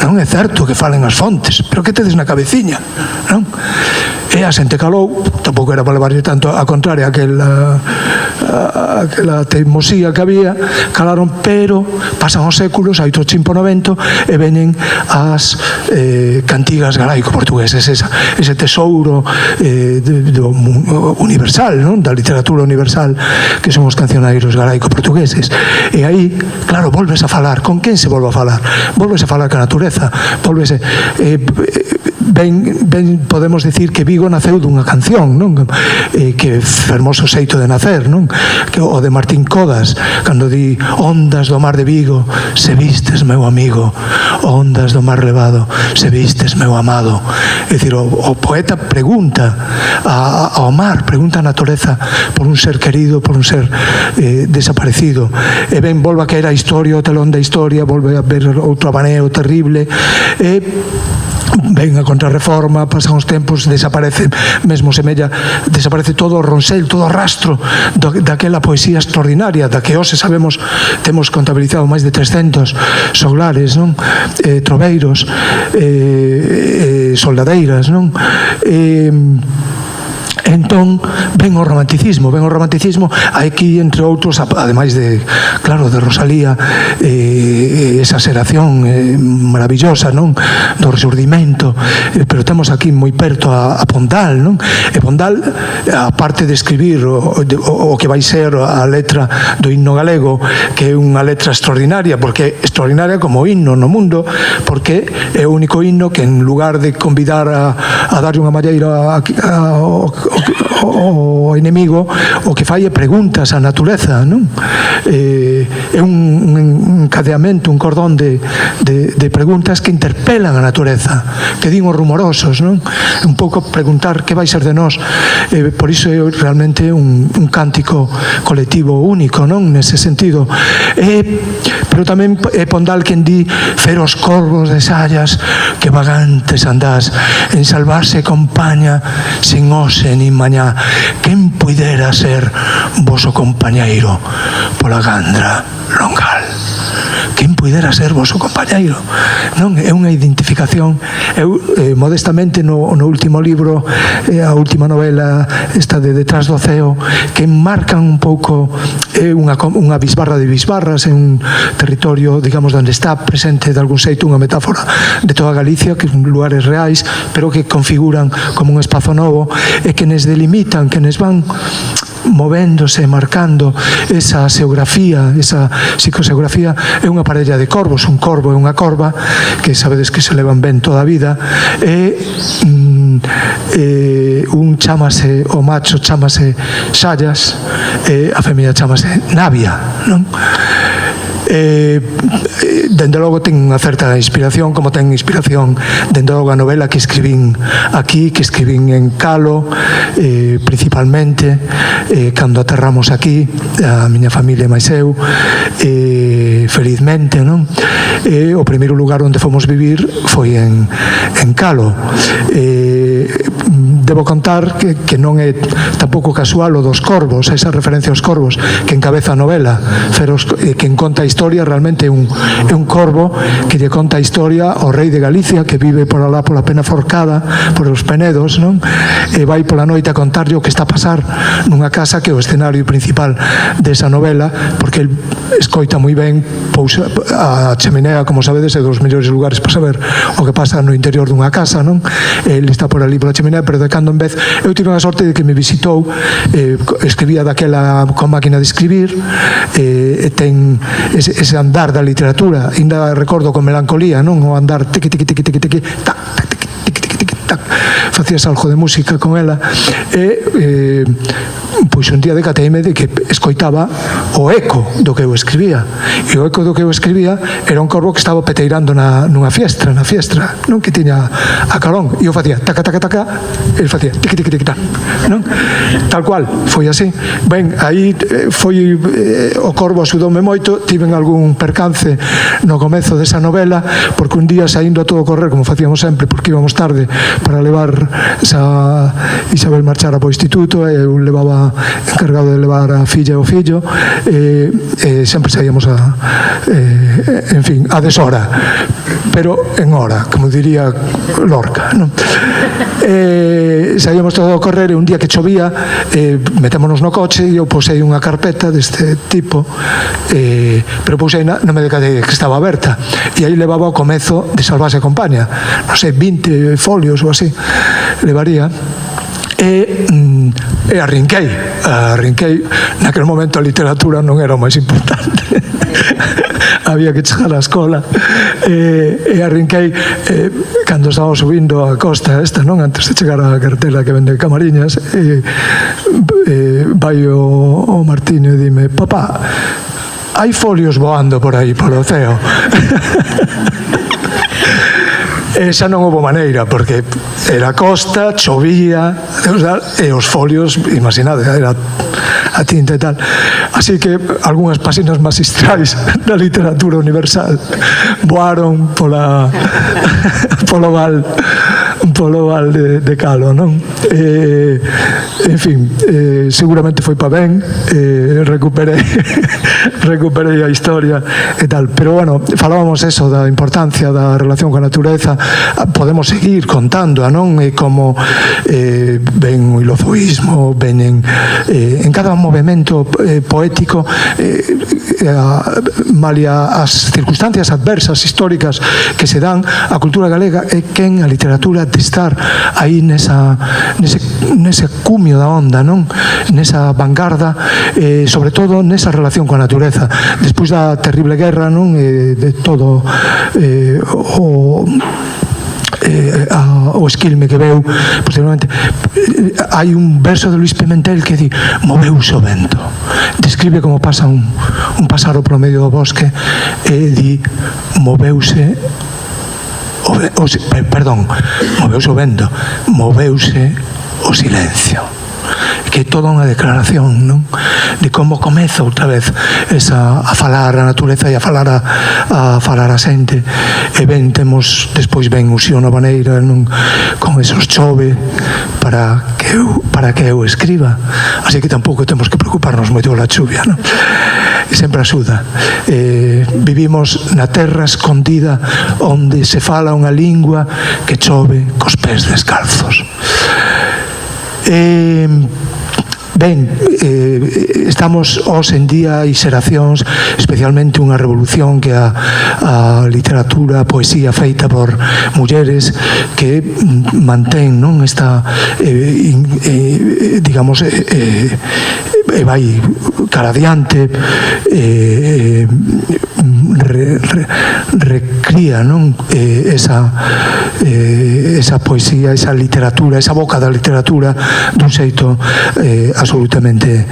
S8: non é certo que falen as fontes, pero que tedes na cabeciña, non? E a xente calou, tampouco era para levarlle tanto a contraria aquela teimosía que había, calaron, pero pasan os séculos, hai outro chimpo no vento, e veñen as cantigas galaico-portugueses, ese tesouro universal, non? Da literatura universal, que son os cancioneiros galaico-portugueses. E aí, claro, volves a falar. Con quen se volve a falar? Volves a falar ca natureza, volves ben podemos dicir que Vigo naceu dunha canción, non? Que fermoso xeito de nacer, non? Que o de Martín Codas, cando di: ondas do mar de Vigo, se vistes, meu amigo, ondas do mar levado, se vistes, meu amado. É dicir, o poeta pregunta ao mar, pregunta a natureza por un ser querido, por un ser desaparecido. E ben, volve a caer a historia, o telón da historia, volve a ver outro abaneo terrible, e ven a Contrarreforma, pasan os tempos, desaparece, mesmo semella, desaparece todo o ronsel, todo o rastro daquela poesía extraordinaria, da que hoxe sabemos, temos contabilizado máis de 300 soglares, non? Troveiros, soldadeiras, non? Entón, ven o romanticismo, aquí, entre outros, ademais de, claro, de Rosalía, esa xeración maravillosa, non? Do resurdimento, pero temos aquí moi perto a Pondal, non? E Pondal, aparte de escribir o que vai ser a letra do himno galego, que é unha letra extraordinaria, porque é extraordinaria como himno no mundo, porque é o único himno que, en lugar de convidar a darlle unha malleira o inimigo, o que fai é preguntas á natureza, non? É un encadeamento, un cordón de preguntas que interpelan a natureza, que din os rumorosos, non? Un pouco preguntar que vai ser de nós. Por iso é realmente un cántico colectivo único, non? Nese sentido. Pero tamén é Pondal quen di: feros corvos de sallas que vagantes andás, en salvarse compaña sin ose nin mañá, quen puidera ser voso compañeiro pola gandra longal. quen puidera ser vosso compañeiro, non? É unha identificación. Eu, modestamente, no último libro, a última novela, esta de Detrás do Ceo, que marcan un pouco unha bisbarra de bisbarras, en un territorio, digamos, onde está presente de algún xeito unha metáfora de toda Galicia, que son lugares reais, pero que configuran como un espazo novo e que nos delimitan, que nos van movéndose, marcando esa xeografía, esa psicoxeografía. É unha parella de corvos, un corvo e unha corva, que sabedes que se levan ben toda a vida, e un chamase, o macho chamase Xallas, e a femia chamase Navia, non? Dende logo ten unha certa inspiración, como ten inspiración dende logo a novela que escribín aquí, que escribín en Calo, principalmente, cando aterramos aquí, a miña familia e máis eu, felizmente, non? O primeiro lugar onde fomos vivir foi en Calo. Debo contar que non é tampouco casual o dos corvos, esa referencia aos corvos que encabeza a novela, Feroz, que conta a historia, realmente é un corvo que lle conta a historia ao rei de Galicia, que vive por alá pola Penaforcada, por os Penedos, non? E vai pola noite a contarlle o que está a pasar nunha casa que é o escenario principal desa novela, porque el escoita moi ben, pousa a cheminea, como sabedes, é dos mellores lugares para saber o que pasa no interior dunha casa, non? El está por ali pola cheminea, pero de cando en vez, eu tive a sorte de que me visitou, escribía daquela con máquina de escribir, e ten ese andar da literatura, ainda recordo con melancolía, non? O andar tiqui, tiqui, tiqui, tiqui, tiqui, tac, tac, tiqui, tiqui, tiqui, tiqui, tac. Facías algo de música con ela, e pois un día decateime de que escoitaba o eco do que eu escribía, e o eco do que eu escribía era un corvo que estaba peteirando nunha fiestra, non? Que tiña a Carón, e eu facía taca, taca, taca, e ele facía tiqui, tiqui, tiqui, tac, non? Tal cual, foi así. Ben, aí foi o corvo axudoume moito, tiven algún percance no comezo desa novela, porque un día saindo a todo correr, como facíamos sempre, porque íbamos tarde para levar esa Isabel marchara para o instituto, e eu levaba encargado de levar a filla e o fillo, sempre saíamos en fin, a deshora, pero en hora, como diría Lorca, non? Saíamos todo a correr, e un día que chovía, metémonos no coche, e eu posei unha carpeta deste tipo, pero posei non me decadei que estaba aberta, e aí levaba o comezo de Salvase a Compaña, non sei, 20 folios ou así levaría, e arrinquei. Naquele momento a literatura non era o máis importante, había que chegar á escola, e arrinquei cando estaba subindo a costa esta, non? Antes de chegar á carretera que vende Camariñas, vai o Martiño e dime: papá, hai folios voando por aí polo ceo. Esa non houve maneira, porque era costa, chovía, e os folios, imaginade, era a tinta e tal. Así que algunhas páxinas magistrais da literatura universal voaron polo val de Calo, non? En fin, seguramente foi pa ben, recuperei a historia e tal, pero bueno, falábamos eso da importancia da relación coa natureza. Podemos seguir contando, non? Como ven o ilozoísmo, ven en cada movimento poético, malia as circunstancias adversas históricas que se dan, a cultura galega é quen a literatura de estar aí nese cumio da onda, non? Nesa vanguarda, sobre todo nesa relación coa natureza. Despois da terrible guerra, non? De todo o esquilme que veu posteriormente, hai un verso de Luis Pimentel que di: moveuse o vento, describe como pasa un páxaro polo medio do bosque, e di: moveuse o vento, moveuse o silencio. que é toda unha declaración, non? De como comeza outra vez a falar a natureza e a falar a xente. E ben, despois ven o Xio Novaneira con esos chove para que eu escriba, así que tampouco temos que preocuparnos moito pola chuvia, non? E sempre axuda. Vivimos na terra escondida onde se fala unha lingua que chove cos pés descalzos. Ben, estamos hoxe en día e xeracións, especialmente unha revolución que a literatura, a poesía feita por mulleres que mantén, non, esta digamos e vai cara adiante, recría, non, esa poesía, esa literatura, esa boca da literatura dun xeito absolutamente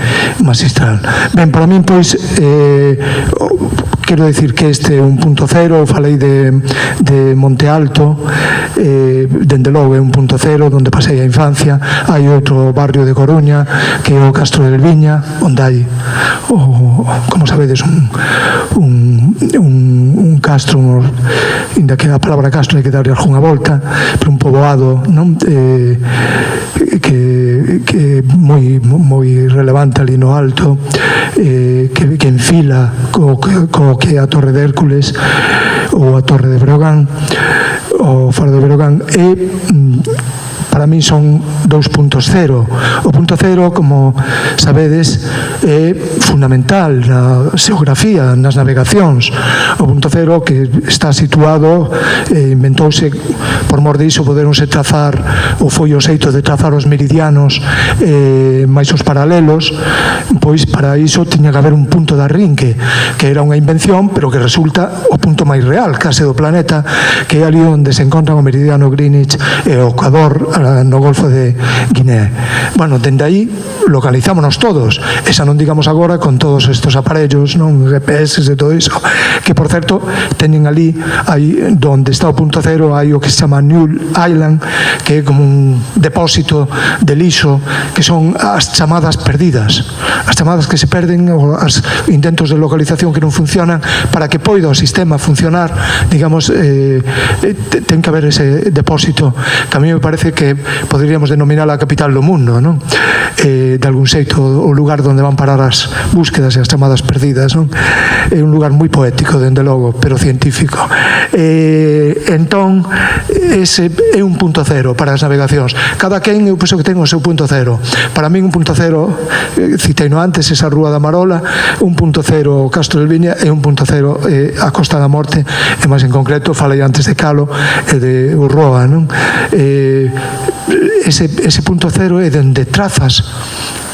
S8: magistral. Ben, para min, pois, quero dicir que este é un punto cero. Falei de Monte Alto, dende logo é un punto cero, onde pasei a infancia. Hai outro barrio de Coruña que é o Castro del Viña, onde hai, como sabedes, un castro, inda que a palabra castro hai que darlle algunha volta, pero un poboado, non, que moi relevante ali no alto, que enfila co que é a Torre de Hércules ou a Torre de Breogán, o Faro de Breogán. E para min son 2.0. O punto cero, como sabedes, é fundamental na xeografía, nas navegacións. O punto cero, que está situado, inventouse por mor diso, poderonse trazar, ou foi o xeito de trazar os meridianos máis os paralelos, pois para iso tiña que haber un punto de arrinque, que era unha invención, pero que resulta o punto máis real, case do planeta, que é ali onde se encontran o meridiano Greenwich e o Ecuador, no Golfo de Guinea. Bueno, dende aí localizámonos todos, esa non digamos agora con todos estes aparellos, non, GPS e todo iso, que por certo teñen ali, aí donde está o punto cero, hai o que se chama New Island, que é como un depósito de lixo, que son as chamadas perdidas, as chamadas que se perden, ou os intentos de localización que non funcionan. Para que poida o sistema funcionar, digamos, ten que haber ese depósito, que a mí me parece que poderíamos denominar a capital do mundo, non? De algún xeito, o lugar onde van parar as búsquedas e as chamadas perdidas, non? É un lugar moi poético, dende logo, pero científico. Entón, ese é un punto cero para as navegacións. Cada quen, eu penso que ten o seu punto cero. Para min, un punto cero, citei no antes esa Rúa da Marola, un punto cero o Castro del Viña, e un punto cero a Costa da Morte, e máis en concreto, falei antes de Calo e de Urroa, non? Ese punto cero é onde trazas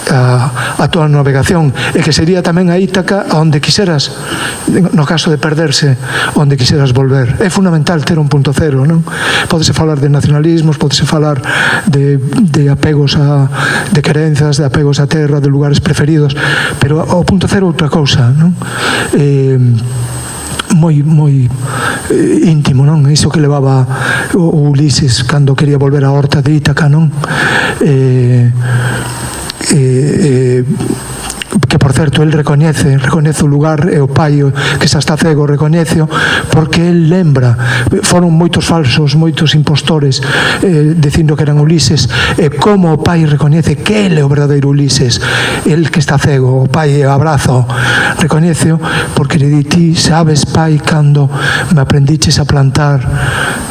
S8: a tua navegación, e que sería tamén a Ítaca onde quixeras, no caso de perderse, onde quixeras volver. É fundamental ter un punto cero, non? Pódese falar de nacionalismos, pódese falar de apegos de querenzas, de apegos á terra, de lugares preferidos, pero o punto cero é outra cousa, non? Moi íntimo, non? Iso que levaba o Ulises cando quería volver á horta de Ítaca, non? Que, por certo, el recoñece o lugar, e o pai, que xa está cego, recoñece, porque el lembra. Foron moitos falsos, moitos impostores dicindo que eran Ulises, e como o pai recoñece que ele é o verdadeiro Ulises, el que está cego, o pai abrazo, recoñece, porque le di: ti sabes, pai, cando me aprendiches a plantar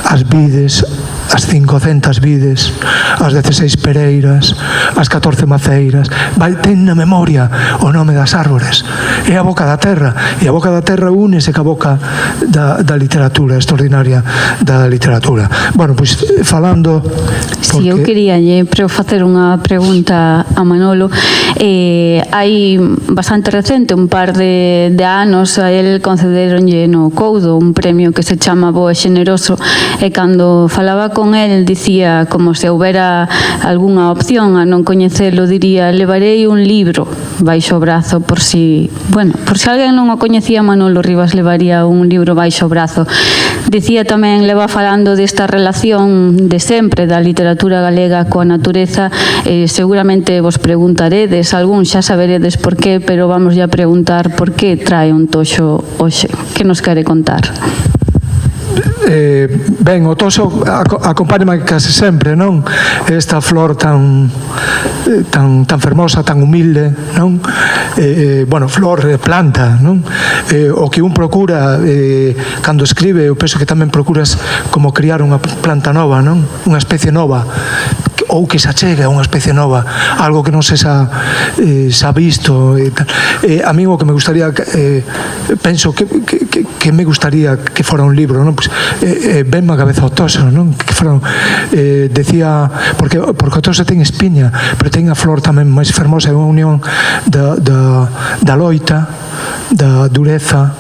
S8: as vides, as 500 vides, as 16 pereiras, as 14 maceiras. Vai, ten na memoria o nome das árbores. É a boca da terra, e a boca da terra únese ca boca da literatura, extraordinaria da literatura. Bueno, pois falando...
S1: Si, eu quería facer unha pregunta a Manolo. Hai bastante recente, un par de anos, a él concederonlle no Coudo un premio que se chama Bo e Xeneroso, e cando falaba con el, dicía, como se houbera algunha opción a non coñecelo, diría, levarei un libro baixo o brazo por si, bueno, por si alguén non o coñecía, Manolo Rivas levaría un libro baixo o brazo. Dicía tamén, leva falando desta relación de sempre da literatura galega coa natureza, seguramente vos preguntaredes, algún xa saberedes por qué, pero vamos a preguntar por que trae un toxo hoxe. Que nos quere contar?
S8: Ben, o toxo acompáñame case sempre, non? Esta flor tan fermosa, tan humilde, non? Bueno, flor, planta, non? O que un procura cando escribe, eu penso que tamén procuras como criar unha planta nova, non? Unha especie nova, ou que se achegue a unha especie nova, algo que non se xa visto. A mí o que me gustaría, penso que me gustaría que fora un libro, non? Pues, venme a cabeza o toxo, non? Que fora, decía, porque o toxo ten espiña, pero ten a flor tamén máis fermosa, é unha unión da loita, da dureza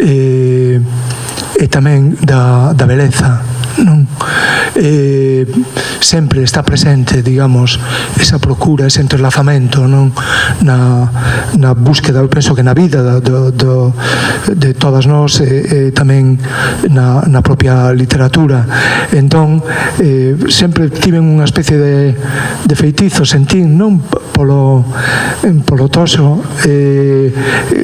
S8: e tamén da beleza, non? Sempre está presente, digamos, esa procura, ese entrelazamento, non? Na búsqueda, eu penso que na vida de todas nós, tamén na propia literatura. Entón, sempre tiven unha especie de feitizo, sentín, non? Polo toxo.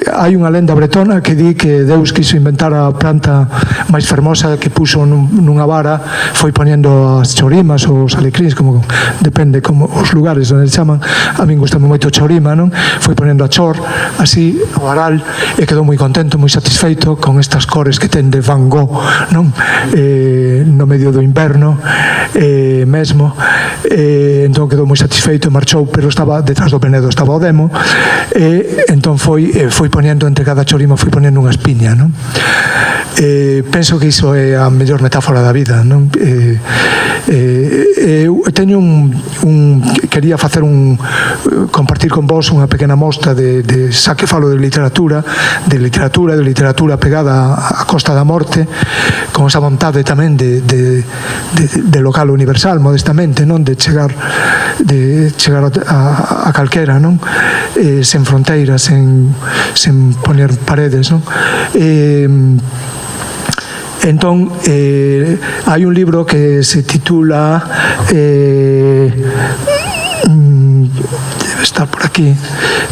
S8: Hai unha lenda bretona que di que Deus quiso inventar a planta máis fermosa, que puso nunha vara, foi poñendo as chorimas ou os alecríns, como depende como os lugares onde chaman. A min gustame moito chorima, non? Foi poñendo a chor así ao varal e quedou moi contento, moi satisfeito con estas cores que ten de Van Gogh, non? No medio do inverno mesmo, entón quedou moi satisfeito e marchou, pero estaba detrás do penedo, estaba o demo, e entón foi poñendo entre cada chorima, foi poñendo unha espiña, non? Penso que iso é a mellor metáfora da vida, non? Eu teño quería facer compartir con vos unha pequena mostra de xa que falo de literatura pegada á Costa da Morte, con esa vontade tamén de local universal, modestamente, non? De chegar a calquera, non? Sen fronteiras, sen poner paredes, non? Entón, hai un libro que se titula debe estar por aquí,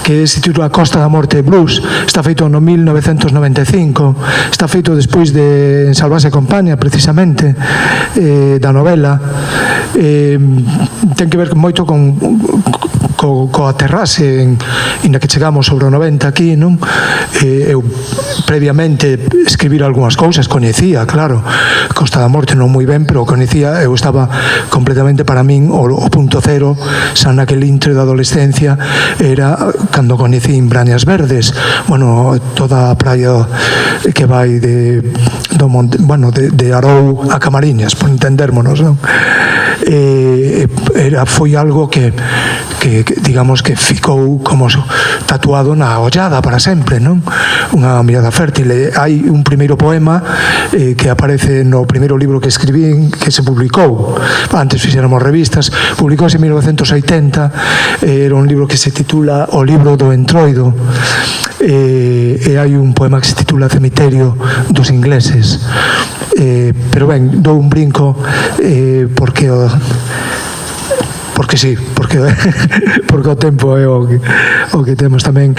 S8: que se titula Costa da Morte Blues. Está feito no 1995, está feito despois de En Salvase Compañía, precisamente, da novela. Ten que ver moito coa terrase en que chegamos sobre o 90 aquí, non? Eu previamente escribir algunhas cousas, coñecía, claro, Costa da Morte non moi ben, pero coñecía, eu estaba completamente, para min, o punto cero, xa naquele intre da adolescencia, era cando coñecín Brañas Verdes, bueno, toda a praia que vai de Arou a Camariñas, por entendérmonos, non? Foi algo que digamos que ficou como tatuado na ollada para sempre, non? Unha mirada fértil. Hai un primeiro poema que aparece no primeiro libro que escribín, que se publicou, antes fixéramos revistas, publicouse en 1980, era un libro que se titula O libro do Entroido, e hai un poema que se titula Cemiterio dos ingleses. Pero ben, dou un brinco porque sí, porque o tempo é o que temos tamén.